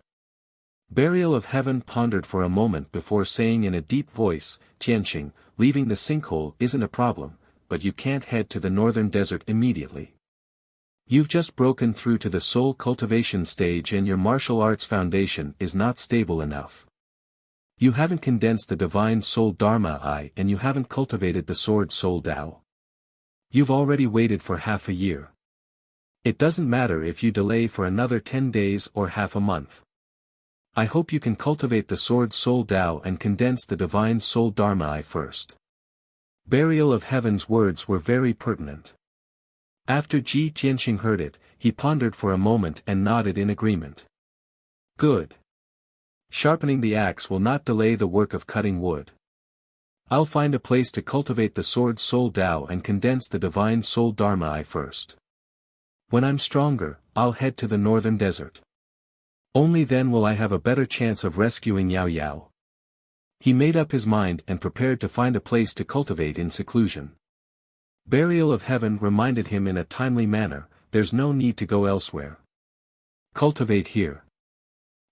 Burial of Heaven pondered for a moment before saying in a deep voice, Tianqing, leaving the sinkhole isn't a problem, but you can't head to the northern desert immediately. You've just broken through to the soul cultivation stage and your martial arts foundation is not stable enough. You haven't condensed the divine soul Dharma I and you haven't cultivated the sword soul Tao. You've already waited for half a year. It doesn't matter if you delay for another 10 days or half a month. I hope you can cultivate the sword soul Tao and condense the divine soul Dharma I first. Burial of Heaven's words were very pertinent. After Ji Tianqing heard it, he pondered for a moment and nodded in agreement. Good. Sharpening the axe will not delay the work of cutting wood. I'll find a place to cultivate the sword soul Tao and condense the divine soul Dharma I first. When I'm stronger, I'll head to the northern desert. Only then will I have a better chance of rescuing Yao Yao. He made up his mind and prepared to find a place to cultivate in seclusion. Burial of Heaven reminded him in a timely manner, there's no need to go elsewhere. Cultivate here.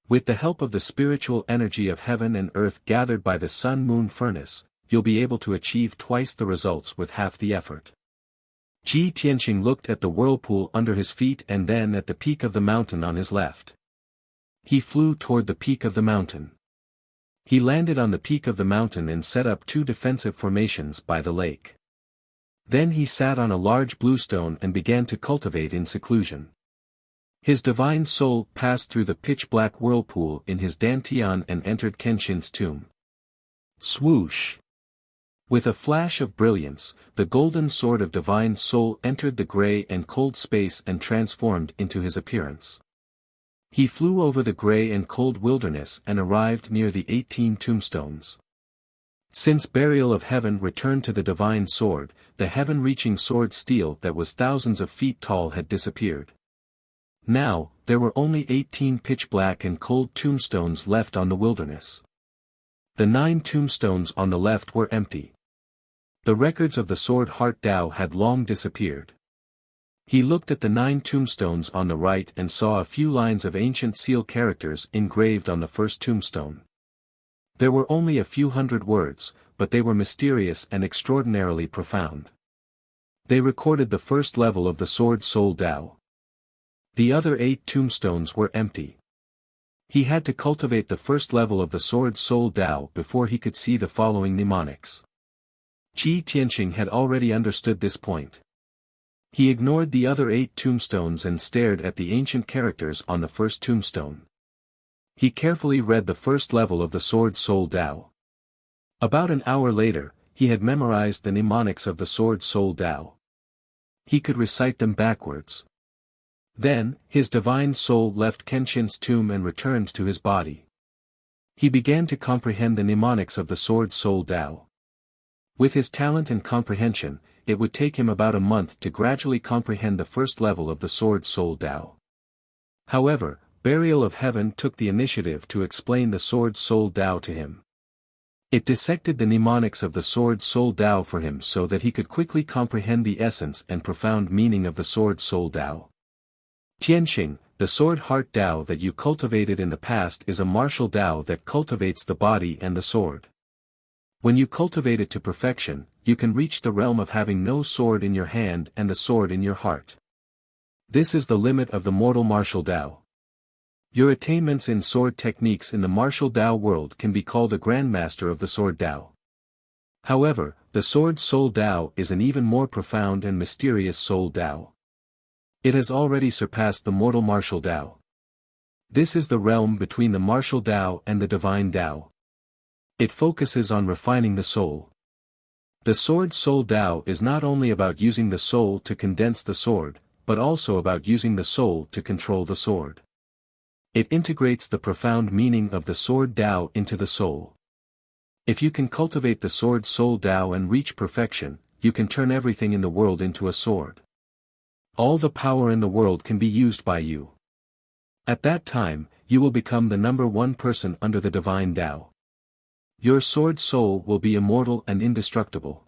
With the help of the spiritual energy of heaven and earth gathered by the sun-moon furnace, you'll be able to achieve twice the results with half the effort. Ji Tianqing looked at the whirlpool under his feet and then at the peak of the mountain on his left. He flew toward the peak of the mountain. He landed on the peak of the mountain and set up 2 defensive formations by the lake. Then he sat on a large bluestone and began to cultivate in seclusion. His divine soul passed through the pitch-black whirlpool in his dantian and entered Kenshin's tomb. Swoosh! With a flash of brilliance, the golden sword of divine soul entered the gray and cold space and transformed into his appearance. He flew over the gray and cold wilderness and arrived near the 18 tombstones. Since Burial of Heaven returned to the divine sword, the heaven-reaching sword steel that was thousands of feet tall had disappeared. Now, there were only 18 pitch-black and cold tombstones left on the wilderness. The 9 tombstones on the left were empty. The records of the Sword Heart Tao had long disappeared. He looked at the 9 tombstones on the right and saw a few lines of ancient seal characters engraved on the first tombstone. There were only a few hundred words, but they were mysterious and extraordinarily profound. They recorded the first level of the Sword Soul Tao. The other 8 tombstones were empty. He had to cultivate the first level of the Sword Soul Tao before he could see the following mnemonics. Ji Tianqing had already understood this point. He ignored the other 8 tombstones and stared at the ancient characters on the first tombstone. He carefully read the first level of the Sword Soul Tao. About an hour later, he had memorized the mnemonics of the Sword Soul Tao. He could recite them backwards. Then, his divine soul left Kenshin's tomb and returned to his body. He began to comprehend the mnemonics of the Sword Soul Tao. With his talent and comprehension, it would take him about a month to gradually comprehend the first level of the Sword Soul Tao. However, Burial of Heaven took the initiative to explain the Sword Soul Tao to him. It dissected the mnemonics of the Sword Soul Tao for him so that he could quickly comprehend the essence and profound meaning of the Sword Soul Tao. Tianqing, the Sword Heart Tao that you cultivated in the past is a martial Tao that cultivates the body and the sword. When you cultivate it to perfection, you can reach the realm of having no sword in your hand and the sword in your heart. This is the limit of the mortal martial Tao. Your attainments in sword techniques in the martial Tao world can be called a grandmaster of the sword Tao. However, the Sword Soul Tao is an even more profound and mysterious soul Tao. It has already surpassed the mortal martial Tao. This is the realm between the martial Tao and the divine Tao. It focuses on refining the soul. The Sword Soul Tao is not only about using the soul to condense the sword, but also about using the soul to control the sword. It integrates the profound meaning of the Sword Tao into the soul. If you can cultivate the Sword Soul Tao and reach perfection, you can turn everything in the world into a sword. All the power in the world can be used by you. At that time, you will become the number 1 person under the divine Tao. Your sword soul will be immortal and indestructible.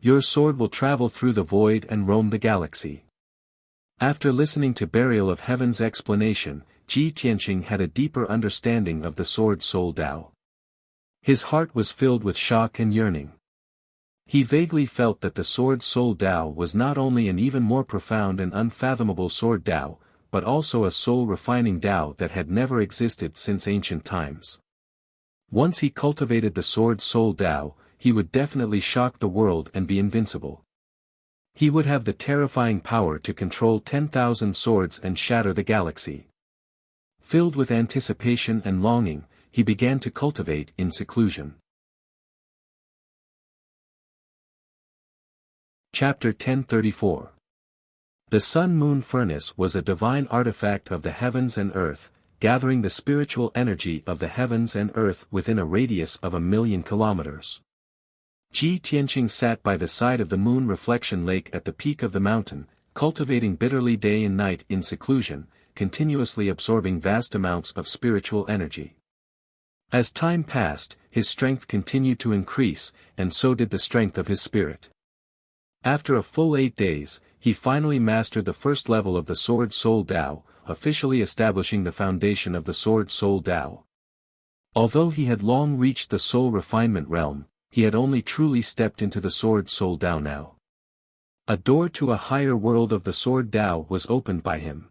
Your sword will travel through the void and roam the galaxy. After listening to Burial of Heaven's explanation, Ji Tianqing had a deeper understanding of the Sword Soul Tao. His heart was filled with shock and yearning. He vaguely felt that the Sword Soul Tao was not only an even more profound and unfathomable sword Tao, but also a soul-refining Tao that had never existed since ancient times. Once he cultivated the Sword Soul Tao, he would definitely shock the world and be invincible. He would have the terrifying power to control 10,000 swords and shatter the galaxy. Filled with anticipation and longing, he began to cultivate in seclusion. Chapter 1034. The Sun-Moon Furnace was a divine artifact of the heavens and earth, gathering the spiritual energy of the heavens and earth within a radius of 1,000,000 kilometers. Ji Tianqing sat by the side of the moon reflection lake at the peak of the mountain, cultivating bitterly day and night in seclusion, continuously absorbing vast amounts of spiritual energy. As time passed, his strength continued to increase, and so did the strength of his spirit. After a full 8 days, he finally mastered the first level of the Sword Soul Tao, officially establishing the foundation of the Sword Soul Tao. Although he had long reached the soul refinement realm, he had only truly stepped into the Sword Soul Tao now. A door to a higher world of the Sword Tao was opened by him.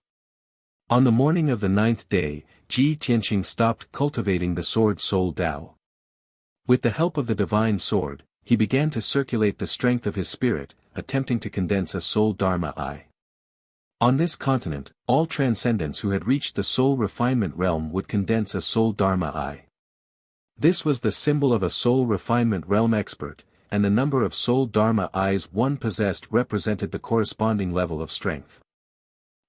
On the morning of the 9th day, Ji Tianqing stopped cultivating the Sword Soul Tao. With the help of the divine sword, he began to circulate the strength of his spirit, attempting to condense a soul Dharma eye. On this continent, all transcendents who had reached the soul refinement realm would condense a soul Dharma eye. This was the symbol of a soul refinement realm expert, and the number of soul Dharma eyes one possessed represented the corresponding level of strength.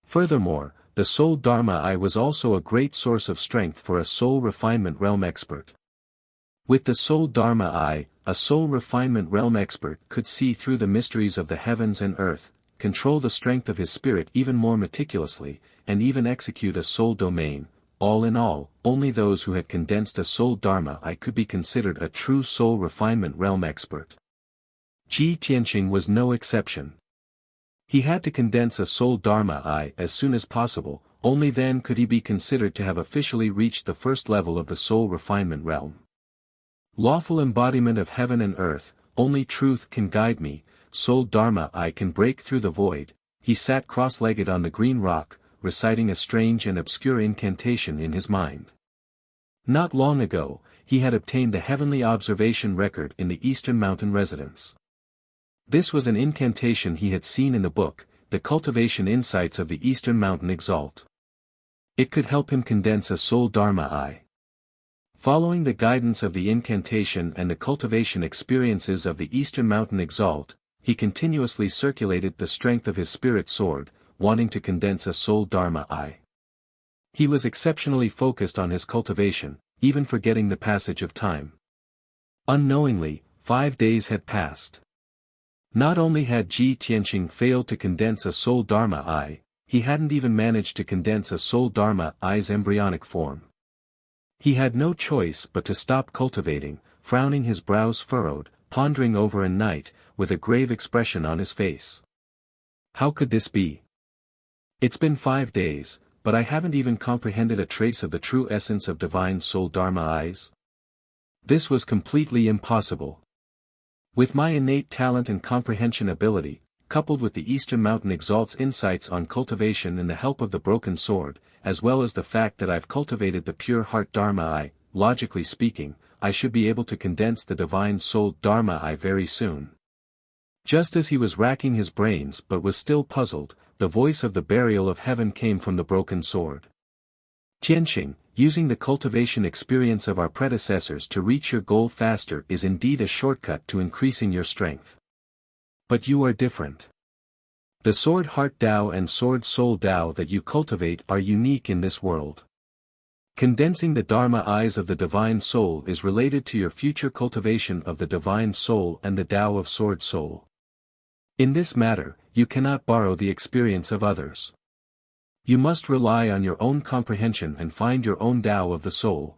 Furthermore, the soul Dharma eye was also a great source of strength for a soul refinement realm expert. With the soul Dharma eye, a soul refinement realm expert could see through the mysteries of the heavens and earth, control the strength of his spirit even more meticulously, and even execute a soul domain. All in all, only those who had condensed a soul Dharma I could be considered a true soul refinement realm expert. Ji Tianqing was no exception. He had to condense a soul Dharma I as soon as possible, only then could he be considered to have officially reached the first level of the soul refinement realm. Lawful embodiment of heaven and earth, only truth can guide me, soul Dharma I can break through the void. He sat cross-legged on the green rock, reciting a strange and obscure incantation in his mind. Not long ago, he had obtained the heavenly observation record in the Eastern Mountain residence. This was an incantation he had seen in the book, The Cultivation Insights of the Eastern Mountain Exalt. It could help him condense a soul Dharma I. Following the guidance of the incantation and the cultivation experiences of the Eastern Mountain Exalt, he continuously circulated the strength of his spirit sword, wanting to condense a soul Dharma I. He was exceptionally focused on his cultivation, even forgetting the passage of time. Unknowingly, 5 days had passed. Not only had Ji Tianqing failed to condense a soul Dharma I, he hadn't even managed to condense a soul Dharma I's embryonic form. He had no choice but to stop cultivating, frowning, his brows furrowed, pondering over a night, with a grave expression on his face. How could this be? It's been 5 days, but I haven't even comprehended a trace of the true essence of divine soul Dharma I's. This was completely impossible. With my innate talent and comprehension ability, coupled with the Eastern Mountain Exalt's insights on cultivation and the help of the broken sword, as well as the fact that I've cultivated the pure heart Dharma I, logically speaking, I should be able to condense the divine soul Dharma I very soon. Just as he was racking his brains but was still puzzled, the voice of the burial of heaven came from the broken sword. Tianqing, using the cultivation experience of our predecessors to reach your goal faster is indeed a shortcut to increasing your strength. But you are different. The sword heart Tao and sword soul Tao that you cultivate are unique in this world. Condensing the Dharma I's of the divine soul is related to your future cultivation of the divine soul and the Tao of sword soul. In this matter, you cannot borrow the experience of others. You must rely on your own comprehension and find your own Tao of the soul.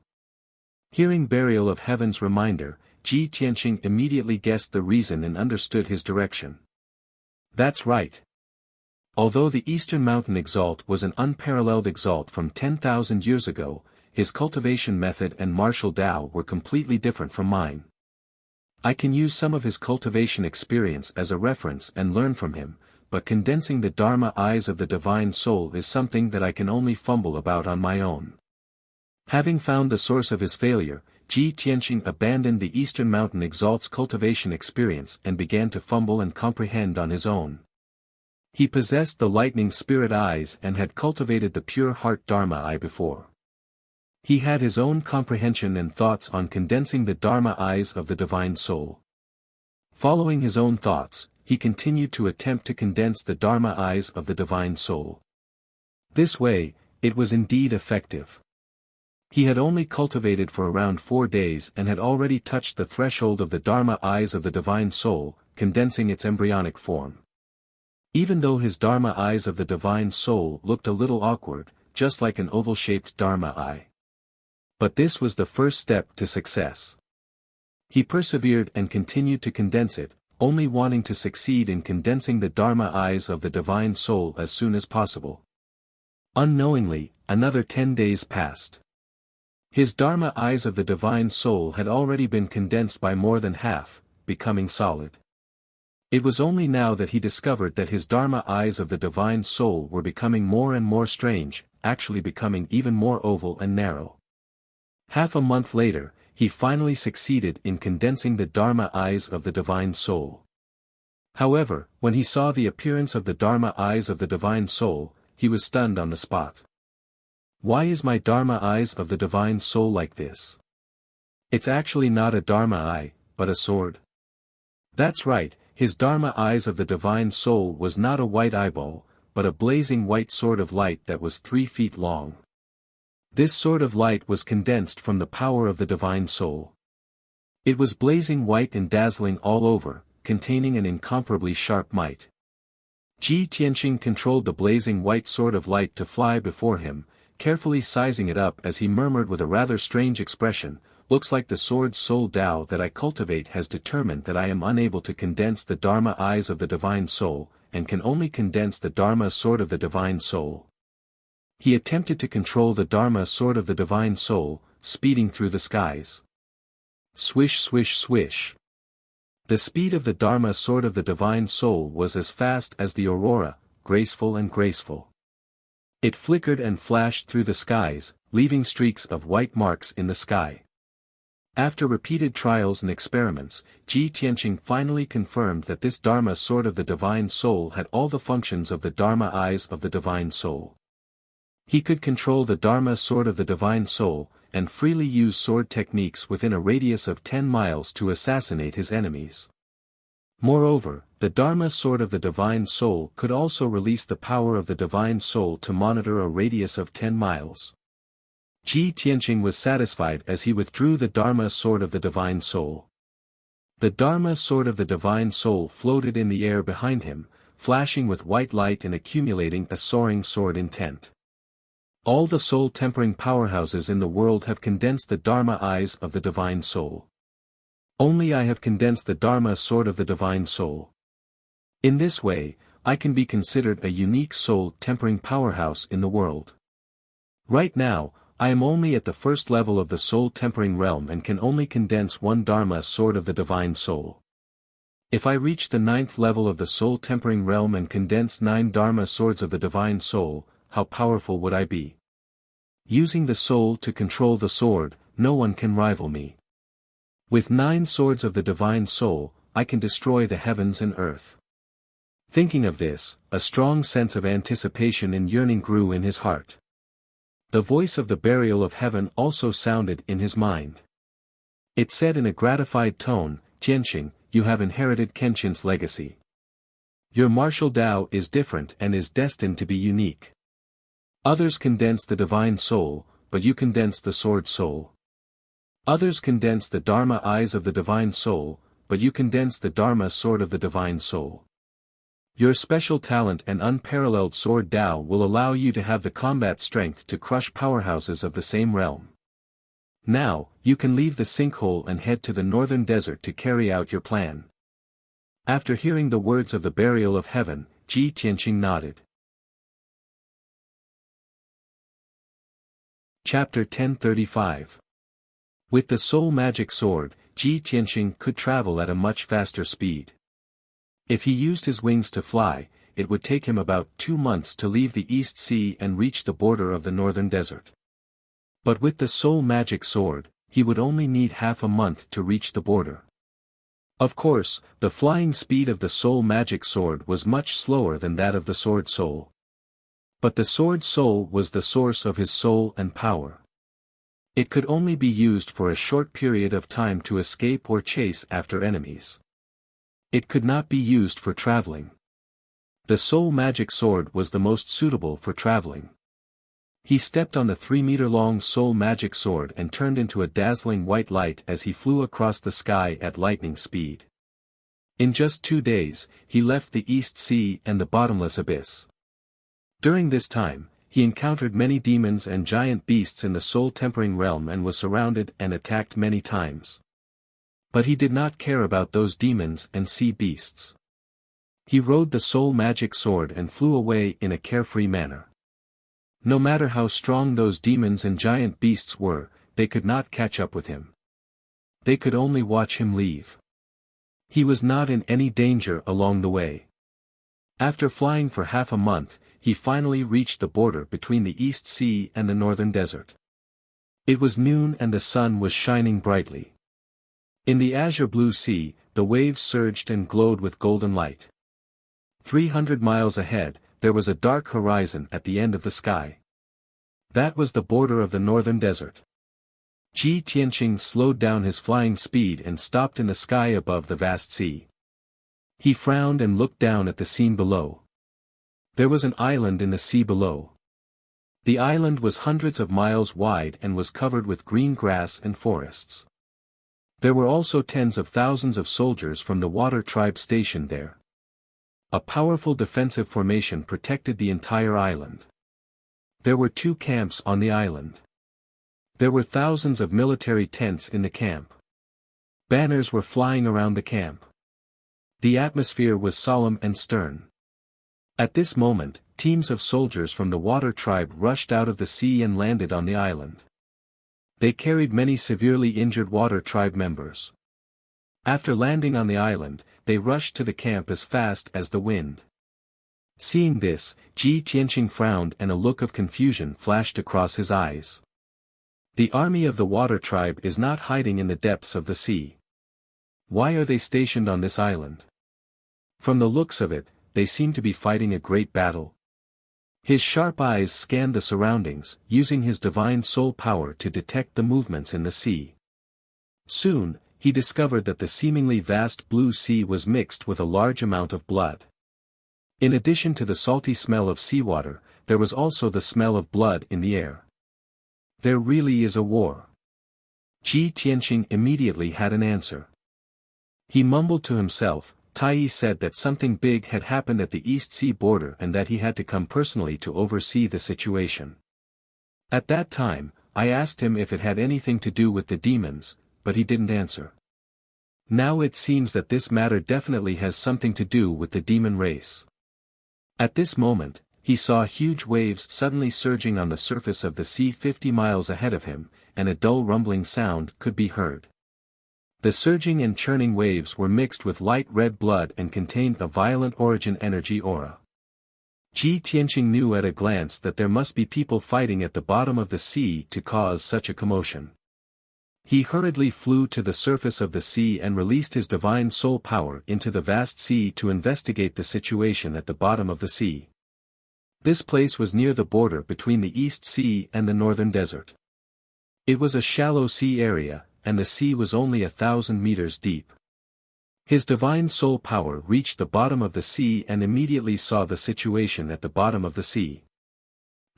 Hearing burial of heaven's reminder, Ji Tianqing immediately guessed the reason and understood his direction. That's right. Although the Eastern Mountain Exalt was an unparalleled exalt from 10,000 years ago, his cultivation method and martial Tao were completely different from mine. I can use some of his cultivation experience as a reference and learn from him, but condensing the Dharma I's of the divine soul is something that I can only fumble about on my own. Having found the source of his failure, Ji Tianqing abandoned the Eastern Mountain Exalt's cultivation experience and began to fumble and comprehend on his own. He possessed the lightning spirit eyes and had cultivated the pure heart Dharma I before. He had his own comprehension and thoughts on condensing the Dharma I's of the divine soul. Following his own thoughts, he continued to attempt to condense the Dharma I's of the divine soul. This way, it was indeed effective. He had only cultivated for around 4 days and had already touched the threshold of the Dharma I's of the divine soul, condensing its embryonic form. Even though his Dharma I's of the divine soul looked a little awkward, just like an oval-shaped Dharma I. But this was the first step to success. He persevered and continued to condense it, only wanting to succeed in condensing the Dharma I's of the divine soul as soon as possible. Unknowingly, another 10 days passed. His Dharma I's of the divine soul had already been condensed by more than half, becoming solid. It was only now that he discovered that his Dharma I's of the divine soul were becoming more and more strange, actually becoming even more oval and narrow. Half a month later, he finally succeeded in condensing the Dharma I's of the divine soul. However, when he saw the appearance of the Dharma I's of the divine soul, he was stunned on the spot. Why is my Dharma I's of the divine soul like this? It's actually not a Dharma I, but a sword. That's right, his Dharma I's of the divine soul was not a white eyeball, but a blazing white sword of light that was 3 feet long. This sword of light was condensed from the power of the divine soul. It was blazing white and dazzling all over, containing an incomparably sharp might. Ji Tianqing controlled the blazing white sword of light to fly before him, carefully sizing it up as he murmured with a rather strange expression, "Looks like the sword soul Tao that I cultivate has determined that I am unable to condense the Dharma eyes of the divine soul, and can only condense the Dharma sword of the divine soul." He attempted to control the Dharma sword of the divine soul, speeding through the skies. Swish swish swish. The speed of the Dharma sword of the divine soul was as fast as the aurora, graceful and graceful. It flickered and flashed through the skies, leaving streaks of white marks in the sky. After repeated trials and experiments, Ji Tianqing finally confirmed that this Dharma sword of the divine soul had all the functions of the Dharma eyes of the divine soul. He could control the Dharma sword of the divine soul, and freely use sword techniques within a radius of 10 miles to assassinate his enemies. Moreover, the Dharma sword of the divine soul could also release the power of the divine soul to monitor a radius of 10 miles. Ji Tianqing was satisfied as he withdrew the Dharma sword of the divine soul. The Dharma sword of the divine soul floated in the air behind him, flashing with white light and accumulating a soaring sword intent. All the soul-tempering powerhouses in the world have condensed the Dharma eyes of the divine soul. Only I have condensed the Dharma sword of the divine soul. In this way, I can be considered a unique soul-tempering powerhouse in the world. Right now, I am only at the first level of the soul-tempering realm and can only condense one Dharma sword of the divine soul. If I reach the 9th level of the soul-tempering realm and condense 9 Dharma swords of the divine soul, how powerful would I be? Using the soul to control the sword, no one can rival me. With 9 swords of the divine soul, I can destroy the heavens and earth. Thinking of this, a strong sense of anticipation and yearning grew in his heart. The voice of the burial of heaven also sounded in his mind. It said in a gratified tone, "Tianqing, you have inherited Kenshin's legacy. Your martial Tao is different and is destined to be unique. Others condense the divine soul, but you condense the sword soul. Others condense the Dharma eyes of the divine soul, but you condense the Dharma sword of the divine soul. Your special talent and unparalleled sword Tao will allow you to have the combat strength to crush powerhouses of the same realm. Now, you can leave the sinkhole and head to the northern desert to carry out your plan." After hearing the words of the burial of heaven, Ji Tianqing nodded. Chapter 1035. With the soul magic sword, Ji Tianqing could travel at a much faster speed. If he used his wings to fly, it would take him about 2 months to leave the East Sea and reach the border of the northern desert. But with the soul magic sword, he would only need half a month to reach the border. Of course, the flying speed of the soul magic sword was much slower than that of the sword soul. But the sword soul was the source of his soul and power. It could only be used for a short period of time to escape or chase after enemies. It could not be used for traveling. The soul magic sword was the most suitable for traveling. He stepped on the 3-meter-long soul magic sword and turned into a dazzling white light as he flew across the sky at lightning speed. In just 2 days, he left the East Sea and the bottomless abyss. During this time, he encountered many demons and giant beasts in the soul-tempering realm and was surrounded and attacked many times. But he did not care about those demons and sea beasts. He rode the soul magic sword and flew away in a carefree manner. No matter how strong those demons and giant beasts were, they could not catch up with him. They could only watch him leave. He was not in any danger along the way. After flying for half a month, he finally reached the border between the East Sea and the northern desert. It was noon and the sun was shining brightly. In the azure blue sea, the waves surged and glowed with golden light. 300 miles ahead, there was a dark horizon at the end of the sky. That was the border of the northern desert. Ji Tianqing slowed down his flying speed and stopped in the sky above the vast sea. He frowned and looked down at the scene below. There was an island in the sea below. The island was hundreds of miles wide and was covered with green grass and forests. There were also tens of thousands of soldiers from the water tribe stationed there. A powerful defensive formation protected the entire island. There were 2 camps on the island. There were thousands of military tents in the camp. Banners were flying around the camp. The atmosphere was solemn and stern. At this moment, teams of soldiers from the water tribe rushed out of the sea and landed on the island. They carried many severely injured water tribe members. After landing on the island, they rushed to the camp as fast as the wind. Seeing this, Ji Tianqing frowned and a look of confusion flashed across his eyes. The army of the water tribe is not hiding in the depths of the sea. Why are they stationed on this island? From the looks of it, they seem to be fighting a great battle. His sharp eyes scanned the surroundings, using his divine soul power to detect the movements in the sea. Soon, he discovered that the seemingly vast blue sea was mixed with a large amount of blood. In addition to the salty smell of seawater, there was also the smell of blood in the air. There really is a war. Ji Tianqing immediately had an answer. He mumbled to himself. Tai said that something big had happened at the East Sea border and that he had to come personally to oversee the situation. At that time, I asked him if it had anything to do with the demons, but he didn't answer. Now it seems that this matter definitely has something to do with the demon race. At this moment, he saw huge waves suddenly surging on the surface of the sea 50 miles ahead of him, and a dull rumbling sound could be heard. The surging and churning waves were mixed with light red blood and contained a violent origin energy aura. Ji Tianqing knew at a glance that there must be people fighting at the bottom of the sea to cause such a commotion. He hurriedly flew to the surface of the sea and released his divine soul power into the vast sea to investigate the situation at the bottom of the sea. This place was near the border between the East Sea and the Northern Desert. It was a shallow sea area, and the sea was only 1,000 meters deep. His divine soul power reached the bottom of the sea and immediately saw the situation at the bottom of the sea.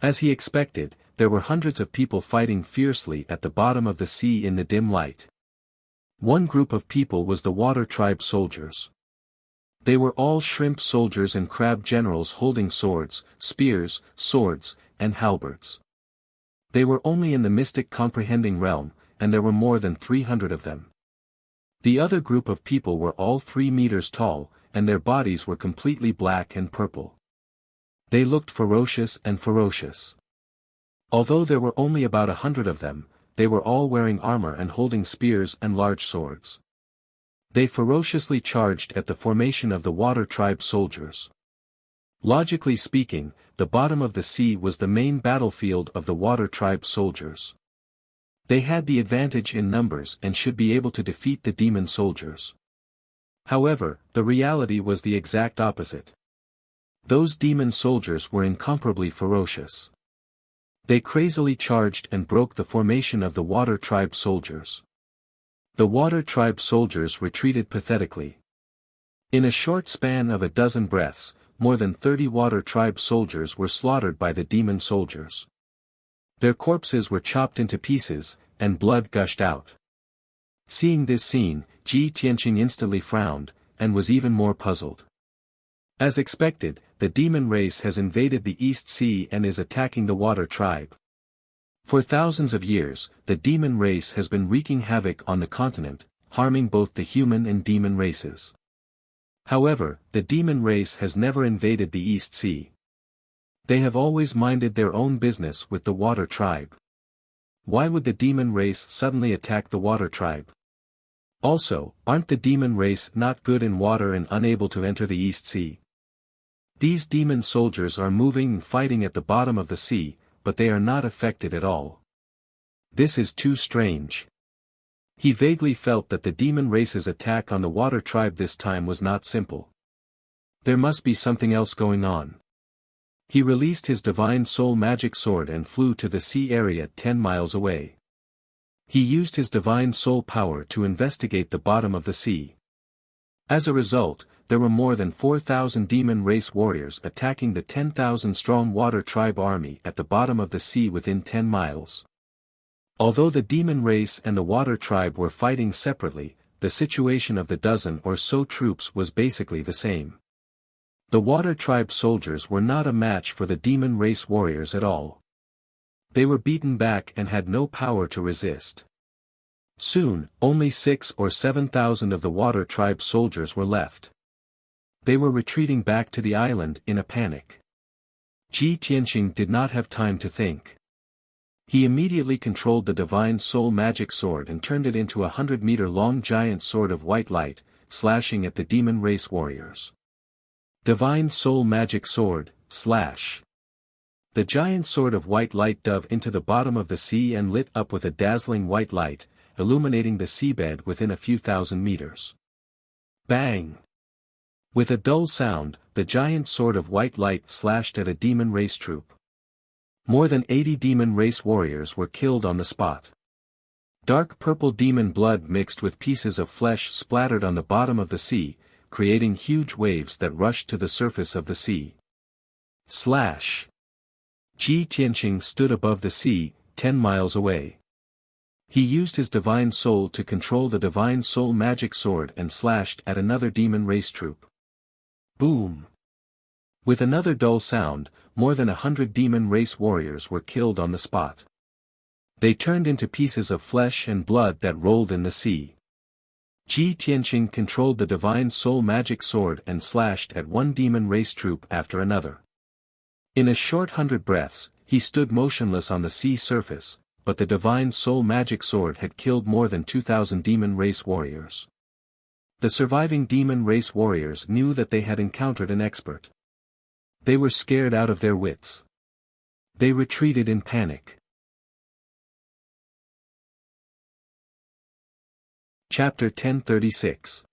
As he expected, there were hundreds of people fighting fiercely at the bottom of the sea in the dim light. One group of people was the water tribe soldiers. They were all shrimp soldiers and crab generals holding swords, spears, swords, and halberds. They were only in the mystic comprehending realm, and there were more than 300 of them. The other group of people were all 3 meters tall, and their bodies were completely black and purple. They looked ferocious and ferocious. Although there were only about 100 of them, they were all wearing armor and holding spears and large swords. They ferociously charged at the formation of the water tribe soldiers. Logically speaking, the bottom of the sea was the main battlefield of the water tribe soldiers. They had the advantage in numbers and should be able to defeat the demon soldiers. However, the reality was the exact opposite. Those demon soldiers were incomparably ferocious. They crazily charged and broke the formation of the water tribe soldiers. The water tribe soldiers retreated pathetically. In a short span of a dozen breaths, more than 30 water tribe soldiers were slaughtered by the demon soldiers. Their corpses were chopped into pieces, and blood gushed out. Seeing this scene, Ji Tianqing instantly frowned, and was even more puzzled. As expected, the demon race has invaded the East Sea and is attacking the water tribe. For thousands of years, the demon race has been wreaking havoc on the continent, harming both the human and demon races. However, the demon race has never invaded the East Sea. They have always minded their own business with the water tribe. Why would the demon race suddenly attack the water tribe? Also, aren't the demon race not good in water and unable to enter the East Sea? These demon soldiers are moving and fighting at the bottom of the sea, but they are not affected at all. This is too strange. He vaguely felt that the demon race's attack on the water tribe this time was not simple. There must be something else going on. He released his divine soul magic sword and flew to the sea area 10 miles away. He used his divine soul power to investigate the bottom of the sea. As a result, there were more than 4,000 demon race warriors attacking the 10,000-strong water tribe army at the bottom of the sea within 10 miles. Although the demon race and the water tribe were fighting separately, the situation of the dozen or so troops was basically the same. The Water Tribe soldiers were not a match for the demon race warriors at all. They were beaten back and had no power to resist. Soon, only 6,000 or 7,000 of the Water Tribe soldiers were left. They were retreating back to the island in a panic. Ji Tianqing did not have time to think. He immediately controlled the Divine Soul Magic Sword and turned it into a 100-meter-long giant sword of white light, slashing at the demon race warriors. Divine Soul Magic Sword, slash. The giant sword of white light dove into the bottom of the sea and lit up with a dazzling white light, illuminating the seabed within a few thousand meters. Bang! With a dull sound, the giant sword of white light slashed at a demon race troop. More than 80 demon race warriors were killed on the spot. Dark purple demon blood mixed with pieces of flesh splattered on the bottom of the sea, creating huge waves that rushed to the surface of the sea. Slash! Ji Tianqing stood above the sea, 10 miles away. He used his divine soul to control the divine soul magic sword and slashed at another demon race troop. Boom! With another dull sound, more than 100 demon race warriors were killed on the spot. They turned into pieces of flesh and blood that rolled in the sea. Ji Tianqing controlled the divine soul magic sword and slashed at one demon race troop after another. In a short 100 breaths, he stood motionless on the sea surface, but the divine soul magic sword had killed more than 2,000 demon race warriors. The surviving demon race warriors knew that they had encountered an expert. They were scared out of their wits. They retreated in panic. Chapter 1036.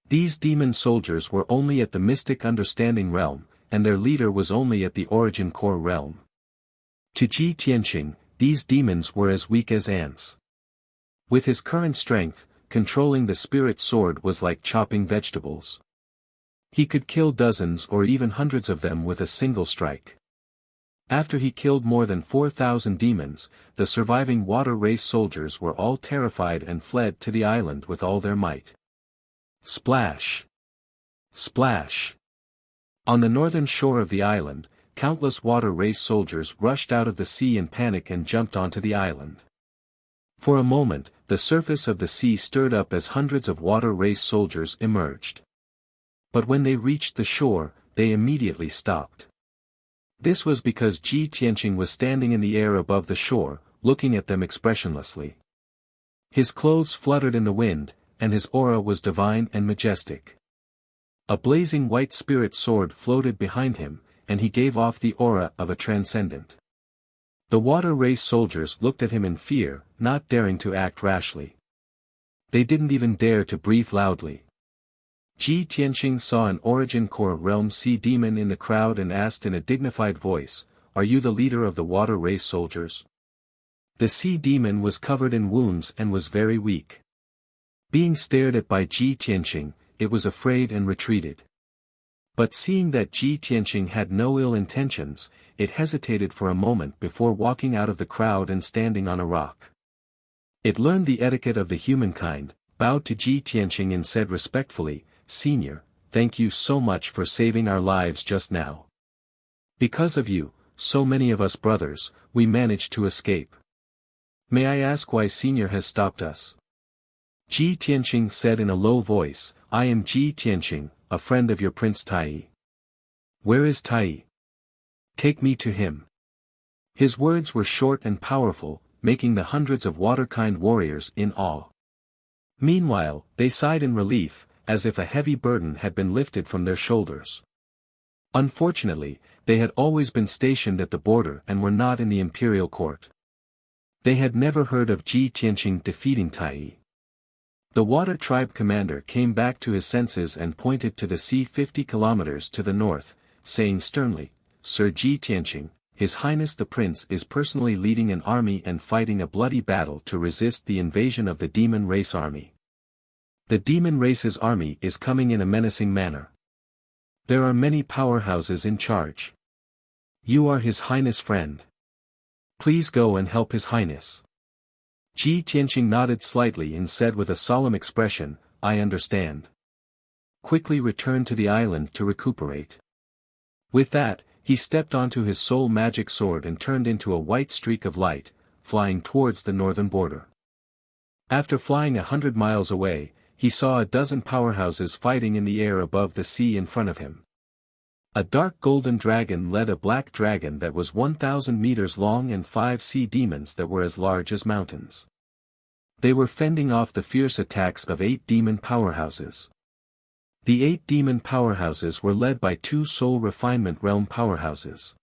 These demon soldiers were only at the mystic understanding realm, and their leader was only at the origin core realm. To Ji Tianqing, these demons were as weak as ants. With his current strength, controlling the spirit sword was like chopping vegetables. He could kill dozens or even hundreds of them with a single strike. After he killed more than 4,000 demons, the surviving water race soldiers were all terrified and fled to the island with all their might. Splash! Splash! On the northern shore of the island, countless water race soldiers rushed out of the sea in panic and jumped onto the island. For a moment, the surface of the sea stirred up as hundreds of water race soldiers emerged. But when they reached the shore, they immediately stopped. This was because Ji Tianqing was standing in the air above the shore, looking at them expressionlessly. His clothes fluttered in the wind, and his aura was divine and majestic. A blazing white spirit sword floated behind him, and he gave off the aura of a transcendent. The water race soldiers looked at him in fear, not daring to act rashly. They didn't even dare to breathe loudly. Ji Tianqing saw an origin core realm sea demon in the crowd and asked in a dignified voice, "Are you the leader of the water race soldiers?" The sea demon was covered in wounds and was very weak. Being stared at by Ji Tianqing, it was afraid and retreated. But seeing that Ji Tianqing had no ill intentions, it hesitated for a moment before walking out of the crowd and standing on a rock. It learned the etiquette of the humankind, bowed to Ji Tianqing and said respectfully, "Senior, thank you so much for saving our lives just now. Because of you, so many of us brothers, we managed to escape. May I ask why Senior has stopped us?" Ji Tianqing said in a low voice, "I am Ji Tianqing, a friend of your Prince Tai. Where is Tai? Take me to him." His words were short and powerful, making the hundreds of water-kind warriors in awe. Meanwhile, they sighed in relief, as if a heavy burden had been lifted from their shoulders. Unfortunately, they had always been stationed at the border and were not in the imperial court. They had never heard of Ji Tianqing defeating Tai. The water tribe commander came back to his senses and pointed to the sea 50 kilometers to the north, saying sternly, "Sir Ji Tianqing, His Highness the Prince is personally leading an army and fighting a bloody battle to resist the invasion of the demon race army. The demon race's army is coming in a menacing manner. There are many powerhouses in charge. You are His Highness' friend. Please go and help His Highness." Ji Tianqing nodded slightly and said with a solemn expression, "I understand." quickly returned to the island to recuperate. With that, he stepped onto his soul magic sword and turned into a white streak of light, flying towards the northern border. After flying 100 miles away, he saw a dozen powerhouses fighting in the air above the sea in front of him. A dark golden dragon led a black dragon that was 1,000 meters long and 5 sea demons that were as large as mountains. They were fending off the fierce attacks of 8 demon powerhouses. The 8 demon powerhouses were led by 2 soul refinement realm powerhouses.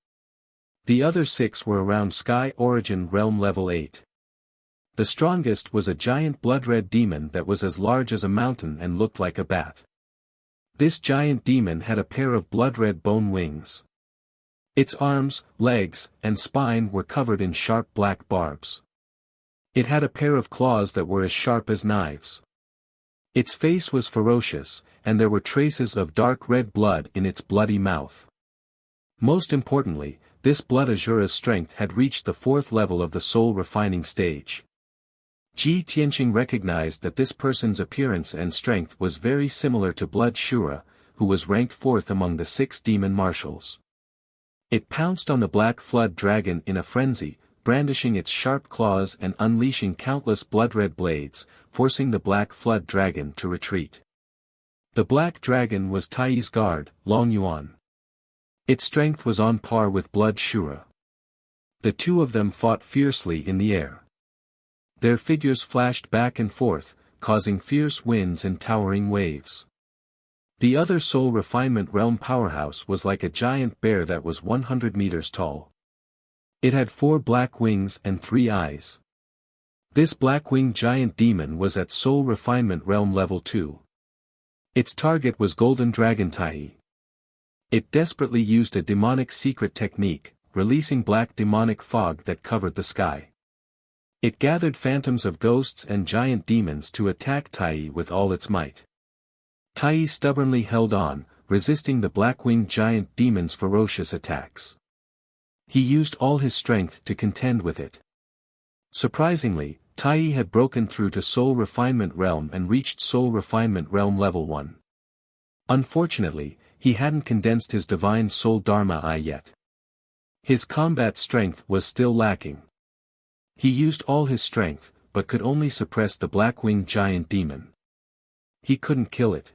The other 6 were around sky origin realm level 8. The strongest was a giant blood-red demon that was as large as a mountain and looked like a bat. This giant demon had a pair of blood-red bone wings. Its arms, legs, and spine were covered in sharp black barbs. It had a pair of claws that were as sharp as knives. Its face was ferocious, and there were traces of dark red blood in its bloody mouth. Most importantly, this blood Azura's strength had reached the 4th level of the soul refining stage. Ji Tianqing recognized that this person's appearance and strength was very similar to Blood Shura, who was ranked 4th among the 6 demon marshals. It pounced on the black flood dragon in a frenzy, brandishing its sharp claws and unleashing countless blood-red blades, forcing the black flood dragon to retreat. The black dragon was Tai's guard, Long Yuan. Its strength was on par with Blood Shura. The two of them fought fiercely in the air. Their figures flashed back and forth, causing fierce winds and towering waves. The other soul refinement realm powerhouse was like a giant bear that was 100 meters tall. It had 4 black wings and 3 eyes. This black-winged giant demon was at soul refinement realm level 2. Its target was Golden Dragon Tai. It desperately used a demonic secret technique, releasing black demonic fog that covered the sky. It gathered phantoms of ghosts and giant demons to attack Tai with all its might. Tai stubbornly held on, resisting the black-winged giant demon's ferocious attacks. He used all his strength to contend with it. Surprisingly, Tai had broken through to Soul Refinement Realm and reached Soul Refinement Realm Level 1. Unfortunately, he hadn't condensed his Divine Soul Dharma Eye yet. His combat strength was still lacking. He used all his strength, but could only suppress the black-winged giant demon. He couldn't kill it.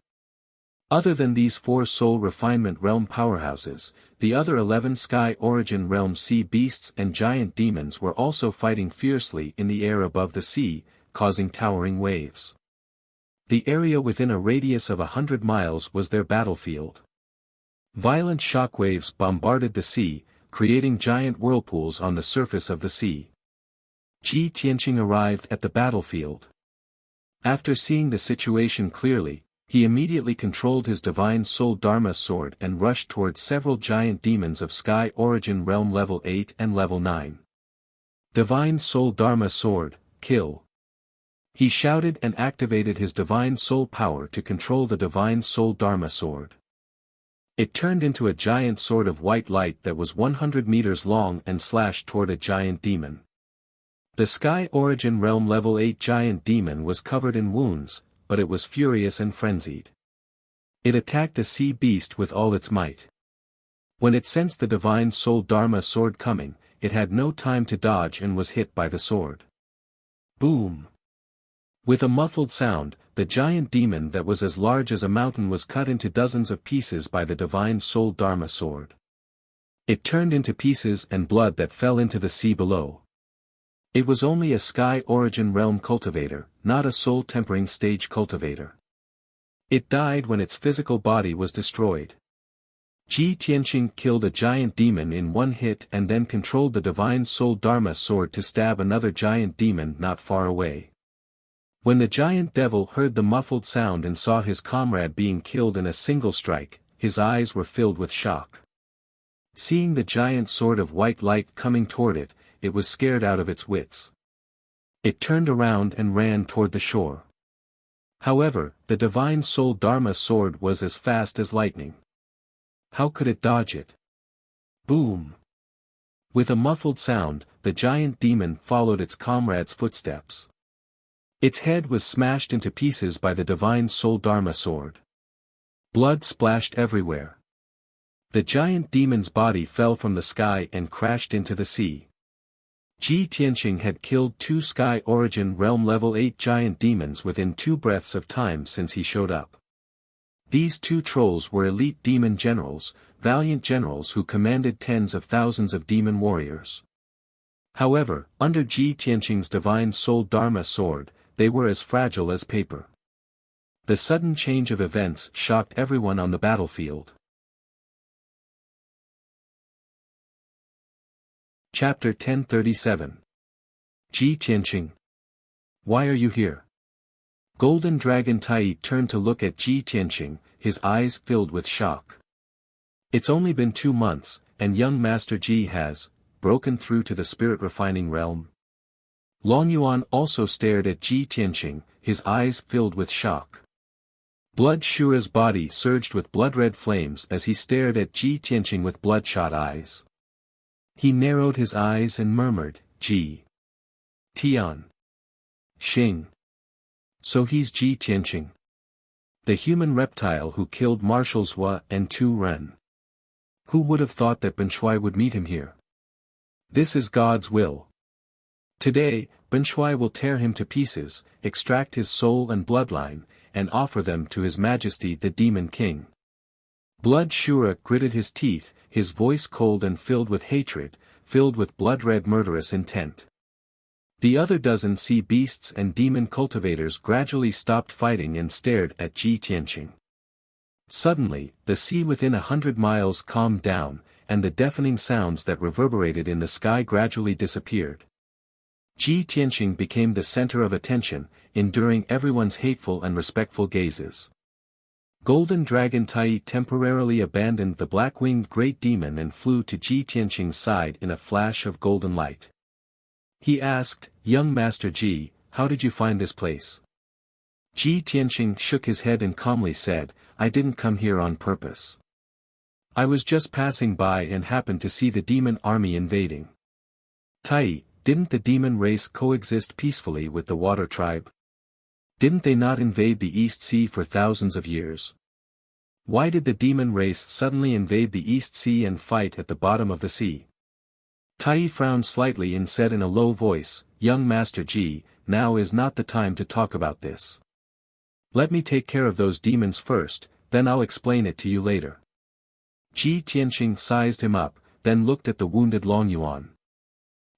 Other than these 4 Soul Refinement Realm powerhouses, the other 11 Sky Origin Realm sea beasts and giant demons were also fighting fiercely in the air above the sea, causing towering waves. The area within a radius of 100 miles was their battlefield. Violent shockwaves bombarded the sea, creating giant whirlpools on the surface of the sea. Ji Tianqing arrived at the battlefield. After seeing the situation clearly, he immediately controlled his Divine Soul Dharma sword and rushed towards several giant demons of Sky Origin Realm Level 8 and Level 9. Divine Soul Dharma sword, kill. He shouted and activated his Divine Soul power to control the Divine Soul Dharma sword. It turned into a giant sword of white light that was 100 meters long and slashed toward a giant demon. The Sky Origin Realm Level 8 giant demon was covered in wounds, but it was furious and frenzied. It attacked a sea beast with all its might. When it sensed the Divine Soul Dharma sword coming, it had no time to dodge and was hit by the sword. Boom! With a muffled sound, the giant demon that was as large as a mountain was cut into dozens of pieces by the Divine Soul Dharma sword. It turned into pieces and blood that fell into the sea below. It was only a Sky Origin Realm cultivator, not a Soul Tempering Stage cultivator. It died when its physical body was destroyed. Ji Tianqing killed a giant demon in one hit and then controlled the Divine Soul Dharma sword to stab another giant demon not far away. When the giant devil heard the muffled sound and saw his comrade being killed in a single strike, his eyes were filled with shock. Seeing the giant sword of white light coming toward it, it was scared out of its wits. It turned around and ran toward the shore. However, the Divine Soul Dharma sword was as fast as lightning. How could it dodge it? Boom! With a muffled sound, the giant demon followed its comrade's footsteps. Its head was smashed into pieces by the Divine Soul Dharma sword. Blood splashed everywhere. The giant demon's body fell from the sky and crashed into the sea. Ji Tianqing had killed 2 Sky Origin Realm Level 8 giant demons within 2 breaths of time since he showed up. These 2 trolls were elite demon generals, valiant generals who commanded tens of thousands of demon warriors. However, under Ji Tianqing's divine soul Dharma sword, they were as fragile as paper. The sudden change of events shocked everyone on the battlefield. Chapter 1037. Ji Tianqing. Why are you here? Golden Dragon Tai turned to look at Ji Tianqing, his eyes filled with shock. It's only been 2 months, and young Master Ji has broken through to the spirit refining realm. Long Yuan also stared at Ji Tianqing, his eyes filled with shock. Blood Shura's body surged with blood-red flames as he stared at Ji Tianqing with bloodshot eyes. He narrowed his eyes and murmured, Ji Tian Xing. So he's Ji Tianqing. The human reptile who killed Marshal Zhua and Tu Ren. Who would have thought that Shui would meet him here? This is God's will. Today, Shui will tear him to pieces, extract his soul and bloodline, and offer them to His Majesty the Demon King. Blood Shura gritted his teeth, his voice cold and filled with hatred, filled with blood-red murderous intent. The other dozen sea beasts and demon cultivators gradually stopped fighting and stared at Ji Tianqing. Suddenly, the sea within 100 miles calmed down, and the deafening sounds that reverberated in the sky gradually disappeared. Ji Tianqing became the center of attention, enduring everyone's hateful and respectful gazes. Golden Dragon Tai temporarily abandoned the black-winged great demon and flew to Ji Tianqing's side in a flash of golden light. He asked, Young Master Ji, how did you find this place? Ji Tianqing shook his head and calmly said, I didn't come here on purpose. I was just passing by and happened to see the demon army invading. Tai, didn't the demon race coexist peacefully with the water tribe? Didn't they not invade the East Sea for thousands of years? Why did the demon race suddenly invade the East Sea and fight at the bottom of the sea? Tai frowned slightly and said in a low voice, Young Master Ji, now is not the time to talk about this. Let me take care of those demons first, then I'll explain it to you later. Ji Tianqing sized him up, then looked at the wounded Long Yuan.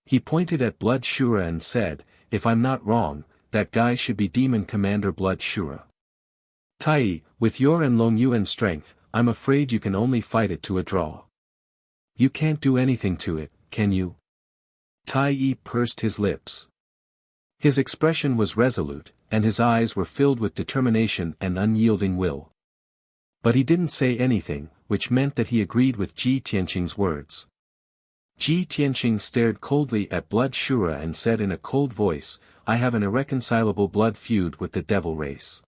He pointed at Blood Shura and said, If I'm not wrong, that guy should be Demon Commander Blood Shura. Tai, with your and Long Yuan's strength, I'm afraid you can only fight it to a draw. You can't do anything to it, can you? Tai pursed his lips. His expression was resolute, and his eyes were filled with determination and unyielding will. But he didn't say anything, which meant that he agreed with Ji Tianqing's words. Ji Tianqing stared coldly at Blood Shura and said in a cold voice, I have an irreconcilable blood feud with the devil race.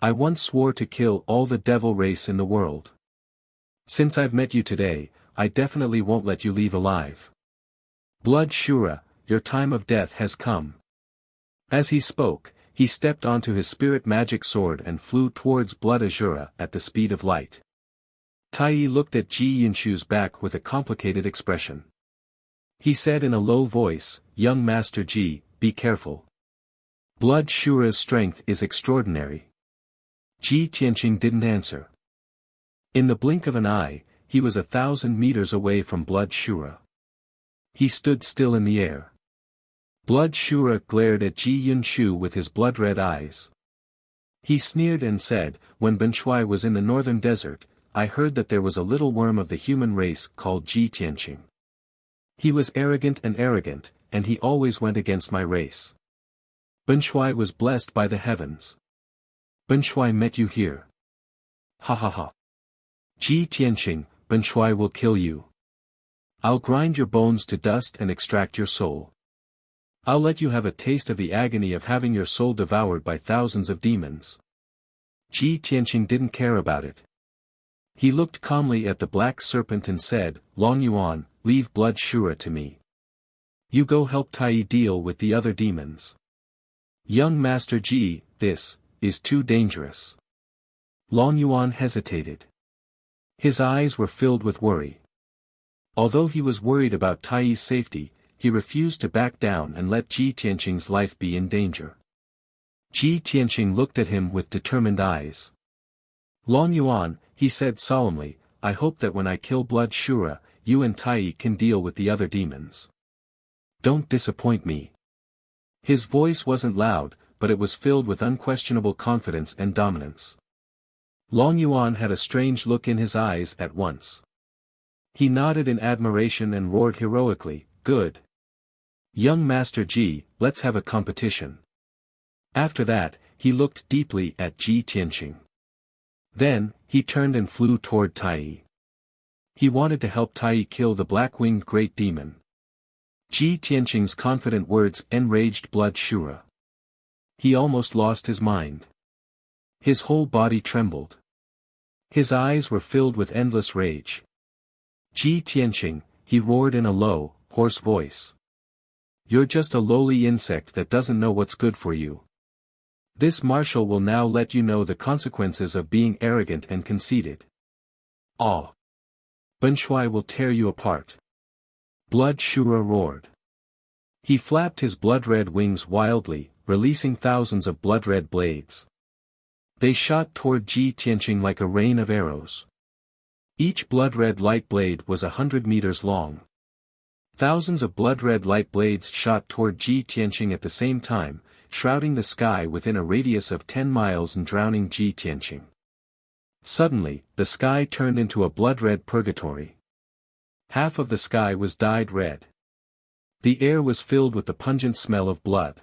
I once swore to kill all the devil race in the world. Since I've met you today, I definitely won't let you leave alive. Blood Shura, your time of death has come. As he spoke, he stepped onto his spirit magic sword and flew towards Blood Azura at the speed of light. Tai looked at Ji Yunshu's back with a complicated expression. He said in a low voice, Young Master Ji, be careful. Blood Shura's strength is extraordinary. Ji Tianqing didn't answer. In the blink of an eye, he was 1,000 meters away from Blood Shura. He stood still in the air. Blood Shura glared at Ji Yunshu with his blood-red eyes. He sneered and said, When Shui was in the northern desert, I heard that there was a little worm of the human race called Ji Tianqing. He was arrogant, and he always went against my race. Shui was blessed by the heavens. Shui met you here. Ha ha ha. Ji Tianqing, Shui will kill you. I'll grind your bones to dust and extract your soul. I'll let you have a taste of the agony of having your soul devoured by thousands of demons. Ji Tianqing didn't care about it. He looked calmly at the black serpent and said, Long Yuan, leave Blood Shura to me. You go help Tai deal with the other demons. Young Master Ji, this is too dangerous. Long Yuan hesitated. His eyes were filled with worry. Although he was worried about Tai's safety, he refused to back down and let Ji Tianqing's life be in danger. Ji Tianqing looked at him with determined eyes. Long Yuan, he said solemnly, I hope that when I kill Blood Shura, you and Tai can deal with the other demons. Don't disappoint me. His voice wasn't loud, but it was filled with unquestionable confidence and dominance. Long Yuan had a strange look in his eyes at once. He nodded in admiration and roared heroically, Good. Young Master Ji, let's have a competition. After that, he looked deeply at Ji Tianqing. Then, he turned and flew toward Tai. He wanted to help Tai kill the black-winged great demon. Ji Tianqing's confident words enraged Blood Shura. He almost lost his mind. His whole body trembled. His eyes were filled with endless rage. Ji Tianqing, he roared in a low, hoarse voice. You're just a lowly insect that doesn't know what's good for you. This marshal will now let you know the consequences of being arrogant and conceited. Ah! Ben Shui will tear you apart. Blood Shura roared. He flapped his blood-red wings wildly, releasing thousands of blood-red blades. They shot toward Ji Tianqing like a rain of arrows. Each blood-red light blade was 100 meters long. Thousands of blood-red light blades shot toward Ji Tianqing at the same time, shrouding the sky within a radius of 10 miles and drowning Ji Tianqing. Suddenly, the sky turned into a blood-red purgatory. Half of the sky was dyed red. The air was filled with the pungent smell of blood.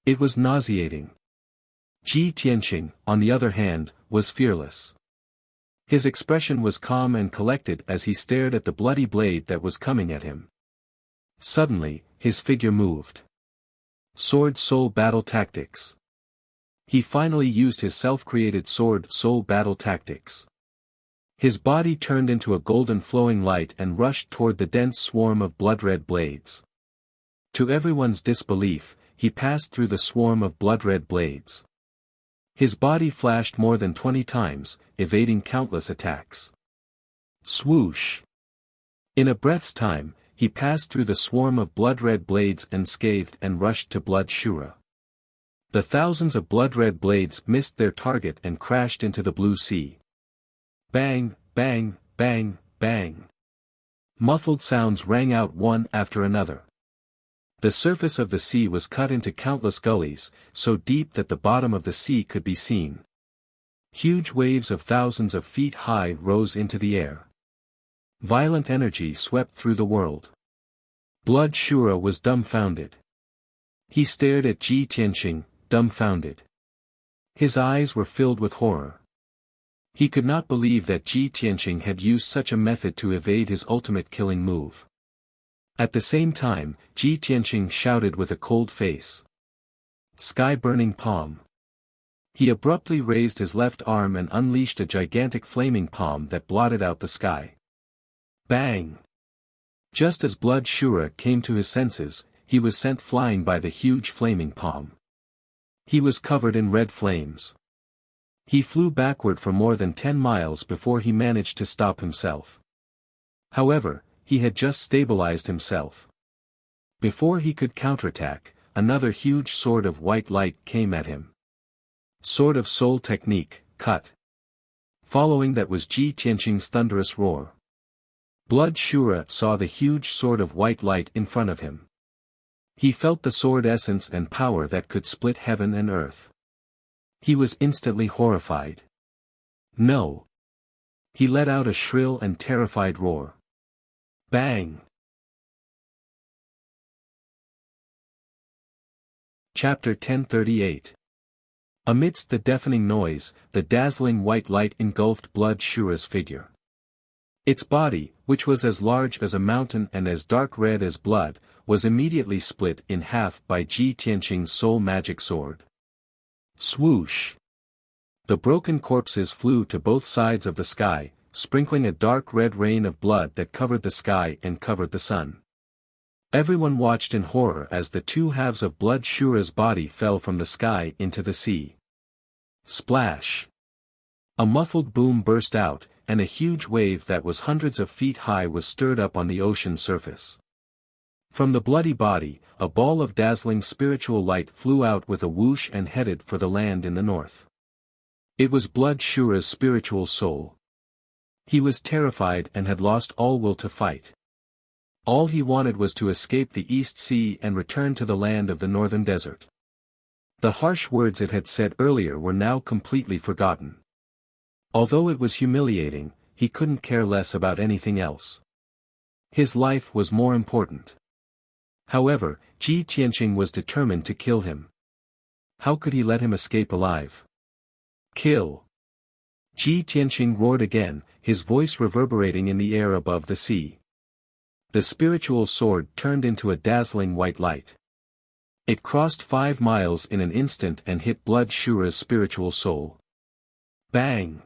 It was nauseating. Ji Tianqing, on the other hand, was fearless. His expression was calm and collected as he stared at the bloody blade that was coming at him. Suddenly, his figure moved. Sword Soul Battle Tactics. He finally used his self-created Sword Soul Battle Tactics. His body turned into a golden flowing light and rushed toward the dense swarm of blood-red blades. To everyone's disbelief, he passed through the swarm of blood-red blades. His body flashed more than 20 times, evading countless attacks. Swoosh! In a breath's time, he passed through the swarm of blood-red blades unscathed and rushed to Blood Shura. The thousands of blood-red blades missed their target and crashed into the blue sea. Bang, bang, bang, bang. Muffled sounds rang out one after another. The surface of the sea was cut into countless gullies, so deep that the bottom of the sea could be seen. Huge waves of thousands of feet high rose into the air. Violent energy swept through the world. Blood Shura was dumbfounded. He stared at Ji Tianqing, dumbfounded. His eyes were filled with horror. He could not believe that Ji Tianqing had used such a method to evade his ultimate killing move. At the same time, Ji Tianqing shouted with a cold face. Sky-burning palm. He abruptly raised his left arm and unleashed a gigantic flaming palm that blotted out the sky. Bang! Just as Blood Shura came to his senses, he was sent flying by the huge flaming palm. He was covered in red flames. He flew backward for more than 10 miles before he managed to stop himself. However, he had just stabilized himself. Before he could counterattack, another huge sword of white light came at him. Sword of Soul Technique, cut. Following that was Ji Tianqing's thunderous roar. Blood Shura saw the huge sword of white light in front of him. He felt the sword essence and power that could split heaven and earth. He was instantly horrified. No! He let out a shrill and terrified roar. Bang! Chapter 1038. Amidst the deafening noise, the dazzling white light engulfed Blood Shura's figure. Its body, which was as large as a mountain and as dark red as blood, was immediately split in half by Ji Tianqing's soul magic sword. Swoosh! The broken corpses flew to both sides of the sky, sprinkling a dark red rain of blood that covered the sky and covered the sun. Everyone watched in horror as the two halves of Blood Shura's body fell from the sky into the sea. Splash! A muffled boom burst out, and a huge wave that was hundreds of feet high was stirred up on the ocean surface. From the bloody body, a ball of dazzling spiritual light flew out with a whoosh and headed for the land in the north. It was Blood Shura's spiritual soul. He was terrified and had lost all will to fight. All he wanted was to escape the East Sea and return to the land of the northern desert. The harsh words it had said earlier were now completely forgotten. Although it was humiliating, he couldn't care less about anything else. His life was more important. However, Ji Tianqing was determined to kill him. How could he let him escape alive? Kill! Ji Tianqing roared again, his voice reverberating in the air above the sea. The spiritual sword turned into a dazzling white light. It crossed 5 miles in an instant and hit Blood Shura's spiritual soul. Bang!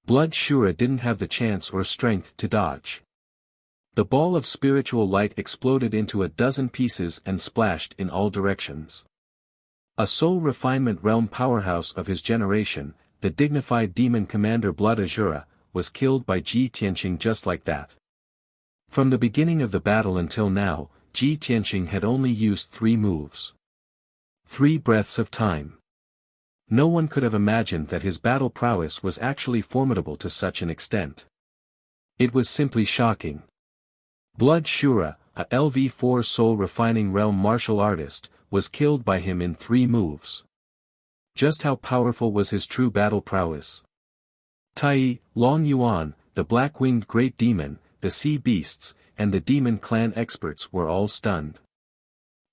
Blood Shura didn't have the chance or strength to dodge. The ball of spiritual light exploded into a dozen pieces and splashed in all directions. A soul refinement realm powerhouse of his generation, the dignified demon commander Blood Azura, was killed by Ji Tianqing just like that. From the beginning of the battle until now, Ji Tianqing had only used 3 moves. 3 breaths of time. No one could have imagined that his battle prowess was actually formidable to such an extent. It was simply shocking. Blood Shura, a LV4 soul refining realm martial artist, was killed by him in 3 moves. Just how powerful was his true battle prowess? Tai, Long Yuan, the black-winged great demon, the sea beasts, and the demon clan experts were all stunned.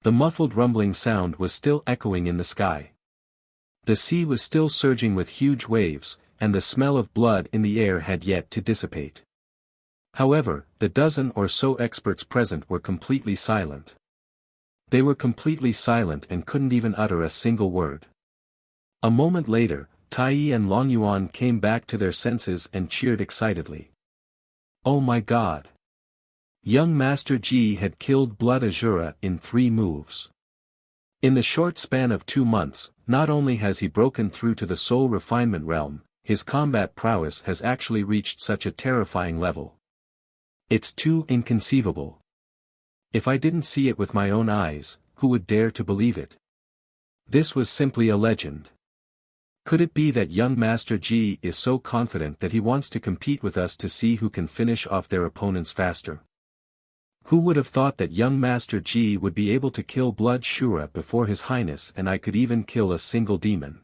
The muffled rumbling sound was still echoing in the sky. The sea was still surging with huge waves, and the smell of blood in the air had yet to dissipate. However, the dozen or so experts present were completely silent. They were completely silent and couldn't even utter a single word. A moment later, Tai and Long Yuan came back to their senses and cheered excitedly. Oh my God! Young Master Ji had killed Blood Azura in 3 moves. In the short span of 2 months, not only has he broken through to the soul refinement realm, his combat prowess has actually reached such a terrifying level. It's too inconceivable. If I didn't see it with my own eyes, who would dare to believe it? This was simply a legend. Could it be that young Master Ji is so confident that he wants to compete with us to see who can finish off their opponents faster? Who would have thought that young Master Ji would be able to kill Blood Shura before His Highness and I could even kill a single demon?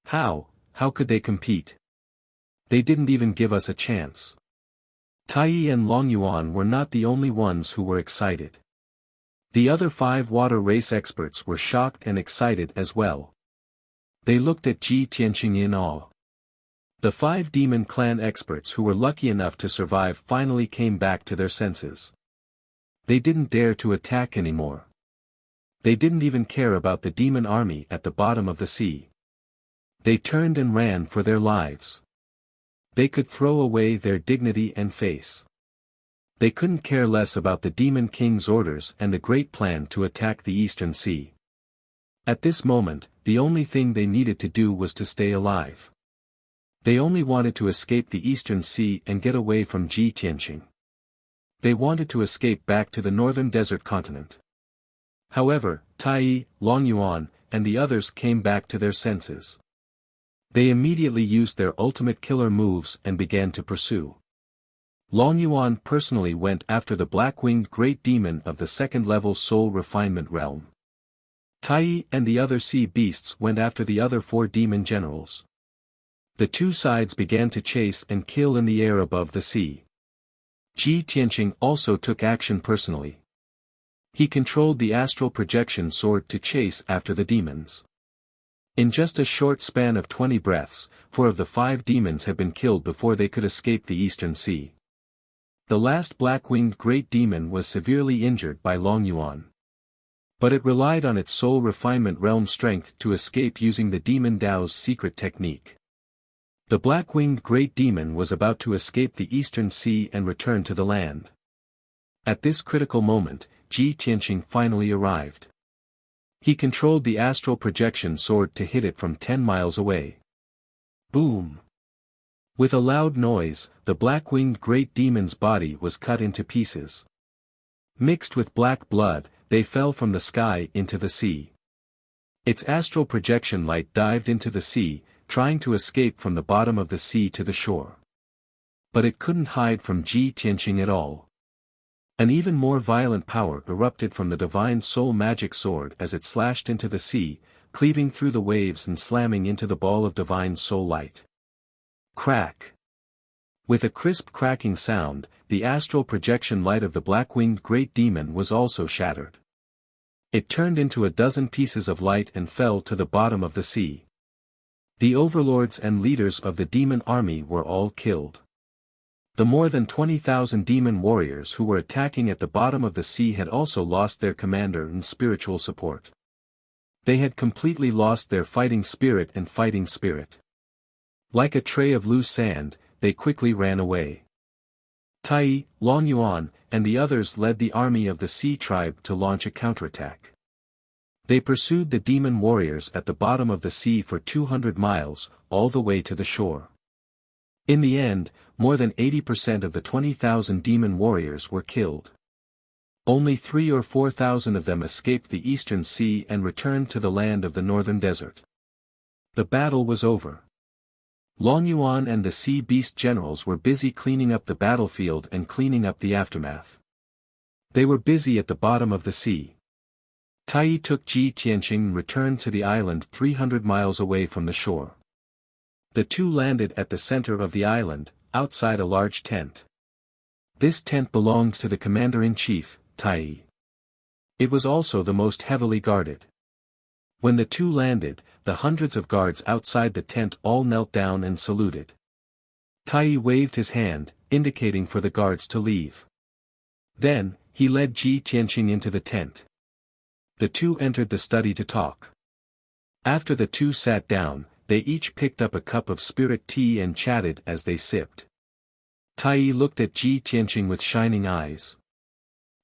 How could they compete? They didn't even give us a chance. Tai and Long Yuan were not the only ones who were excited. The other 5 water race experts were shocked and excited as well. They looked at Ji Tianqing in awe. The 5 demon clan experts who were lucky enough to survive finally came back to their senses. They didn't dare to attack anymore. They didn't even care about the demon army at the bottom of the sea. They turned and ran for their lives. They could throw away their dignity and face. They couldn't care less about the Demon King's orders and the great plan to attack the Eastern Sea. At this moment, the only thing they needed to do was to stay alive. They only wanted to escape the Eastern Sea and get away from Ji Tianqing. They wanted to escape back to the northern desert continent. However, Tai, Long Yuan, and the others came back to their senses. They immediately used their ultimate killer moves and began to pursue. Long Yuan personally went after the black-winged great demon of the 2nd-level soul refinement realm. Tai and the other sea beasts went after the other 4 demon generals. The 2 sides began to chase and kill in the air above the sea. Ji Tianqing also took action personally. He controlled the astral projection sword to chase after the demons. In just a short span of 20 breaths, 4 of the 5 demons had been killed before they could escape the Eastern Sea. The last black-winged great demon was severely injured by Long Yuan. But it relied on its soul refinement realm strength to escape using the Demon Dao's secret technique. The black-winged great demon was about to escape the Eastern Sea and return to the land. At this critical moment, Ji Tianqing finally arrived. He controlled the astral projection sword to hit it from 10 miles away. Boom! With a loud noise, the black-winged great demon's body was cut into pieces. Mixed with black blood, they fell from the sky into the sea. Its astral projection light dived into the sea, trying to escape from the bottom of the sea to the shore. But it couldn't hide from Ji Tianqing at all. An even more violent power erupted from the divine soul magic sword as it slashed into the sea, cleaving through the waves and slamming into the ball of divine soul light. Crack! With a crisp cracking sound, the astral projection light of the black-winged great demon was also shattered. It turned into a dozen pieces of light and fell to the bottom of the sea. The overlords and leaders of the demon army were all killed. The more than 20,000 demon warriors who were attacking at the bottom of the sea had also lost their commander and spiritual support. They had completely lost their fighting spirit and fighting spirit. Like a tray of loose sand, they quickly ran away. Tai, Long Yuan, and the others led the army of the Sea tribe to launch a counterattack. They pursued the demon warriors at the bottom of the sea for 200 miles, all the way to the shore. In the end, more than 80% of the 20,000 demon warriors were killed. Only 3,000 or 4,000 of them escaped the eastern sea and returned to the land of the northern desert. The battle was over. Long Yuan and the sea beast generals were busy cleaning up the battlefield and cleaning up the aftermath. They were busy at the bottom of the sea. Tai took Ji Tianqing and returned to the island 300 miles away from the shore. The two landed at the center of the island, outside a large tent. This tent belonged to the commander-in-chief, Tai. It was also the most heavily guarded. When the two landed, the hundreds of guards outside the tent all knelt down and saluted. Tai waved his hand, indicating for the guards to leave. Then, he led Ji Tianqing into the tent. The two entered the study to talk. After the two sat down, they each picked up a cup of spirit tea and chatted as they sipped. Tai looked at Ji Tianqing with shining eyes.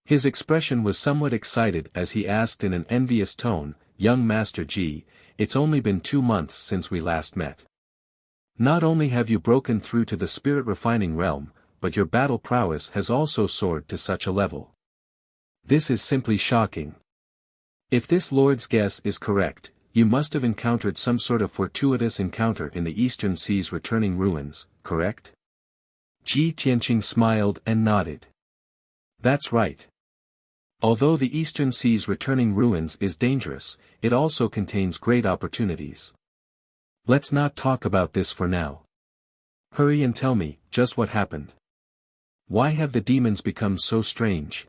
His expression was somewhat excited as he asked in an envious tone, "Young Master Ji, it's only been 2 months since we last met. Not only have you broken through to the spirit refining realm, but your battle prowess has also soared to such a level. This is simply shocking. If this lord's guess is correct, you must have encountered some sort of fortuitous encounter in the Eastern Sea's returning ruins, correct?" Ji Tianqing smiled and nodded. "That's right. Although the Eastern Sea's returning ruins is dangerous, it also contains great opportunities. Let's not talk about this for now. Hurry and tell me, just what happened. Why have the demons become so strange?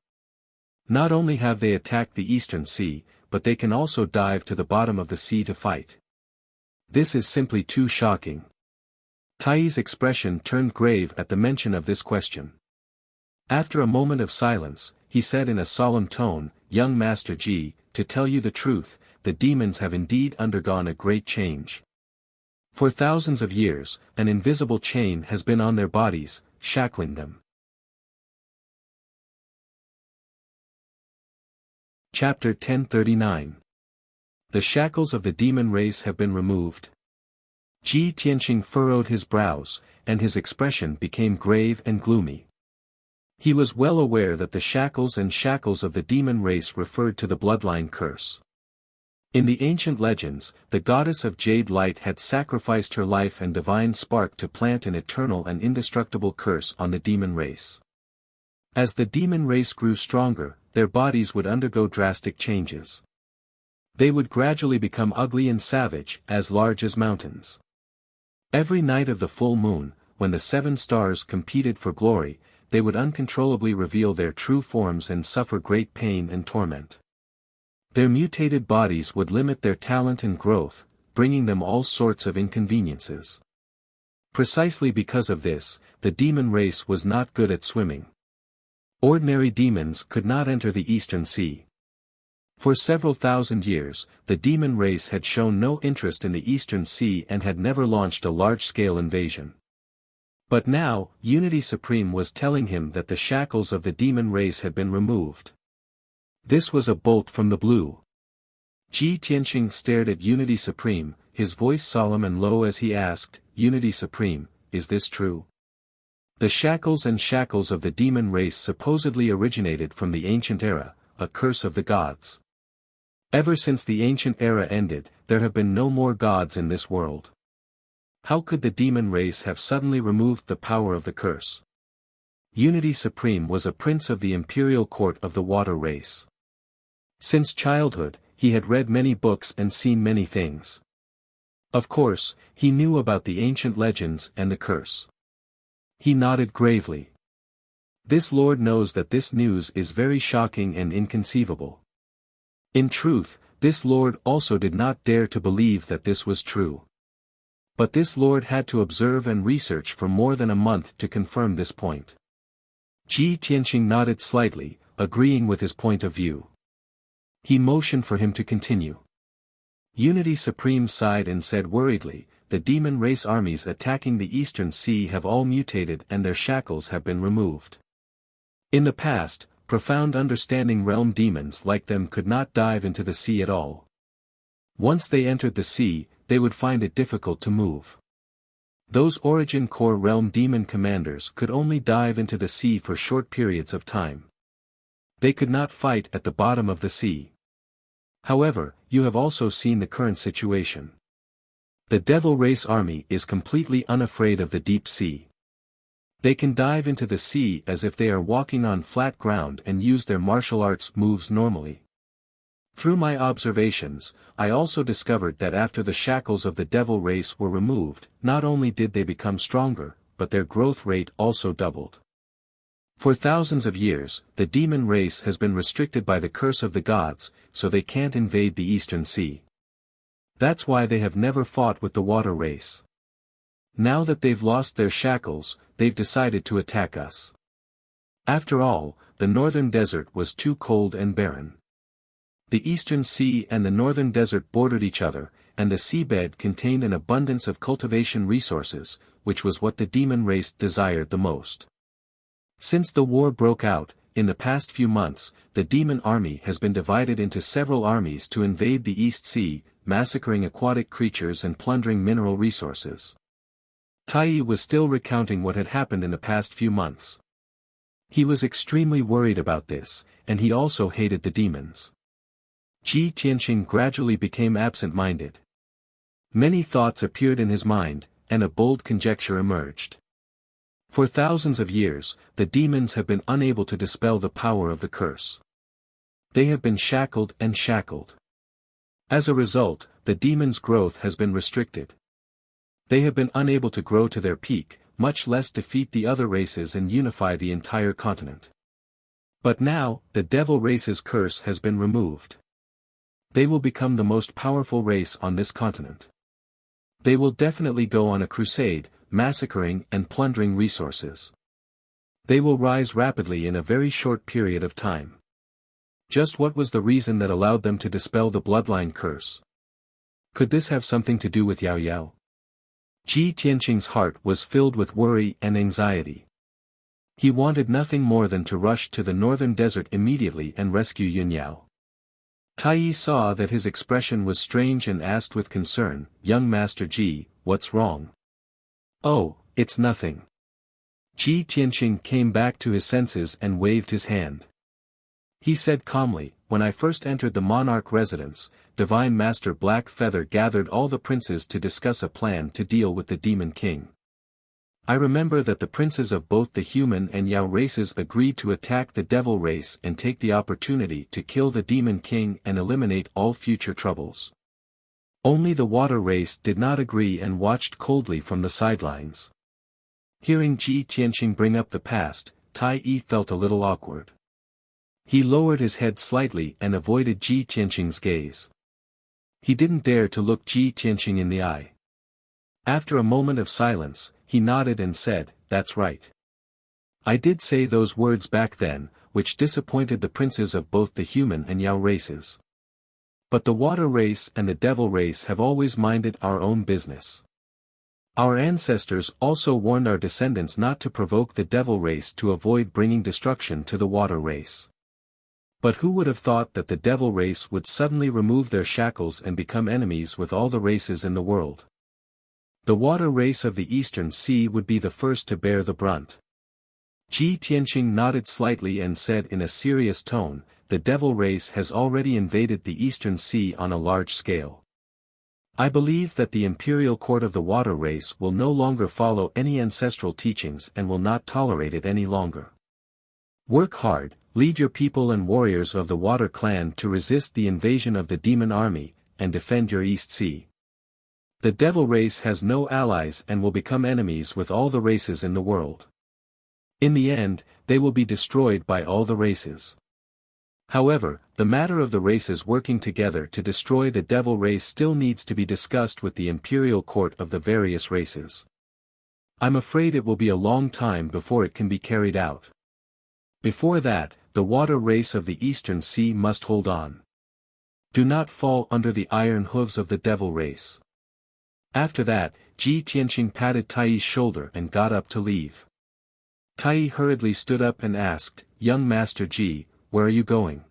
Not only have they attacked the Eastern Sea, but they can also dive to the bottom of the sea to fight. This is simply too shocking." Tai's expression turned grave at the mention of this question. After a moment of silence, he said in a solemn tone, "Young Master Ji, to tell you the truth, the demons have indeed undergone a great change. For thousands of years, an invisible chain has been on their bodies, shackling them." Chapter 1039. The shackles of the demon race have been removed. Ji Tianqing furrowed his brows, and his expression became grave and gloomy. He was well aware that the shackles of the demon race referred to the bloodline curse. In the ancient legends, the goddess of jade light had sacrificed her life and divine spark to plant an eternal and indestructible curse on the demon race. As the demon race grew stronger, their bodies would undergo drastic changes. They would gradually become ugly and savage, as large as mountains. Every night of the full moon, when the 7 stars competed for glory, they would uncontrollably reveal their true forms and suffer great pain and torment. Their mutated bodies would limit their talent and growth, bringing them all sorts of inconveniences. Precisely because of this, the demon race was not good at swimming. Ordinary demons could not enter the Eastern Sea. For several thousand years, the demon race had shown no interest in the Eastern Sea and had never launched a large-scale invasion. But now, Unity Supreme was telling him that the shackles of the demon race had been removed. This was a bolt from the blue. Ji Tianqing stared at Unity Supreme, his voice solemn and low as he asked, "Unity Supreme, is this true? The shackles and shackles of the demon race supposedly originated from the ancient era, a curse of the gods. Ever since the ancient era ended, there have been no more gods in this world. How could the demon race have suddenly removed the power of the curse? Unity Supreme was a prince of the imperial court of the water race. Since childhood, he had read many books and seen many things. Of course, he knew about the ancient legends and the curse. He nodded gravely. This lord knows that this news is very shocking and inconceivable. In truth, this lord also did not dare to believe that this was true. But this lord had to observe and research for more than a month to confirm this point. Ji Tianqing nodded slightly, agreeing with his point of view. He motioned for him to continue. Unity Supreme sighed and said worriedly, the demon race armies attacking the Eastern Sea have all mutated and their shackles have been removed. In the past, profound understanding realm demons like them could not dive into the sea at all. Once they entered the sea, they would find it difficult to move. Those origin core realm demon commanders could only dive into the sea for short periods of time. They could not fight at the bottom of the sea. However, you have also seen the current situation. The Devil Race army is completely unafraid of the deep sea. They can dive into the sea as if they are walking on flat ground and use their martial arts moves normally. Through my observations, I also discovered that after the shackles of the Devil Race were removed, not only did they become stronger, but their growth rate also doubled. For thousands of years, the demon race has been restricted by the curse of the gods, so they can't invade the Eastern Sea. That's why they have never fought with the water race. Now that they've lost their shackles, they've decided to attack us. After all, the northern desert was too cold and barren. The Eastern Sea and the northern desert bordered each other, and the seabed contained an abundance of cultivation resources, which was what the demon race desired the most. Since the war broke out, in the past few months, the demon army has been divided into several armies to invade the East Sea, massacring aquatic creatures and plundering mineral resources. Tai was still recounting what had happened in the past few months. He was extremely worried about this, and he also hated the demons. Ji Tianqing gradually became absent-minded. Many thoughts appeared in his mind, and a bold conjecture emerged. For thousands of years, the demons have been unable to dispel the power of the curse. They have been shackled and shackled. As a result, the demons' growth has been restricted. They have been unable to grow to their peak, much less defeat the other races and unify the entire continent. But now, the devil race's curse has been removed. They will become the most powerful race on this continent. They will definitely go on a crusade, massacring and plundering resources. They will rise rapidly in a very short period of time. Just what was the reason that allowed them to dispel the bloodline curse? Could this have something to do with Yao Yao? Ji Tianqing's heart was filled with worry and anxiety. He wanted nothing more than to rush to the northern desert immediately and rescue Yun Yao. Tai saw that his expression was strange and asked with concern, "Young Master Ji, what's wrong?" "Oh, it's nothing." Ji Tianqing came back to his senses and waved his hand. He said calmly, "When I first entered the monarch residence, Divine Master Black Feather gathered all the princes to discuss a plan to deal with the Demon King. I remember that the princes of both the human and Yao races agreed to attack the devil race and take the opportunity to kill the Demon King and eliminate all future troubles. Only the water race did not agree and watched coldly from the sidelines." Hearing Ji Tianqing bring up the past, Tai felt a little awkward. He lowered his head slightly and avoided Ji Tianqing's gaze. He didn't dare to look Ji Tianqing in the eye. After a moment of silence, he nodded and said, "That's right. I did say those words back then, which disappointed the princes of both the human and Yao races. But the water race and the devil race have always minded our own business. Our ancestors also warned our descendants not to provoke the devil race to avoid bringing destruction to the water race. But who would have thought that the devil race would suddenly remove their shackles and become enemies with all the races in the world? The water race of the Eastern Sea would be the first to bear the brunt. Ji Tianqing nodded slightly and said in a serious tone, the devil race has already invaded the Eastern Sea on a large scale. I believe that the imperial court of the water race will no longer follow any ancestral teachings and will not tolerate it any longer. Work hard, lead your people and warriors of the water clan to resist the invasion of the demon army, and defend your East Sea. The devil race has no allies and will become enemies with all the races in the world. In the end, they will be destroyed by all the races. However, the matter of the races working together to destroy the devil race still needs to be discussed with the imperial court of the various races. I'm afraid it will be a long time before it can be carried out. Before that, the water race of the Eastern Sea must hold on. Do not fall under the iron hooves of the devil race. After that, Ji Tianqing patted Taiyi's shoulder and got up to leave. Taiyi hurriedly stood up and asked, "Young Master Ji, where are you going?"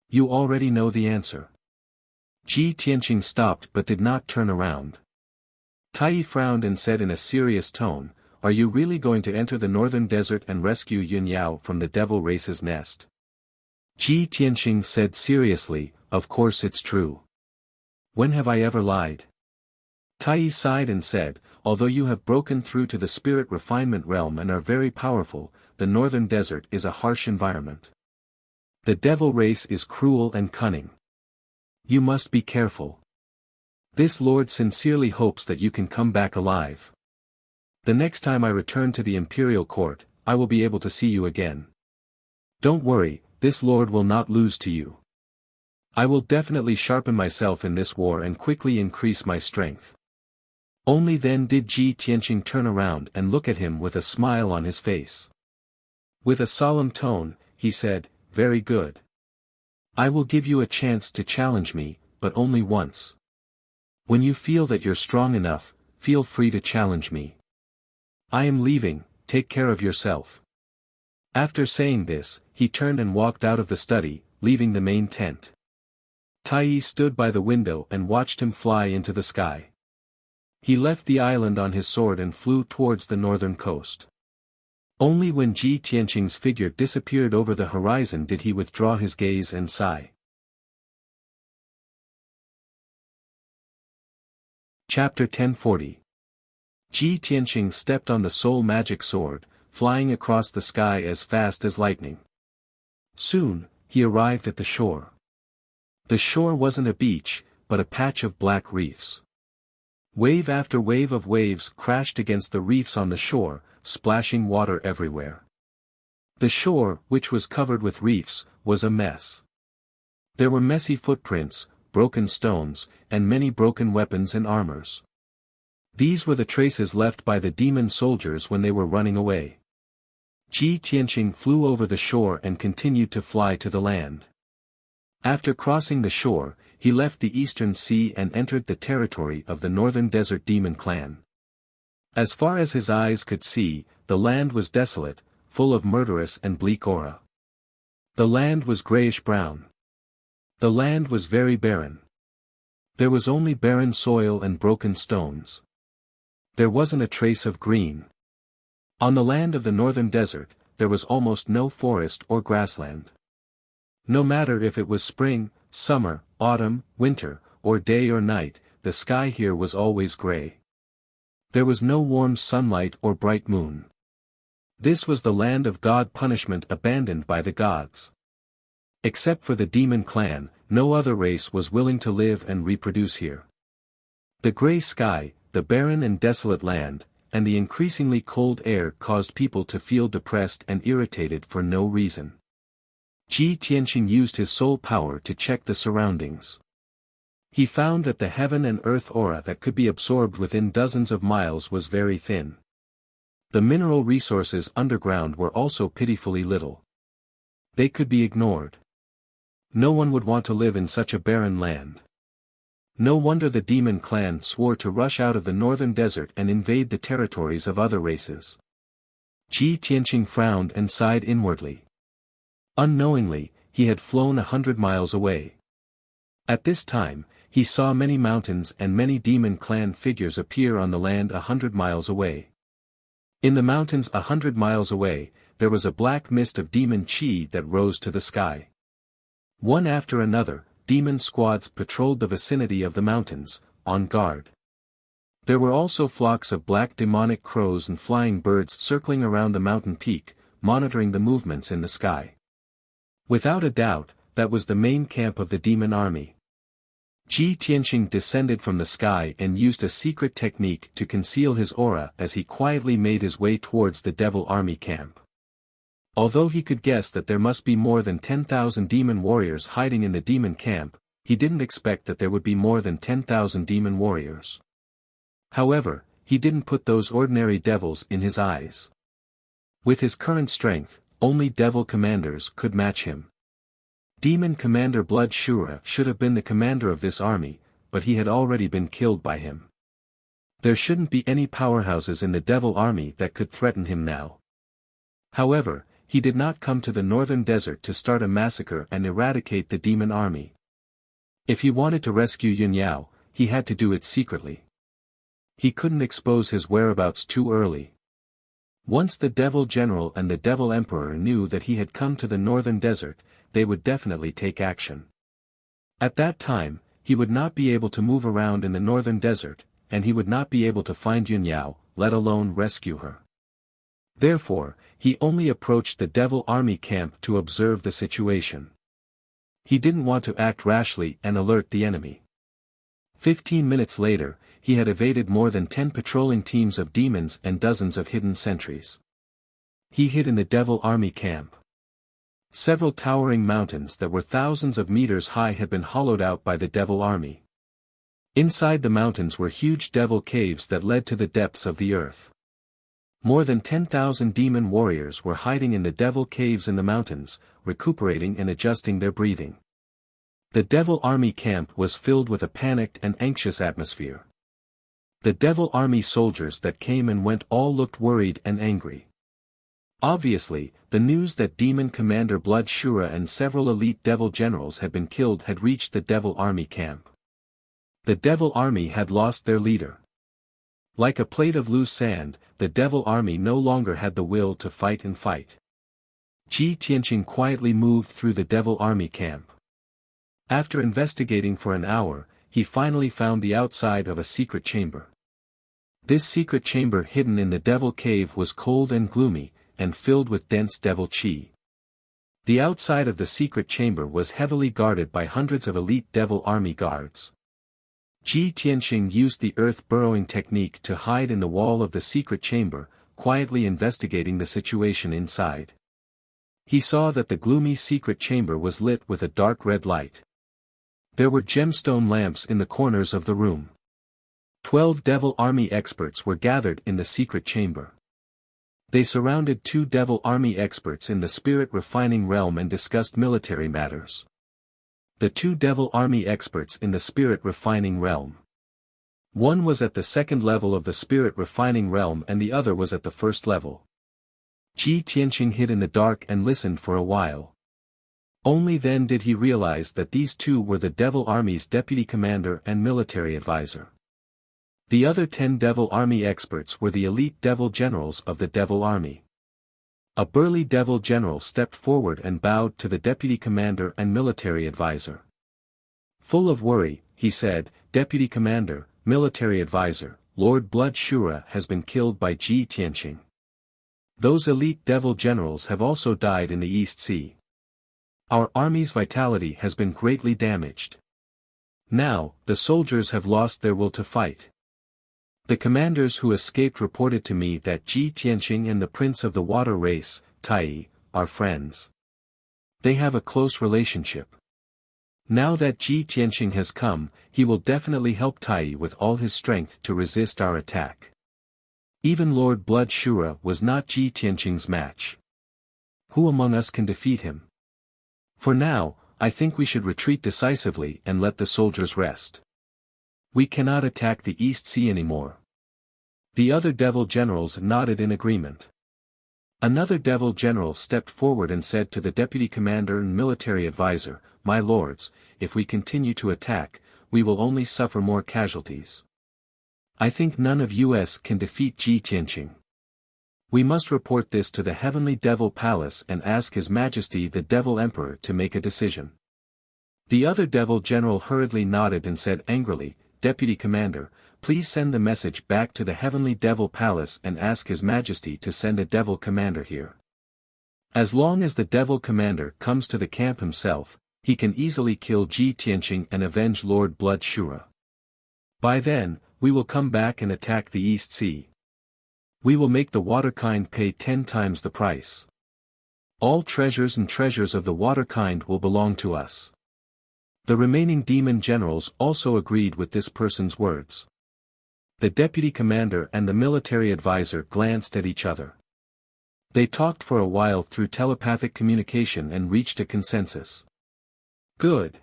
"You already know the answer." Ji Tianqing stopped but did not turn around. Taiyi frowned and said in a serious tone, "Are you really going to enter the northern desert and rescue Yun Yao from the devil race's nest?" Ji Tianqing said seriously, "Of course it's true. When have I ever lied?" Taiyi sighed and said, "Although you have broken through to the spirit refinement realm and are very powerful, the northern desert is a harsh environment. The devil race is cruel and cunning. You must be careful. This lord sincerely hopes that you can come back alive. The next time I return to the imperial court, I will be able to see you again. Don't worry, this lord will not lose to you. I will definitely sharpen myself in this war and quickly increase my strength." Only then did Ji Tianqing turn around and look at him with a smile on his face. With a solemn tone, he said, "Very good. I will give you a chance to challenge me, but only once. When you feel that you're strong enough, feel free to challenge me. I am leaving, take care of yourself." After saying this, he turned and walked out of the study, leaving the main tent. Taiyi stood by the window and watched him fly into the sky. He left the island on his sword and flew towards the northern coast. Only when Ji Tianqing's figure disappeared over the horizon did he withdraw his gaze and sigh. Chapter 1040. Ji Tianqing stepped on the soul magic sword, flying across the sky as fast as lightning. Soon, he arrived at the shore. The shore wasn't a beach, but a patch of black reefs. Wave after wave of waves crashed against the reefs on the shore, splashing water everywhere. The shore, which was covered with reefs, was a mess. There were messy footprints, broken stones, and many broken weapons and armors. These were the traces left by the demon soldiers when they were running away. Ji Tianqing flew over the shore and continued to fly to the land. After crossing the shore, he left the Eastern Sea and entered the territory of the Northern Desert Demon Clan. As far as his eyes could see, the land was desolate, full of murderous and bleak aura. The land was grayish-brown. The land was very barren. There was only barren soil and broken stones. There wasn't a trace of green. On the land of the Northern Desert, there was almost no forest or grassland. No matter if it was spring, summer, autumn, winter, or day or night, the sky here was always gray. There was no warm sunlight or bright moon. This was the land of God punishment abandoned by the gods. Except for the demon clan, no other race was willing to live and reproduce here. The gray sky, the barren and desolate land, and the increasingly cold air caused people to feel depressed and irritated for no reason. Ji Tianqing used his soul power to check the surroundings. He found that the heaven and earth aura that could be absorbed within dozens of miles was very thin. The mineral resources underground were also pitifully little. They could be ignored. No one would want to live in such a barren land. No wonder the demon clan swore to rush out of the northern desert and invade the territories of other races. Ji Tianqing frowned and sighed inwardly. Unknowingly, he had flown 100 miles away. At this time, he saw many mountains and many demon clan figures appear on the land 100 miles away. In the mountains 100 miles away, there was a black mist of demon chi that rose to the sky. One after another, demon squads patrolled the vicinity of the mountains, on guard. There were also flocks of black demonic crows and flying birds circling around the mountain peak, monitoring the movements in the sky. Without a doubt, that was the main camp of the demon army. Ji Tianqing descended from the sky and used a secret technique to conceal his aura as he quietly made his way towards the devil army camp. Although he could guess that there must be more than 10,000 demon warriors hiding in the demon camp, he didn't expect that there would be more than 10,000 demon warriors. However, he didn't put those ordinary devils in his eyes. With his current strength, only devil commanders could match him. Demon Commander Blood Shura should have been the commander of this army, but he had already been killed by him. There shouldn't be any powerhouses in the devil army that could threaten him now. However, he did not come to the northern desert to start a massacre and eradicate the demon army. If he wanted to rescue Yun Yao, he had to do it secretly. He couldn't expose his whereabouts too early. Once the devil general and the devil emperor knew that he had come to the northern desert, they would definitely take action. At that time, he would not be able to move around in the northern desert, and he would not be able to find Yun Yao, let alone rescue her. Therefore, he only approached the devil army camp to observe the situation. He didn't want to act rashly and alert the enemy. 15 minutes later, he had evaded more than 10 patrolling teams of demons and dozens of hidden sentries. He hid in the devil army camp. Several towering mountains that were thousands of meters high had been hollowed out by the devil army. Inside the mountains were huge devil caves that led to the depths of the earth. More than 10,000 demon warriors were hiding in the devil caves in the mountains, recuperating and adjusting their breathing. The devil army camp was filled with a panicked and anxious atmosphere. The devil army soldiers that came and went all looked worried and angry. Obviously, the news that Demon Commander Blood Shura and several elite devil generals had been killed had reached the devil army camp. The devil army had lost their leader. Like a plate of loose sand, the devil army no longer had the will to fight and fight. Ji Tianqing quietly moved through the devil army camp. After investigating for an hour, he finally found the outside of a secret chamber. This secret chamber hidden in the devil cave was cold and gloomy, and filled with dense devil chi. The outside of the secret chamber was heavily guarded by hundreds of elite devil army guards. Ji Tianqing used the earth-burrowing technique to hide in the wall of the secret chamber, quietly investigating the situation inside. He saw that the gloomy secret chamber was lit with a dark red light. There were gemstone lamps in the corners of the room. 12 devil army experts were gathered in the secret chamber. They surrounded 2 devil army experts in the spirit refining realm and discussed military matters. The 2 devil army experts in the spirit refining realm. One was at the second level of the spirit refining realm and the other was at the first level. Ji Tianqing hid in the dark and listened for a while. Only then did he realize that these 2 were the devil army's deputy commander and military advisor. The other 10 devil army experts were the elite devil generals of the devil army. A burly devil general stepped forward and bowed to the deputy commander and military advisor. Full of worry, he said, "Deputy Commander, military advisor, Lord Blood Shura has been killed by Ji Tianqing. Those elite devil generals have also died in the East Sea. Our army's vitality has been greatly damaged. Now, the soldiers have lost their will to fight. The commanders who escaped reported to me that Ji Tianqing and the Prince of the Water Race, Tai, are friends. They have a close relationship. Now that Ji Tianqing has come, he will definitely help Tai with all his strength to resist our attack. Even Lord Blood Shura was not Ji Tianqing's match. Who among us can defeat him? For now, I think we should retreat decisively and let the soldiers rest. We cannot attack the East Sea anymore." The other devil generals nodded in agreement. Another devil general stepped forward and said to the deputy commander and military advisor, "My lords, if we continue to attack, we will only suffer more casualties. I think none of us can defeat Ji Tianqing. We must report this to the Heavenly Devil Palace and ask His Majesty the Devil Emperor to make a decision. The other Devil General hurriedly nodded and said angrily, Deputy Commander, please send the message back to the Heavenly Devil Palace and ask His Majesty to send a Devil Commander here. As long as the Devil Commander comes to the camp himself, he can easily kill Ji Tianqing and avenge Lord Blood Shura. By then, we will come back and attack the East Sea. We will make the Waterkind pay 10 times the price. All treasures and treasures of the Waterkind will belong to us. The remaining demon generals also agreed with this person's words. The deputy commander and the military advisor glanced at each other. They talked for a while through telepathic communication and reached a consensus. Good.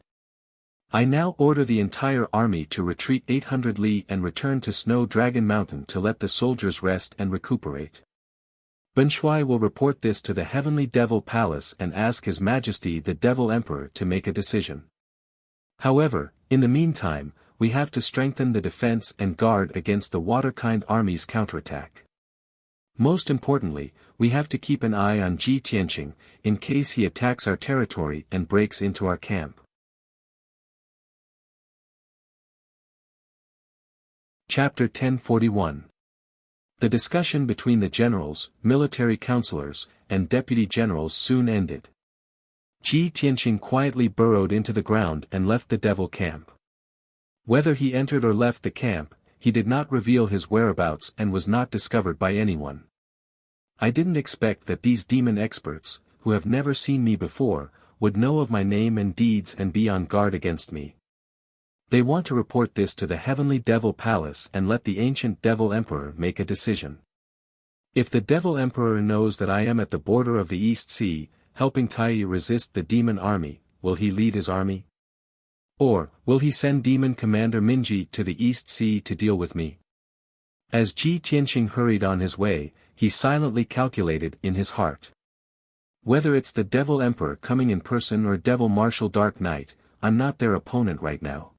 I now order the entire army to retreat 800 li and return to Snow Dragon Mountain to let the soldiers rest and recuperate. Ben Shui will report this to the Heavenly Devil Palace and ask His Majesty the Devil Emperor to make a decision. However, in the meantime, we have to strengthen the defense and guard against the Waterkind army's counterattack. Most importantly, we have to keep an eye on Ji Tianqing, in case he attacks our territory and breaks into our camp. Chapter 1041. The discussion between the generals, military counselors, and deputy generals soon ended. Ji Tianqing quietly burrowed into the ground and left the devil camp. Whether he entered or left the camp, he did not reveal his whereabouts and was not discovered by anyone. I didn't expect that these demon experts, who have never seen me before, would know of my name and deeds and be on guard against me. They want to report this to the Heavenly Devil Palace and let the ancient Devil Emperor make a decision. If the Devil Emperor knows that I am at the border of the East Sea, helping Tai resist the demon army, will he lead his army? Or, will he send Demon Commander Minji to the East Sea to deal with me? As Ji Tianqing hurried on his way, he silently calculated in his heart. Whether it's the Devil Emperor coming in person or Devil Marshal Dark Knight, I'm not their opponent right now.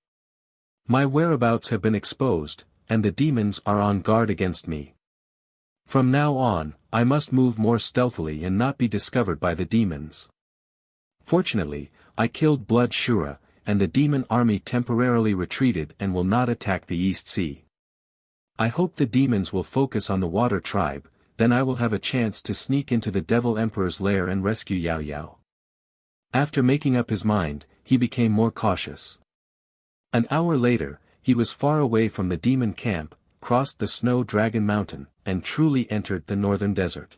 My whereabouts have been exposed, and the demons are on guard against me. From now on, I must move more stealthily and not be discovered by the demons. Fortunately, I killed Blood Shura, and the demon army temporarily retreated and will not attack the East Sea. I hope the demons will focus on the Water Tribe, then I will have a chance to sneak into the Devil Emperor's lair and rescue Yao Yao. After making up his mind, he became more cautious. An hour later, he was far away from the demon camp, crossed the Snow Dragon Mountain, and truly entered the northern desert.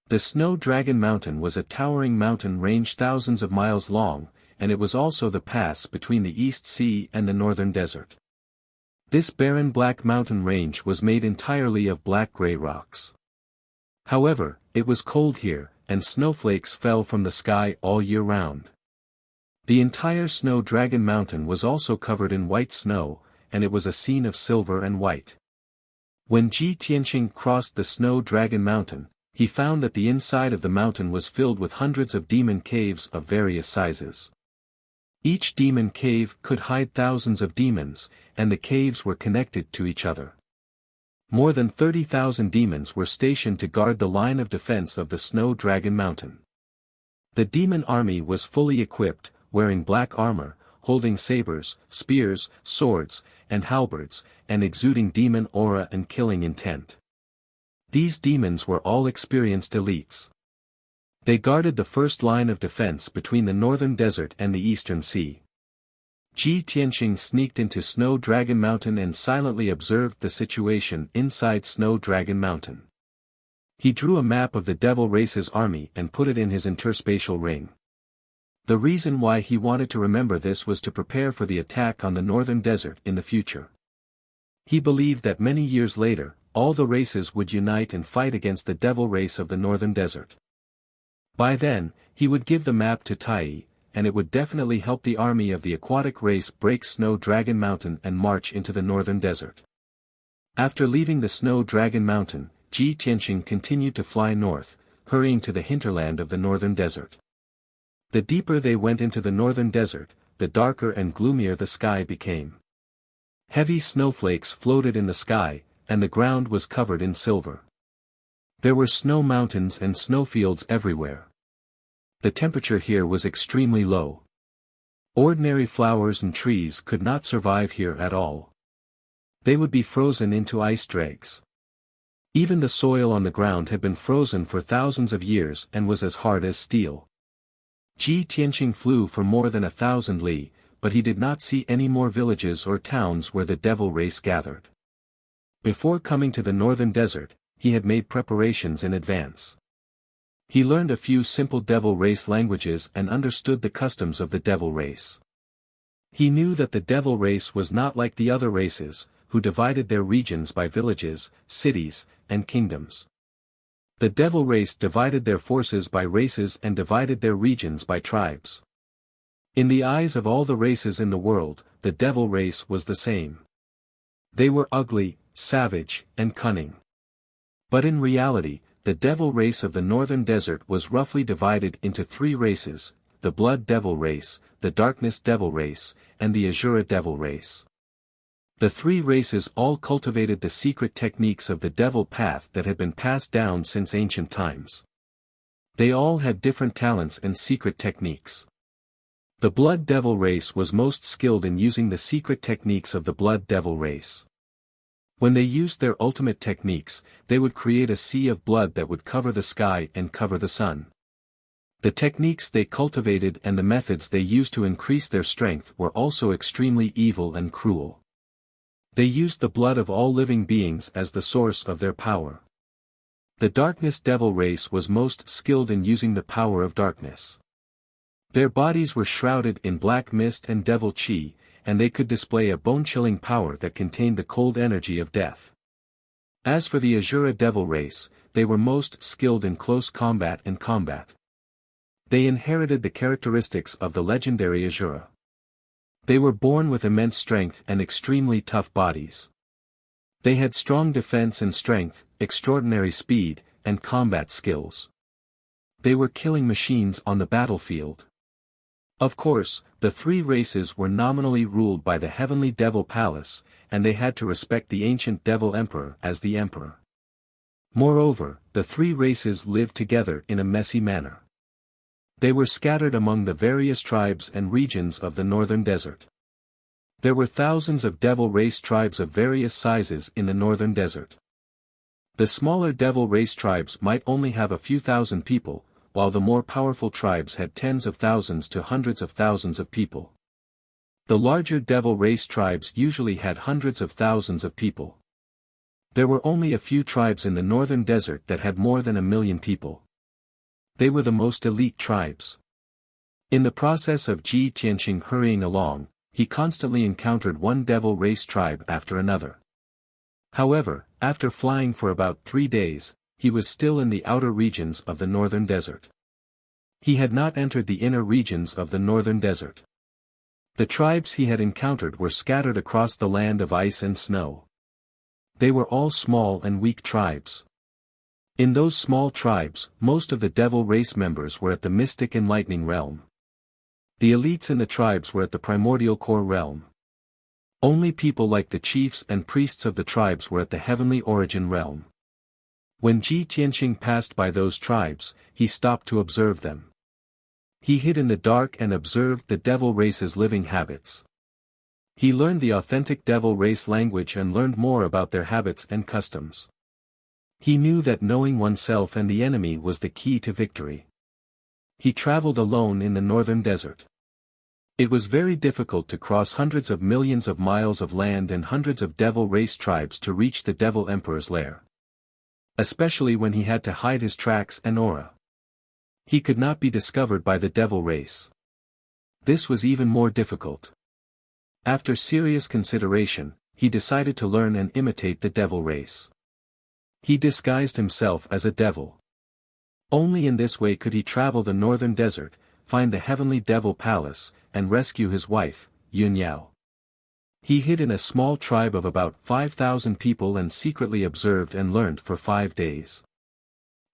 The Snow Dragon Mountain was a towering mountain range thousands of miles long, and it was also the pass between the East Sea and the northern desert. This barren black mountain range was made entirely of black-gray rocks. However, it was cold here, and snowflakes fell from the sky all year round. The entire Snow Dragon Mountain was also covered in white snow, and it was a scene of silver and white. When Ji Tianqing crossed the Snow Dragon Mountain, he found that the inside of the mountain was filled with hundreds of demon caves of various sizes. Each demon cave could hide thousands of demons, and the caves were connected to each other. More than 30,000 demons were stationed to guard the line of defense of the Snow Dragon Mountain. The demon army was fully equipped, wearing black armor, holding sabers, spears, swords, and halberds, and exuding demon aura and killing intent. These demons were all experienced elites. They guarded the first line of defense between the northern desert and the eastern sea. Ji Tianqing sneaked into Snow Dragon Mountain and silently observed the situation inside Snow Dragon Mountain. He drew a map of the Devil Race's army and put it in his interspatial ring. The reason why he wanted to remember this was to prepare for the attack on the northern desert in the future. He believed that many years later, all the races would unite and fight against the Devil Race of the northern desert. By then, he would give the map to Tai, and it would definitely help the army of the aquatic race break Snow Dragon Mountain and march into the northern desert. After leaving the Snow Dragon Mountain, Ji Tianqing continued to fly north, hurrying to the hinterland of the northern desert. The deeper they went into the northern desert, the darker and gloomier the sky became. Heavy snowflakes floated in the sky, and the ground was covered in silver. There were snow mountains and snowfields everywhere. The temperature here was extremely low. Ordinary flowers and trees could not survive here at all. They would be frozen into ice dregs. Even the soil on the ground had been frozen for thousands of years and was as hard as steel. Ji Tianqing flew for more than 1,000 li, but he did not see any more villages or towns where the devil race gathered. Before coming to the northern desert, he had made preparations in advance. He learned a few simple devil race languages and understood the customs of the devil race. He knew that the devil race was not like the other races, who divided their regions by villages, cities, and kingdoms. The devil race divided their forces by races and divided their regions by tribes. In the eyes of all the races in the world, the devil race was the same. They were ugly, savage, and cunning. But in reality, the devil race of the northern desert was roughly divided into 3 races: the blood devil race, the darkness devil race, and the azura devil race. The 3 races all cultivated the secret techniques of the devil path that had been passed down since ancient times. They all had different talents and secret techniques. The blood devil race was most skilled in using the secret techniques of the blood devil race. When they used their ultimate techniques, they would create a sea of blood that would cover the sky and cover the sun. The techniques they cultivated and the methods they used to increase their strength were also extremely evil and cruel. They used the blood of all living beings as the source of their power. The darkness devil race was most skilled in using the power of darkness. Their bodies were shrouded in black mist and devil chi, and they could display a bone-chilling power that contained the cold energy of death. As for the azura devil race, they were most skilled in close combat and combat. They inherited the characteristics of the legendary azura. They were born with immense strength and extremely tough bodies. They had strong defense and strength, extraordinary speed, and combat skills. They were killing machines on the battlefield. Of course, the 3 races were nominally ruled by the heavenly devil palace, and they had to respect the ancient devil emperor as the emperor. Moreover, the 3 races lived together in a messy manner. They were scattered among the various tribes and regions of the northern desert. There were thousands of devil race tribes of various sizes in the northern desert. The smaller devil race tribes might only have a few thousand people, while the more powerful tribes had tens of thousands to hundreds of thousands of people. The larger devil race tribes usually had hundreds of thousands of people. There were only a few tribes in the northern desert that had more than 1 million people. They were the most elite tribes. In the process of Ji Tianqing hurrying along, he constantly encountered one devil race tribe after another. However, after flying for about 3 days, he was still in the outer regions of the northern desert. He had not entered the inner regions of the northern desert. The tribes he had encountered were scattered across the land of ice and snow. They were all small and weak tribes. In those small tribes, most of the devil race members were at the mystic enlightening realm. The elites in the tribes were at the primordial core realm. Only people like the chiefs and priests of the tribes were at the heavenly origin realm. When Ji Tianqing passed by those tribes, he stopped to observe them. He hid in the dark and observed the devil race's living habits. He learned the authentic devil race language and learned more about their habits and customs. He knew that knowing oneself and the enemy was the key to victory. He traveled alone in the northern desert. It was very difficult to cross hundreds of millions of miles of land and hundreds of devil race tribes to reach the devil emperor's lair. Especially when he had to hide his tracks and aura. He could not be discovered by the devil race. This was even more difficult. After serious consideration, he decided to learn and imitate the devil race. He disguised himself as a devil. Only in this way could he travel the northern desert, find the heavenly devil palace, and rescue his wife, Yun Yao. He hid in a small tribe of about 5,000 people and secretly observed and learned for 5 days.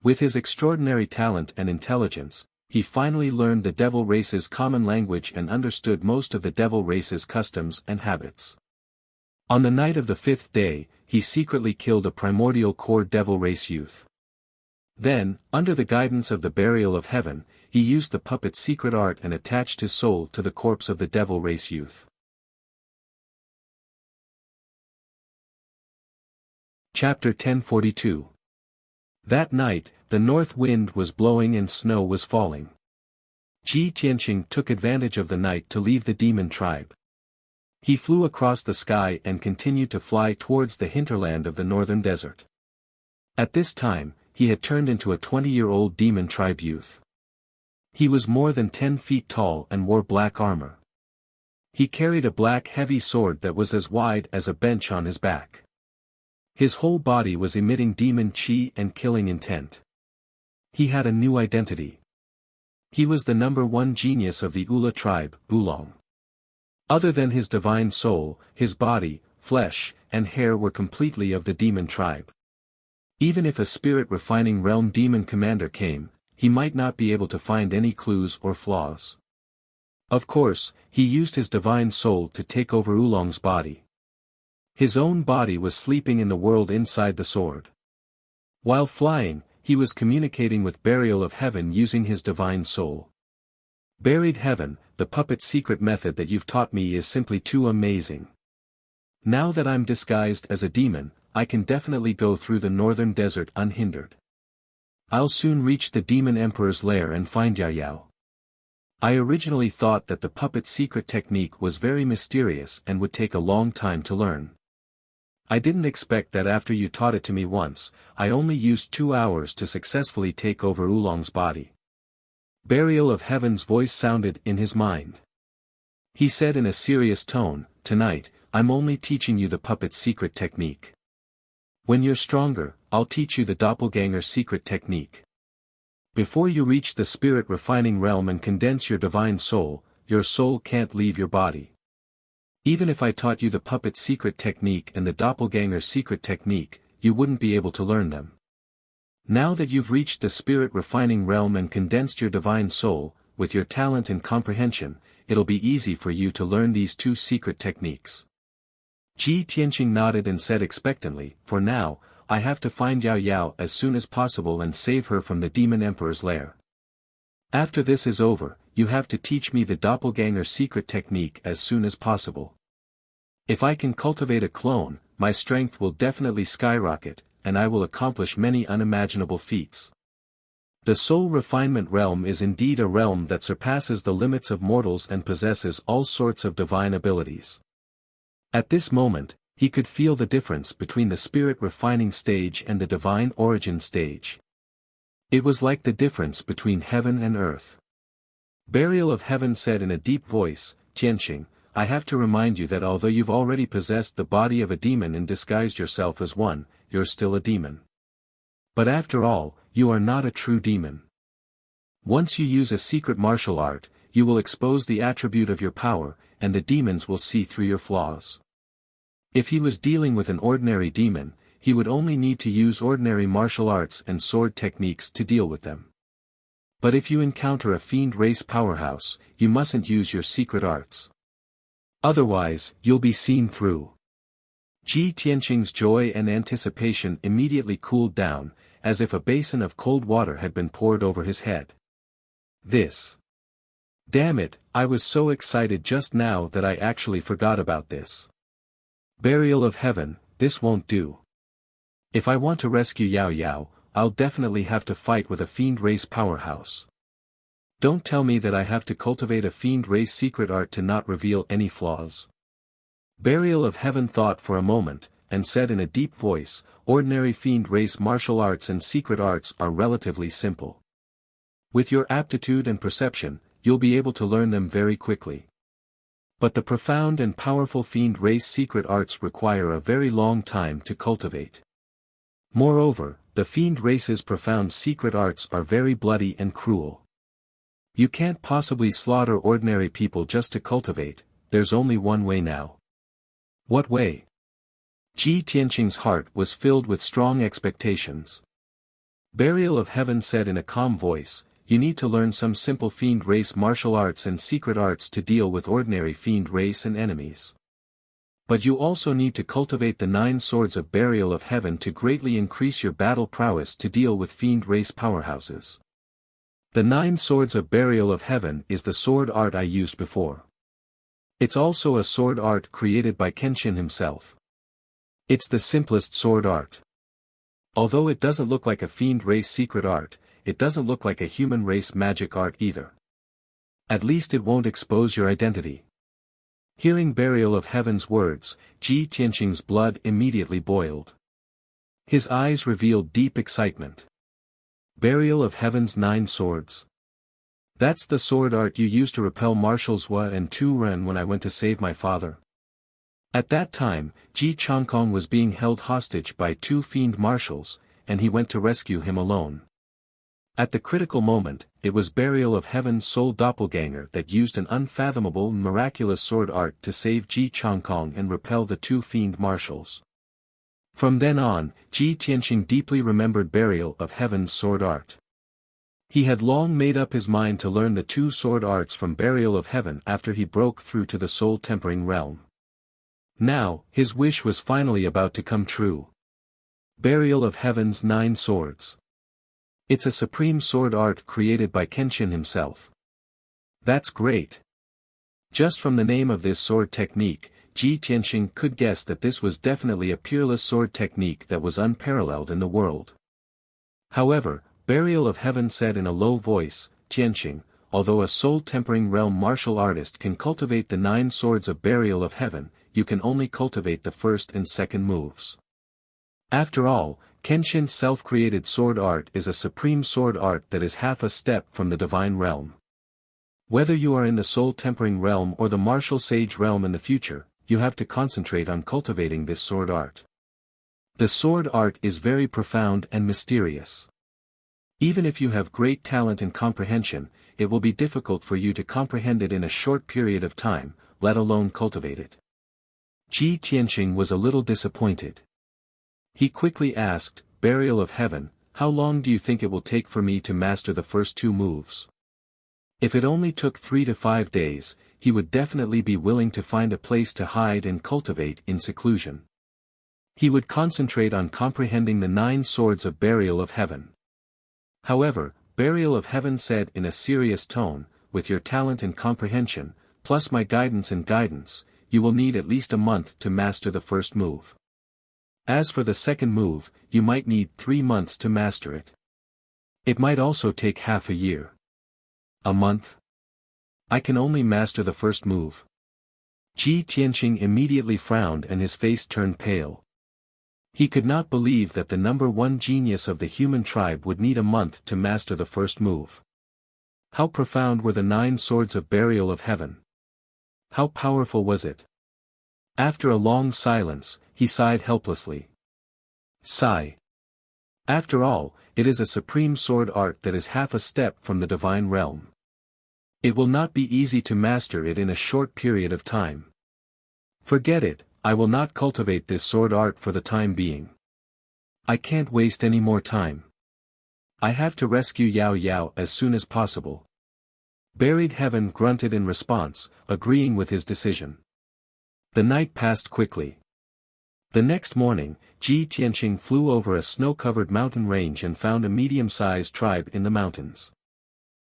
With his extraordinary talent and intelligence, he finally learned the devil race's common language and understood most of the devil race's customs and habits. On the night of the 5th day, he secretly killed a primordial core devil race youth. Then, under the guidance of the burial of heaven, he used the puppet's secret art and attached his soul to the corpse of the devil race youth. Chapter 1042. That night, the north wind was blowing and snow was falling. Ji Tianqing took advantage of the night to leave the demon tribe. He flew across the sky and continued to fly towards the hinterland of the northern desert. At this time, he had turned into a 20-year-old demon tribe youth. He was more than 10 feet tall and wore black armor. He carried a black heavy sword that was as wide as a bench on his back. His whole body was emitting demon chi and killing intent. He had a new identity. He was the #1 genius of the Ula tribe, Oolong. Other than his divine soul, his body, flesh, and hair were completely of the demon tribe. Even if a spirit refining realm demon commander came, he might not be able to find any clues or flaws. Of course, he used his divine soul to take over Oolong's body. His own body was sleeping in the world inside the sword. While flying, he was communicating with Burial of Heaven using his divine soul. Buried Heaven, the puppet's secret method that you've taught me is simply too amazing. Now that I'm disguised as a demon, I can definitely go through the northern desert unhindered. I'll soon reach the demon emperor's lair and find Yao Yao. I originally thought that the puppet's secret technique was very mysterious and would take a long time to learn. I didn't expect that after you taught it to me once, I only used 2 hours to successfully take over Oolong's body. Burial of Heaven's voice sounded in his mind. He said in a serious tone, "Tonight, I'm only teaching you the puppet's secret technique. When you're stronger, I'll teach you the doppelganger secret technique. Before you reach the spirit refining realm and condense your divine soul, your soul can't leave your body. Even if I taught you the puppet's secret technique and the doppelganger secret technique, you wouldn't be able to learn them. Now that you've reached the spirit refining realm and condensed your divine soul, with your talent and comprehension, it'll be easy for you to learn these 2 secret techniques." Ji Tianqing nodded and said expectantly, "For now, I have to find Yao Yao as soon as possible and save her from the demon emperor's lair. After this is over, you have to teach me the doppelganger secret technique as soon as possible. If I can cultivate a clone, my strength will definitely skyrocket, and I will accomplish many unimaginable feats. The soul refinement realm is indeed a realm that surpasses the limits of mortals and possesses all sorts of divine abilities." At this moment, he could feel the difference between the spirit refining stage and the divine origin stage. It was like the difference between heaven and earth. Burial of Heaven said in a deep voice, "Tianqing, I have to remind you that although you've already possessed the body of a demon and disguised yourself as one, you're still a demon. But after all, you are not a true demon. Once you use a secret martial art, you will expose the attribute of your power, and the demons will see through your flaws. If he was dealing with an ordinary demon, he would only need to use ordinary martial arts and sword techniques to deal with them. But if you encounter a fiend race powerhouse, you mustn't use your secret arts. Otherwise, you'll be seen through." Ji Tianqing's joy and anticipation immediately cooled down, as if a basin of cold water had been poured over his head. This. Damn it, I was so excited just now that I actually forgot about this. Burial of Heaven, this won't do. If I want to rescue Yao Yao, I'll definitely have to fight with a fiend race powerhouse. Don't tell me that I have to cultivate a fiend race secret art to not reveal any flaws. Burial of Heaven thought for a moment, and said in a deep voice, "Ordinary fiend race martial arts and secret arts are relatively simple. With your aptitude and perception, you'll be able to learn them very quickly. But the profound and powerful fiend race secret arts require a very long time to cultivate. Moreover, the fiend race's profound secret arts are very bloody and cruel. You can't possibly slaughter ordinary people just to cultivate, there's only one way now." "What way?" Ji Tianqing's heart was filled with strong expectations. Burial of Heaven said in a calm voice, you need to learn some simple fiend race martial arts and secret arts to deal with ordinary fiend race and enemies. But you also need to cultivate the 9 swords of burial of heaven to greatly increase your battle prowess to deal with fiend race powerhouses. The 9 swords of burial of heaven is the sword art I used before. It's also a sword art created by Kenshin himself. It's the simplest sword art. Although it doesn't look like a fiend race secret art, it doesn't look like a human race magic art either. At least it won't expose your identity. Hearing burial of heaven's words, Ji Tianqing's blood immediately boiled. His eyes revealed deep excitement. Burial of heaven's 9 swords. That's the sword art you used to repel Marshals Hua and Tu Ren when I went to save my father. At that time, Ji Changkong was being held hostage by 2 fiend marshals, and he went to rescue him alone. At the critical moment, it was burial of heaven's soul doppelganger that used an unfathomable and miraculous sword art to save Ji Changkong and repel the 2 fiend marshals. From then on, Ji Tianqing deeply remembered burial of heaven's sword art. He had long made up his mind to learn the 2 sword arts from burial of heaven after he broke through to the soul-tempering realm. Now, his wish was finally about to come true. Burial of heaven's 9 swords. It's a supreme sword art created by Kenshin himself. That's great. Just from the name of this sword technique, Ji Tianqing could guess that this was definitely a peerless sword technique that was unparalleled in the world. However, burial of heaven said in a low voice, Tianqing, although a soul-tempering realm martial artist can cultivate the 9 swords of burial of heaven, you can only cultivate the first and second moves. After all, Kenshin's self-created sword art is a supreme sword art that is half a step from the divine realm. Whether you are in the soul-tempering realm or the martial sage realm in the future, you have to concentrate on cultivating this sword art. The sword art is very profound and mysterious. Even if you have great talent and comprehension, it will be difficult for you to comprehend it in a short period of time, let alone cultivate it. Ji Tianqing was a little disappointed. He quickly asked, Burial of Heaven, how long do you think it will take for me to master the first 2 moves? If it only took 3 to 5 days, he would definitely be willing to find a place to hide and cultivate in seclusion. He would concentrate on comprehending the 9 swords of burial of heaven. However, burial of heaven said in a serious tone, with your talent and comprehension, plus my guidance and guidance, you will need at least a month to master the first move. As for the second move, you might need 3 months to master it. It might also take half a year. A month? I can only master the first move. Ji Tianqing immediately frowned and his face turned pale. He could not believe that the number 1 genius of the human tribe would need a month to master the first move. How profound were the 9 swords of burial of heaven? How powerful was it? After a long silence, he sighed helplessly. Sigh. After all, it is a supreme sword art that is half a step from the divine realm. It will not be easy to master it in a short period of time. Forget it, I will not cultivate this sword art for the time being. I can't waste any more time. I have to rescue Yao Yao as soon as possible. Buried Heaven grunted in response, agreeing with his decision. The night passed quickly. The next morning, Ji Tianqing flew over a snow-covered mountain range and found a medium-sized tribe in the mountains.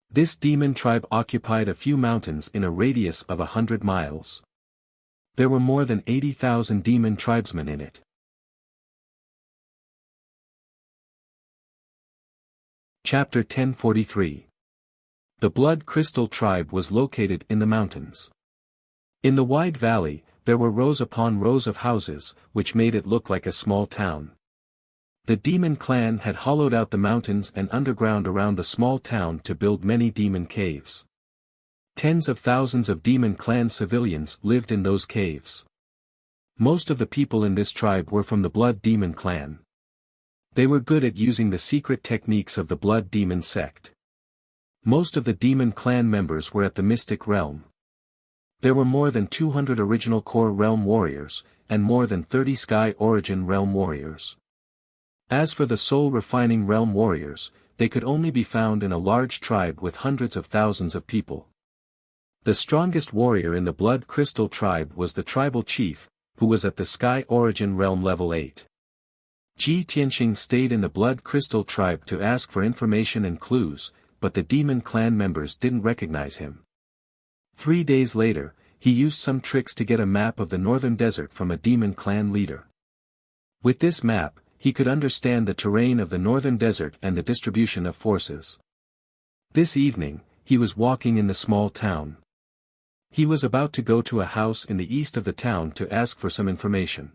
This demon tribe occupied a few mountains in a radius of 100 miles. There were more than 80,000 demon tribesmen in it. Chapter 1043. The Blood Crystal Tribe was located in the mountains. In the wide valley, there were rows upon rows of houses, which made it look like a small town. The demon clan had hollowed out the mountains and underground around the small town to build many demon caves. Tens of thousands of demon clan civilians lived in those caves. Most of the people in this tribe were from the Blood Demon clan. They were good at using the secret techniques of the Blood Demon sect. Most of the demon clan members were at the mystic realm. There were more than 200 original core realm warriors, and more than 30 sky origin realm warriors. As for the soul refining realm warriors, they could only be found in a large tribe with hundreds of thousands of people. The strongest warrior in the Blood Crystal tribe was the tribal chief, who was at the Sky Origin Realm level 8. Ji Tianqing stayed in the Blood Crystal tribe to ask for information and clues, but the demon clan members didn't recognize him. 3 days later, he used some tricks to get a map of the northern desert from a demon clan leader. With this map, he could understand the terrain of the northern desert and the distribution of forces. This evening, he was walking in the small town. He was about to go to a house in the east of the town to ask for some information.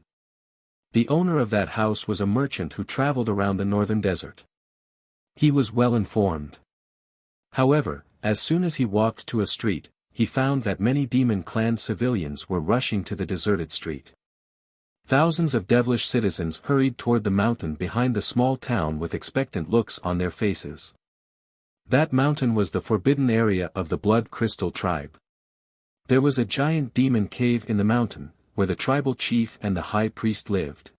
The owner of that house was a merchant who traveled around the northern desert. He was well informed. However, as soon as he walked to a street, he found that many demon clan civilians were rushing to the deserted street. Thousands of devilish citizens hurried toward the mountain behind the small town with expectant looks on their faces. That mountain was the forbidden area of the Blood Crystal tribe. There was a giant demon cave in the mountain, where the tribal chief and the high priest lived.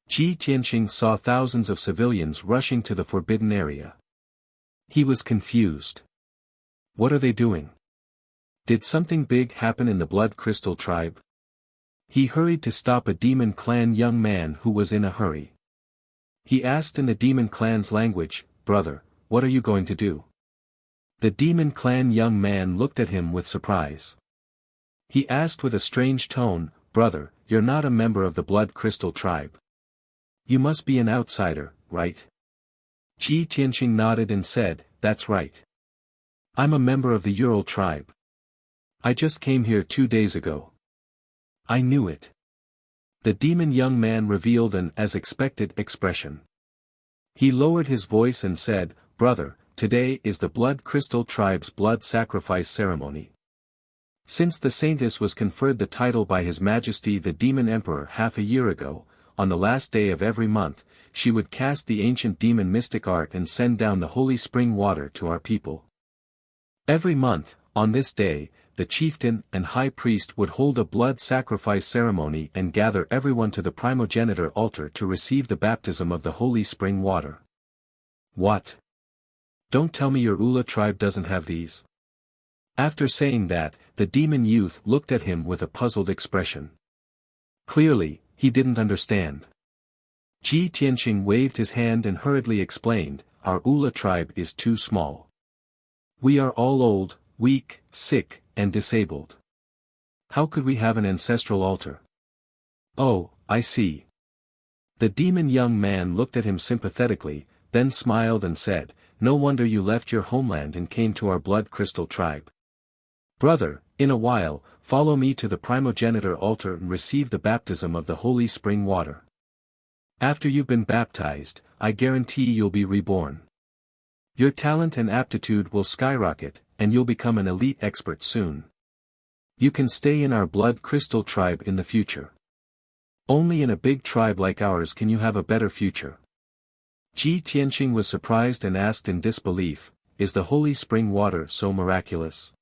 Ji Tianqing saw thousands of civilians rushing to the forbidden area. He was confused. What are they doing? Did something big happen in the Blood Crystal tribe? He hurried to stop a demon clan young man who was in a hurry. He asked in the demon clan's language, "Brother, what are you going to do?" The demon clan young man looked at him with surprise. He asked with a strange tone, "Brother, you're not a member of the Blood Crystal tribe. You must be an outsider, right?" Ji Tianqing nodded and said, "That's right. I'm a member of the Ural tribe. I just came here 2 days ago." "I knew it." The demon young man revealed an as expected expression. He lowered his voice and said, "Brother, today is the Blood Crystal tribe's blood sacrifice ceremony. Since the saintess was conferred the title by His Majesty the Demon Emperor half a year ago, on the last day of every month, she would cast the ancient demon mystic art and send down the holy spring water to our people. Every month, on this day, the chieftain and high priest would hold a blood sacrifice ceremony and gather everyone to the primogenitor altar to receive the baptism of the holy spring water." "What? Don't tell me your Ula tribe doesn't have these?" After saying that, the demon youth looked at him with a puzzled expression. Clearly, he didn't understand. Ji Tianqing waved his hand and hurriedly explained, "Our Ula tribe is too small. We are all old, weak, sick, and disabled. How could we have an ancestral altar?" "Oh, I see." The demon young man looked at him sympathetically, then smiled and said, "No wonder you left your homeland and came to our Blood Crystal tribe. Brother, in a while, follow me to the primogenitor altar and receive the baptism of the holy spring water. After you've been baptized, I guarantee you'll be reborn. Your talent and aptitude will skyrocket, and you'll become an elite expert soon. You can stay in our Blood Crystal tribe in the future. Only in a big tribe like ours can you have a better future." Ji Tianqing was surprised and asked in disbelief, "Is the holy spring water so miraculous?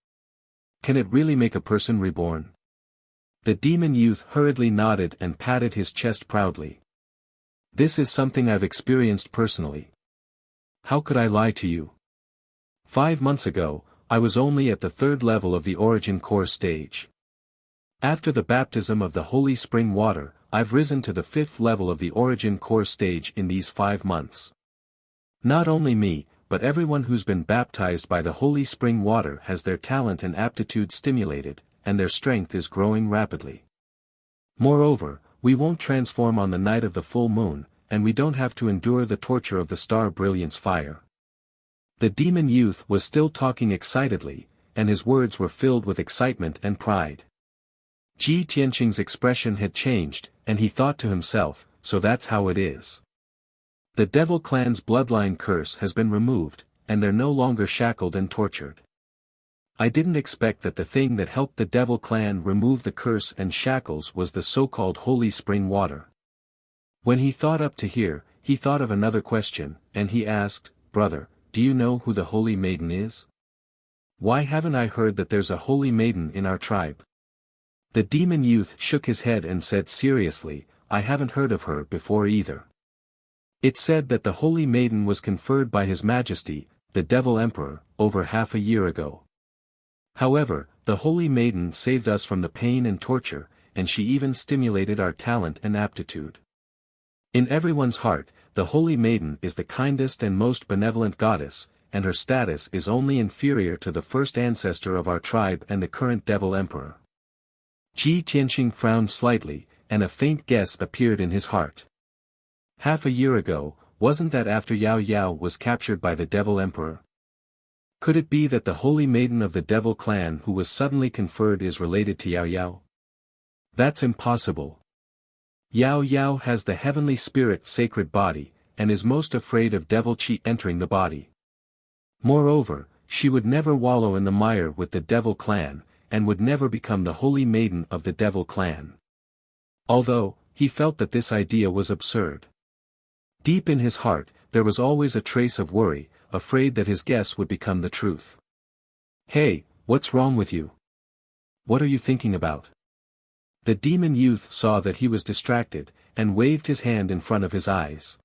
Can it really make a person reborn?" The demon youth hurriedly nodded and patted his chest proudly. "This is something I've experienced personally. How could I lie to you? 5 months ago, I was only at the 3rd level of the Origin Core stage. After the baptism of the holy spring water, I've risen to the 5th level of the Origin Core stage in these 5 months. Not only me, but everyone who's been baptized by the holy spring water has their talent and aptitude stimulated, and their strength is growing rapidly. Moreover, we won't transform on the night of the full moon, and we don't have to endure the torture of the star brilliance fire." The demon youth was still talking excitedly, and his words were filled with excitement and pride. Ji Tianqing's expression had changed, and he thought to himself, "So that's how it is. The devil clan's bloodline curse has been removed, and they're no longer shackled and tortured. I didn't expect that the thing that helped the devil clan remove the curse and shackles was the so-called holy spring water." When he thought up to here, he thought of another question, and he asked, "Brother, do you know who the holy maiden is? Why haven't I heard that there's a holy maiden in our tribe?" The demon youth shook his head and said seriously, "I haven't heard of her before either." It said that the Holy Maiden was conferred by His Majesty, the Devil Emperor, over half a year ago. However, the Holy Maiden saved us from the pain and torture, and she even stimulated our talent and aptitude. In everyone's heart, the Holy Maiden is the kindest and most benevolent goddess, and her status is only inferior to the first ancestor of our tribe and the current Devil Emperor. Ji Tianqing frowned slightly, and a faint guess appeared in his heart. Half a year ago, wasn't that after Yao Yao was captured by the Devil Emperor? Could it be that the Holy Maiden of the Devil clan who was suddenly conferred is related to Yao Yao? That's impossible. Yao Yao has the heavenly spirit sacred body, and is most afraid of devil chi entering the body. Moreover, she would never wallow in the mire with the Devil clan, and would never become the Holy Maiden of the Devil clan. Although, he felt that this idea was absurd. Deep in his heart, there was always a trace of worry, afraid that his guess would become the truth. "Hey, what's wrong with you? What are you thinking about?" The demon youth saw that he was distracted, and waved his hand in front of his eyes.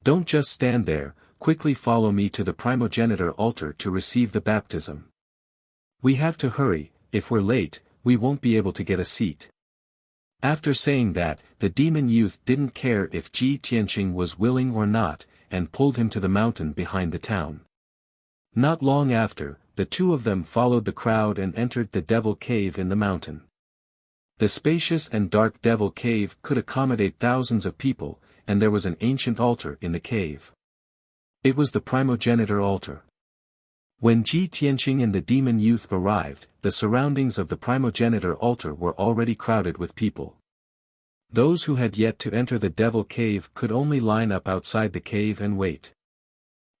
"Don't just stand there, quickly follow me to the primogenitor altar to receive the baptism. We have to hurry, if we're late, we won't be able to get a seat." After saying that, the demon youth didn't care if Ji Tianqing was willing or not, and pulled him to the mountain behind the town. Not long after, the two of them followed the crowd and entered the Devil Cave in the mountain. The spacious and dark Devil Cave could accommodate thousands of people, and there was an ancient altar in the cave. It was the primogenitor altar. When Ji Tianqing and the demon youth arrived, the surroundings of the primogenitor altar were already crowded with people. Those who had yet to enter the Devil Cave could only line up outside the cave and wait.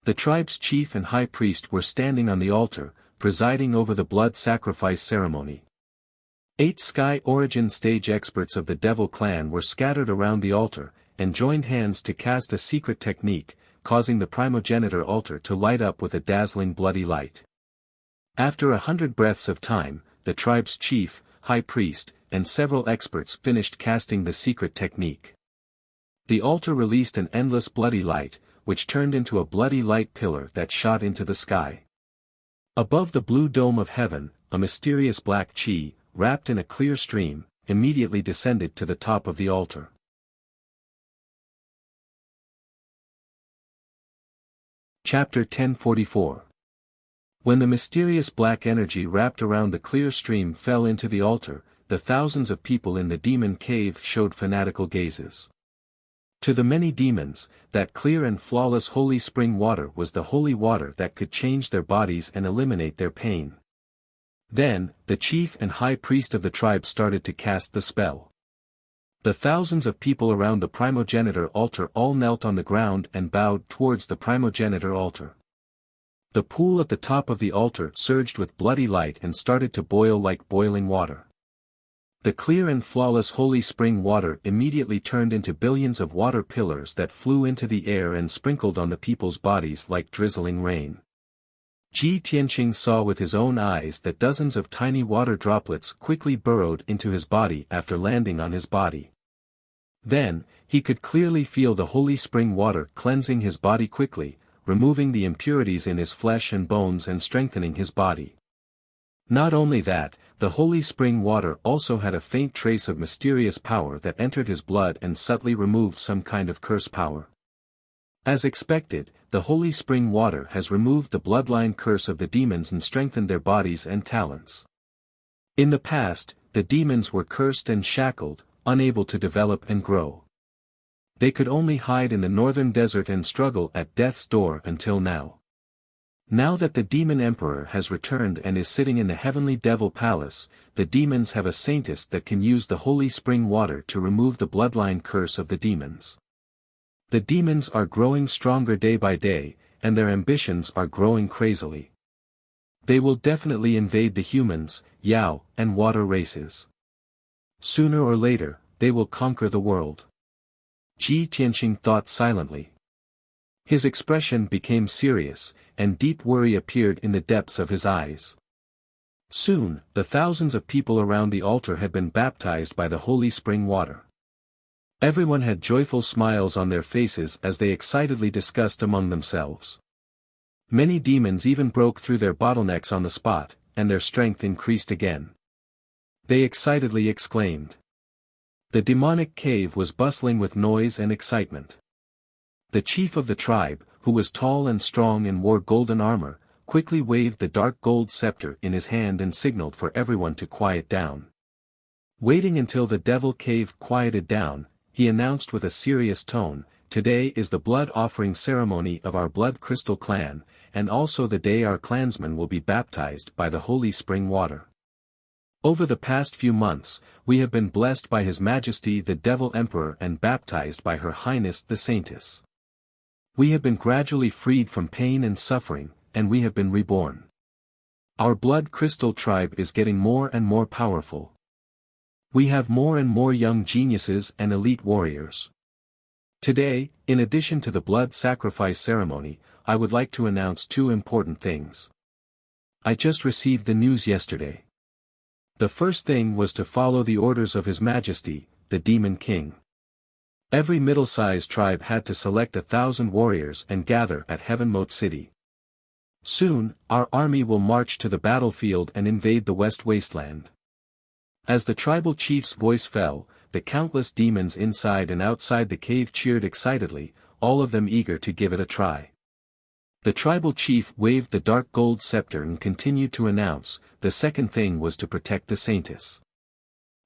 The tribe's chief and high priest were standing on the altar, presiding over the blood sacrifice ceremony. 8 Sky Origin stage experts of the Devil clan were scattered around the altar, and joined hands to cast a secret technique, causing the primogenitor altar to light up with a dazzling bloody light. After 100 breaths of time, the tribe's chief, high priest, and several experts finished casting the secret technique. The altar released an endless bloody light, which turned into a bloody light pillar that shot into the sky. Above the blue dome of heaven, a mysterious black chi, wrapped in a clear stream, immediately descended to the top of the altar. Chapter 1044. When the mysterious black energy wrapped around the clear stream fell into the altar, the thousands of people in the demon cave showed fanatical gazes. To the many demons, that clear and flawless holy spring water was the holy water that could change their bodies and eliminate their pain. Then, the chief and high priest of the tribe started to cast the spell. The thousands of people around the primogenitor altar all knelt on the ground and bowed towards the primogenitor altar. The pool at the top of the altar surged with bloody light and started to boil like boiling water. The clear and flawless holy spring water immediately turned into billions of water pillars that flew into the air and sprinkled on the people's bodies like drizzling rain. Ji Tianqing saw with his own eyes that dozens of tiny water droplets quickly burrowed into his body after landing on his body. Then, he could clearly feel the holy spring water cleansing his body quickly, removing the impurities in his flesh and bones and strengthening his body. Not only that, the holy spring water also had a faint trace of mysterious power that entered his blood and subtly removed some kind of curse power. As expected, the holy spring water has removed the bloodline curse of the demons and strengthened their bodies and talents. In the past, the demons were cursed and shackled, unable to develop and grow. They could only hide in the northern desert and struggle at death's door until now. Now that the demon emperor has returned and is sitting in the heavenly devil palace, the demons have a saintess that can use the holy spring water to remove the bloodline curse of the demons. The demons are growing stronger day by day, and their ambitions are growing crazily. They will definitely invade the humans, Yao, and water races. Sooner or later, they will conquer the world. Ji Tianqing thought silently. His expression became serious, and deep worry appeared in the depths of his eyes. Soon, the thousands of people around the altar had been baptized by the holy spring water. Everyone had joyful smiles on their faces as they excitedly discussed among themselves. Many demons even broke through their bottlenecks on the spot, and their strength increased again. They excitedly exclaimed. The demonic cave was bustling with noise and excitement. The chief of the tribe, who was tall and strong and wore golden armor, quickly waved the dark gold scepter in his hand and signaled for everyone to quiet down. Waiting until the devil cave quieted down, he announced with a serious tone, "Today is the blood offering ceremony of our blood crystal clan, and also the day our clansmen will be baptized by the holy spring water. Over the past few months, we have been blessed by His Majesty the Devil Emperor and baptized by Her Highness the Saintess. We have been gradually freed from pain and suffering, and we have been reborn. Our blood crystal tribe is getting more and more powerful. We have more and more young geniuses and elite warriors. Today, in addition to the blood sacrifice ceremony, I would like to announce two important things. I just received the news yesterday. The first thing was to follow the orders of His Majesty, the Demon King. Every middle-sized tribe had to select 1,000 warriors and gather at Heaven Moat City. Soon, our army will march to the battlefield and invade the West Wasteland. As the tribal chief's voice fell, the countless demons inside and outside the cave cheered excitedly, all of them eager to give it a try. The tribal chief waved the dark gold scepter and continued to announce, the second thing was to protect the Saintess.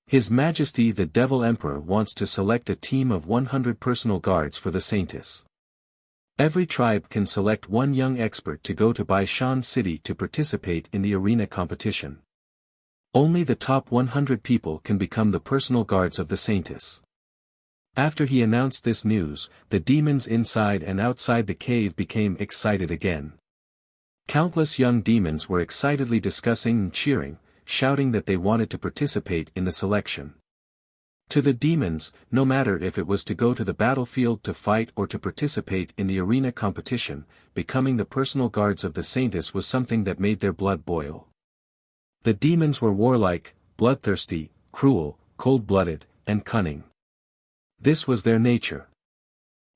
His Majesty the Devil Emperor wants to select a team of 100 personal guards for the Saintess. Every tribe can select one young expert to go to Baishan City to participate in the arena competition. Only the top 100 people can become the personal guards of the Saintess. After he announced this news, the demons inside and outside the cave became excited again. Countless young demons were excitedly discussing and cheering, shouting that they wanted to participate in the selection. To the demons, no matter if it was to go to the battlefield to fight or to participate in the arena competition, becoming the personal guards of the Saintess was something that made their blood boil. The demons were warlike, bloodthirsty, cruel, cold-blooded, and cunning. This was their nature.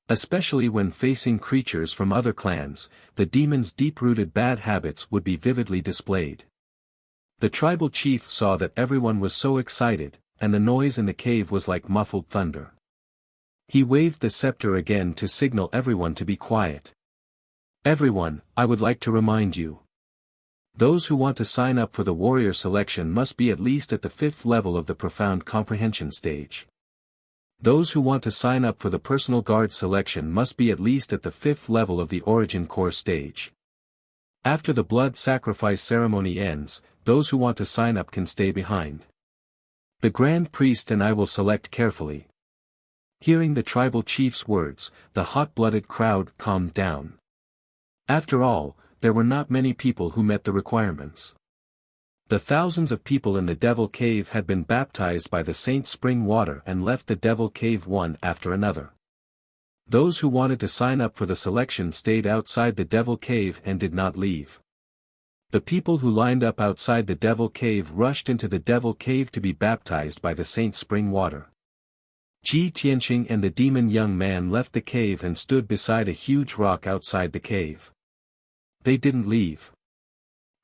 Especially when facing creatures from other clans, the demons' deep-rooted bad habits would be vividly displayed. The tribal chief saw that everyone was so excited, and the noise in the cave was like muffled thunder. He waved the scepter again to signal everyone to be quiet. Everyone, I would like to remind you. Those who want to sign up for the warrior selection must be at least at the 5th level of the profound comprehension stage. Those who want to sign up for the personal guard selection must be at least at the 5th level of the origin core stage. After the blood sacrifice ceremony ends, those who want to sign up can stay behind. The Grand Priest and I will select carefully. Hearing the tribal chief's words, the hot-blooded crowd calmed down. After all, there were not many people who met the requirements. The thousands of people in the Devil Cave had been baptized by the Saint Spring water and left the Devil Cave one after another. Those who wanted to sign up for the selection stayed outside the Devil Cave and did not leave. The people who lined up outside the Devil Cave rushed into the Devil Cave to be baptized by the Saint Spring water. Ji Tianqing and the demon young man left the cave and stood beside a huge rock outside the cave. They didn't leave.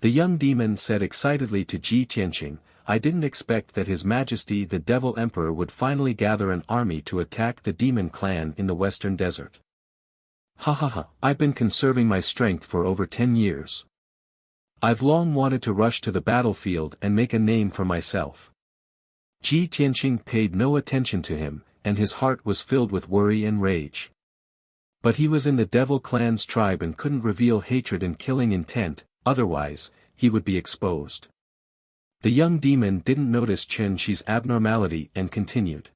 The young demon said excitedly to Ji Tianqing, I didn't expect that His Majesty the Devil Emperor would finally gather an army to attack the demon clan in the western desert. Ha, I've been conserving my strength for over 10 years. I've long wanted to rush to the battlefield and make a name for myself. Ji Tianqing paid no attention to him, and his heart was filled with worry and rage. But he was in the Devil clan's tribe and couldn't reveal hatred and killing intent, otherwise, he would be exposed. The young demon didn't notice Chen Shi's abnormality and continued.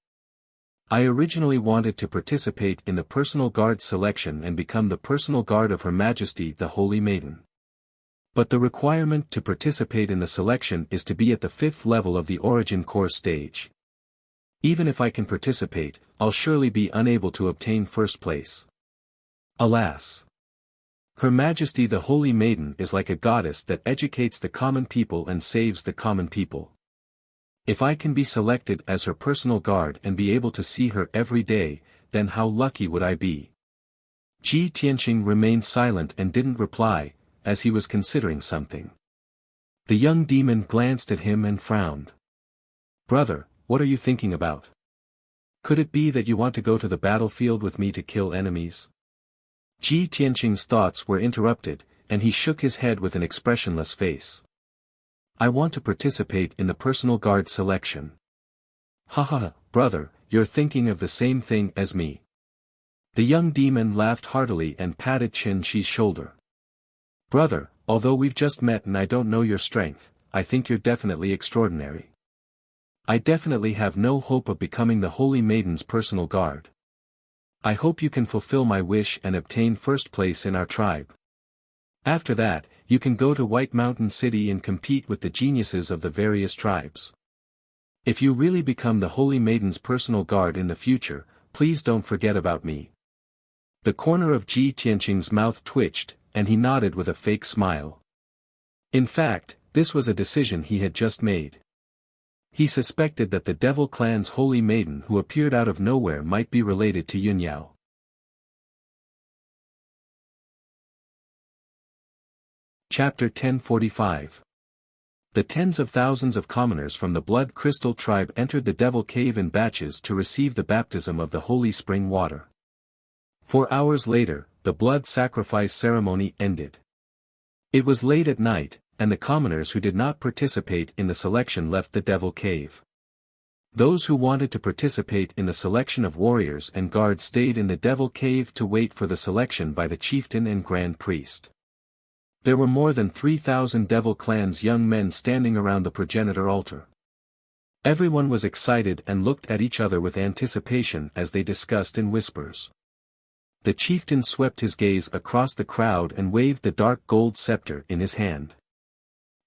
I originally wanted to participate in the personal guard selection and become the personal guard of Her Majesty the Holy Maiden. But the requirement to participate in the selection is to be at the 5th level of the origin core stage. Even if I can participate, I'll surely be unable to obtain first place. Alas! Her Majesty the Holy Maiden is like a goddess that educates the common people and saves the common people. If I can be selected as her personal guard and be able to see her every day, then how lucky would I be? Ji Tianqing remained silent and didn't reply, as he was considering something. The young demon glanced at him and frowned. Brother, what are you thinking about? Could it be that you want to go to the battlefield with me to kill enemies? Ji Tianqing's thoughts were interrupted, and he shook his head with an expressionless face. I want to participate in the personal guard selection. Haha, brother, you're thinking of the same thing as me. The young demon laughed heartily and patted Qin Shi's shoulder. Brother, although we've just met and I don't know your strength, I think you're definitely extraordinary. I definitely have no hope of becoming the Holy Maiden's personal guard. I hope you can fulfill my wish and obtain first place in our tribe. After that, you can go to White Mountain City and compete with the geniuses of the various tribes. If you really become the Holy Maiden's personal guard in the future, please don't forget about me. The corner of Ji Tianqing's mouth twitched, and he nodded with a fake smile. In fact, this was a decision he had just made. He suspected that the Devil Clan's Holy Maiden who appeared out of nowhere might be related to Yunyao. Chapter 1045. The tens of thousands of commoners from the Blood Crystal tribe entered the Devil Cave in batches to receive the baptism of the holy spring water. 4 hours later, the blood sacrifice ceremony ended. It was late at night, and the commoners who did not participate in the selection left the Devil Cave. Those who wanted to participate in the selection of warriors and guards stayed in the Devil Cave to wait for the selection by the chieftain and grand priest. There were more than 3,000 Devil Clan's young men standing around the progenitor altar. Everyone was excited and looked at each other with anticipation as they discussed in whispers. The chieftain swept his gaze across the crowd and waved the dark gold scepter in his hand.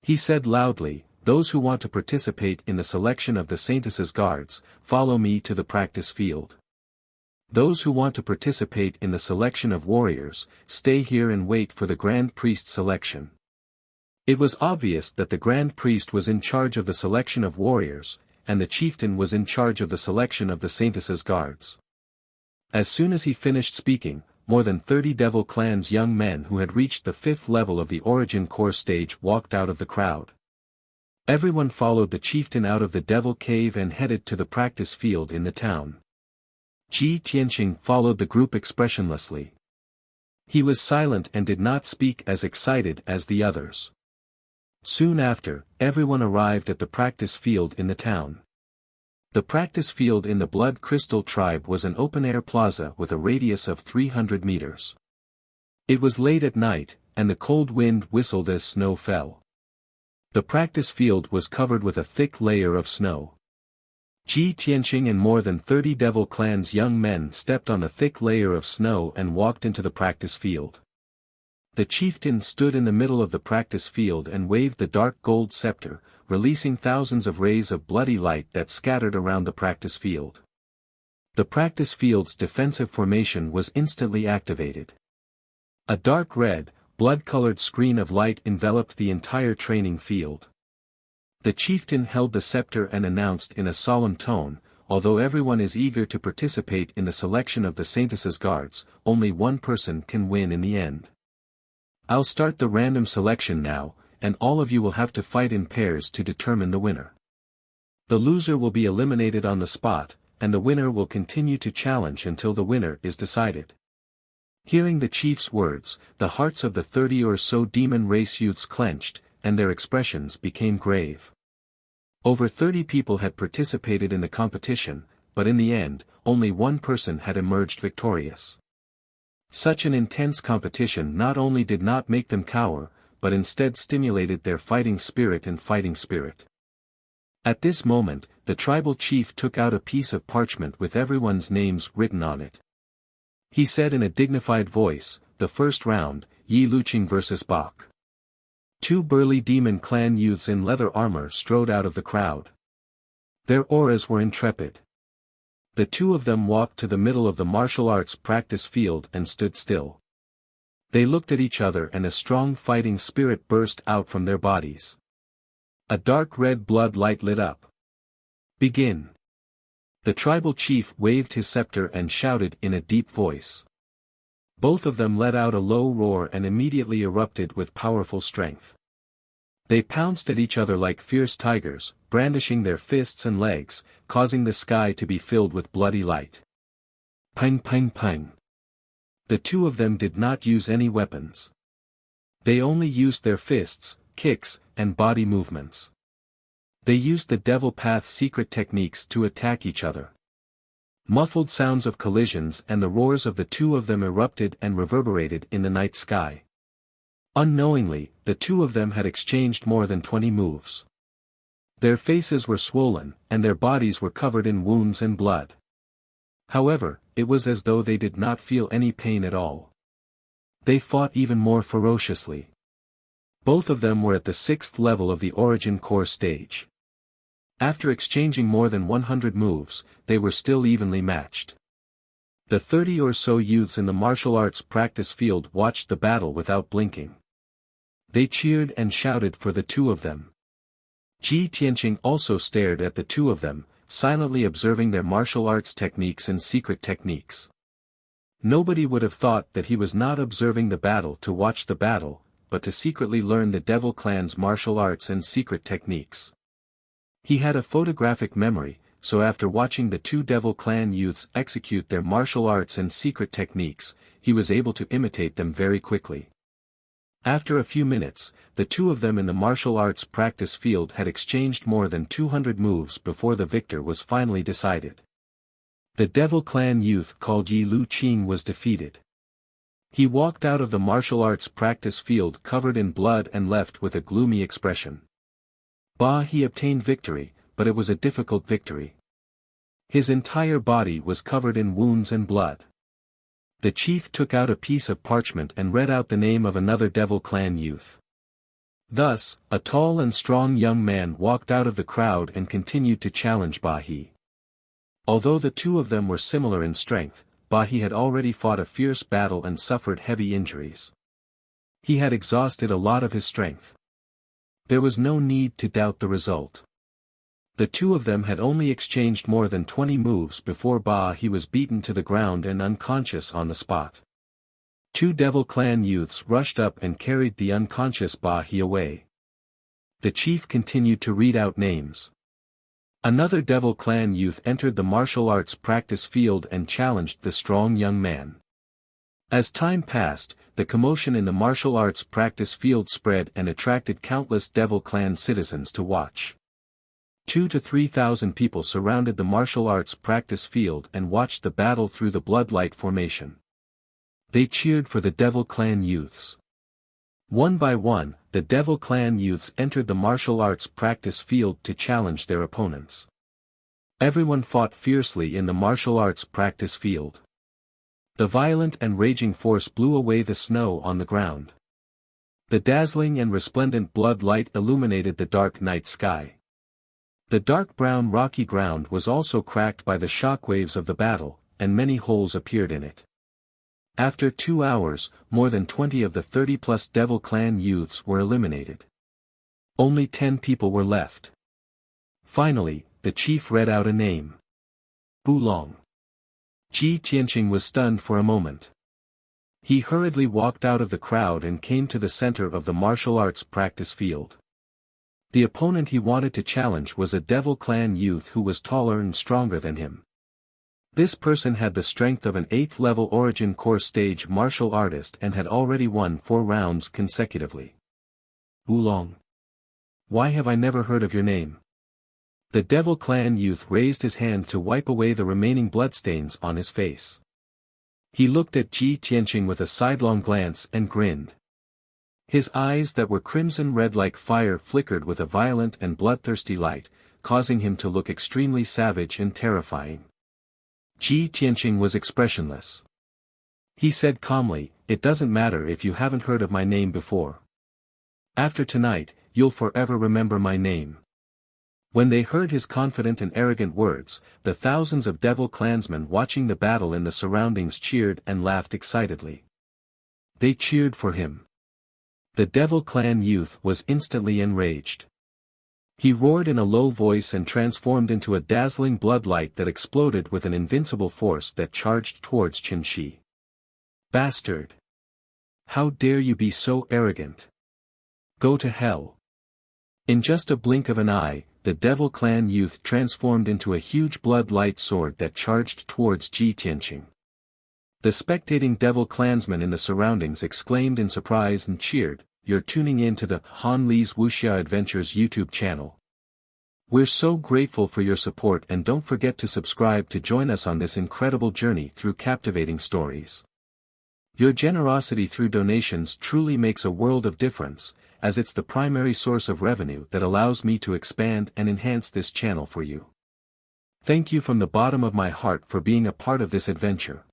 He said loudly, "Those who want to participate in the selection of the Saintess's guards, follow me to the practice field. Those who want to participate in the selection of warriors, stay here and wait for the Grand Priest's selection." It was obvious that the Grand Priest was in charge of the selection of warriors, and the chieftain was in charge of the selection of the Saintess's guards. As soon as he finished speaking, more than 30 Devil Clan's young men who had reached the 5th level of the Origin Core stage walked out of the crowd. Everyone followed the chieftain out of the Devil Cave and headed to the practice field in the town. Ji Tianqing followed the group expressionlessly. He was silent and did not speak as excited as the others. Soon after, everyone arrived at the practice field in the town. The practice field in the Blood Crystal tribe was an open-air plaza with a radius of 300 meters. It was late at night, and the cold wind whistled as snow fell. The practice field was covered with a thick layer of snow. Ji Tianqing and more than 30 Devil Clan's young men stepped on a thick layer of snow and walked into the practice field. The chieftain stood in the middle of the practice field and waved the dark gold scepter, releasing thousands of rays of bloody light that scattered around the practice field. The practice field's defensive formation was instantly activated. A dark red, blood-colored screen of light enveloped the entire training field. The chieftain held the scepter and announced in a solemn tone, "Although everyone is eager to participate in the selection of the Saintess's guards, only one person can win in the end. I'll start the random selection now, and all of you will have to fight in pairs to determine the winner. The loser will be eliminated on the spot, and the winner will continue to challenge until the winner is decided." Hearing the chief's words, the hearts of the 30 or so demon race youths clenched, and their expressions became grave. Over 30 people had participated in the competition, but in the end, only one person had emerged victorious. Such an intense competition not only did not make them cower, but instead stimulated their fighting spirit and fighting spirit. At this moment, the tribal chief took out a piece of parchment with everyone's names written on it. He said in a dignified voice, "The first round, Yi Luqing vs. Bach." 2 burly Demon Clan youths in leather armor strode out of the crowd. Their auras were intrepid. The 2 of them walked to the middle of the martial arts practice field and stood still. They looked at each other and a strong fighting spirit burst out from their bodies. A dark red blood light lit up. Begin. The tribal chief waved his scepter and shouted in a deep voice. Both of them let out a low roar and immediately erupted with powerful strength. They pounced at each other like fierce tigers, brandishing their fists and legs, causing the sky to be filled with bloody light. Ping ping ping. The two of them did not use any weapons. They only used their fists, kicks, and body movements. They used the Devil Path secret techniques to attack each other. Muffled sounds of collisions and the roars of the two of them erupted and reverberated in the night sky. Unknowingly, the two of them had exchanged more than 20 moves. Their faces were swollen, and their bodies were covered in wounds and blood. However, it was as though they did not feel any pain at all. They fought even more ferociously. Both of them were at the 6th level of the Origin Core stage. After exchanging more than 100 moves, they were still evenly matched. The 30 or so youths in the martial arts practice field watched the battle without blinking. They cheered and shouted for the two of them. Ji Tianqing also stared at the two of them, silently observing their martial arts techniques and secret techniques. Nobody would have thought that he was not observing the battle to watch the battle, but to secretly learn the Devil Clan's martial arts and secret techniques. He had a photographic memory, so after watching the two Devil Clan youths execute their martial arts and secret techniques, he was able to imitate them very quickly. After a few minutes, the two of them in the martial arts practice field had exchanged more than 200 moves before the victor was finally decided. The Devil Clan youth called Yi Lu Qing was defeated. He walked out of the martial arts practice field covered in blood and left with a gloomy expression. He obtained victory, but it was a difficult victory. His entire body was covered in wounds and blood. The chief took out a piece of parchment and read out the name of another Devil Clan youth. Thus, a tall and strong young man walked out of the crowd and continued to challenge He. Although the two of them were similar in strength, He had already fought a fierce battle and suffered heavy injuries. He had exhausted a lot of his strength. There was no need to doubt the result. The two of them had only exchanged more than 20 moves before He was beaten to the ground and unconscious on the spot. Two Devil Clan youths rushed up and carried the unconscious He away. The chief continued to read out names. Another Devil Clan youth entered the martial arts practice field and challenged the strong young man. As time passed, the commotion in the martial arts practice field spread and attracted countless Devil Clan citizens to watch. 2,000 to 3,000 people surrounded the martial arts practice field and watched the battle through the bloodlight formation. They cheered for the Devil Clan youths. One by one, the Devil Clan youths entered the martial arts practice field to challenge their opponents. Everyone fought fiercely in the martial arts practice field. The violent and raging force blew away the snow on the ground. The dazzling and resplendent blood light illuminated the dark night sky. The dark brown rocky ground was also cracked by the shockwaves of the battle, and many holes appeared in it. After 2 hours, more than 20 of the 30-plus Devil Clan youths were eliminated. Only 10 people were left. Finally, the chief read out a name. Long. Ji Tianqing was stunned for a moment. He hurriedly walked out of the crowd and came to the center of the martial arts practice field. The opponent he wanted to challenge was a Devil Clan youth who was taller and stronger than him. This person had the strength of an 8th-level Origin Core stage martial artist and had already won 4 rounds consecutively. Long. Why have I never heard of your name? The Devil Clan youth raised his hand to wipe away the remaining bloodstains on his face. He looked at Ji Tianqing with a sidelong glance and grinned. His eyes that were crimson red like fire flickered with a violent and bloodthirsty light, causing him to look extremely savage and terrifying. Ji Tianqing was expressionless. He said calmly, "It doesn't matter if you haven't heard of my name before. After tonight, you'll forever remember my name." When they heard his confident and arrogant words, the thousands of Devil Clansmen watching the battle in the surroundings cheered and laughed excitedly. They cheered for him. The Devil Clan youth was instantly enraged. He roared in a low voice and transformed into a dazzling blood light that exploded with an invincible force that charged towards Qinshi. Bastard! How dare you be so arrogant? Go to hell! In just a blink of an eye, the Devil Clan youth transformed into a huge blood light sword that charged towards Ji Tianqing. The spectating Devil Clansmen in the surroundings exclaimed in surprise and cheered, "You're tuning in to the Han Li's Wuxia Adventures YouTube channel. We're so grateful for your support, and don't forget to subscribe to join us on this incredible journey through captivating stories. Your generosity through donations truly makes a world of difference, as it's the primary source of revenue that allows me to expand and enhance this channel for you. Thank you from the bottom of my heart for being a part of this adventure."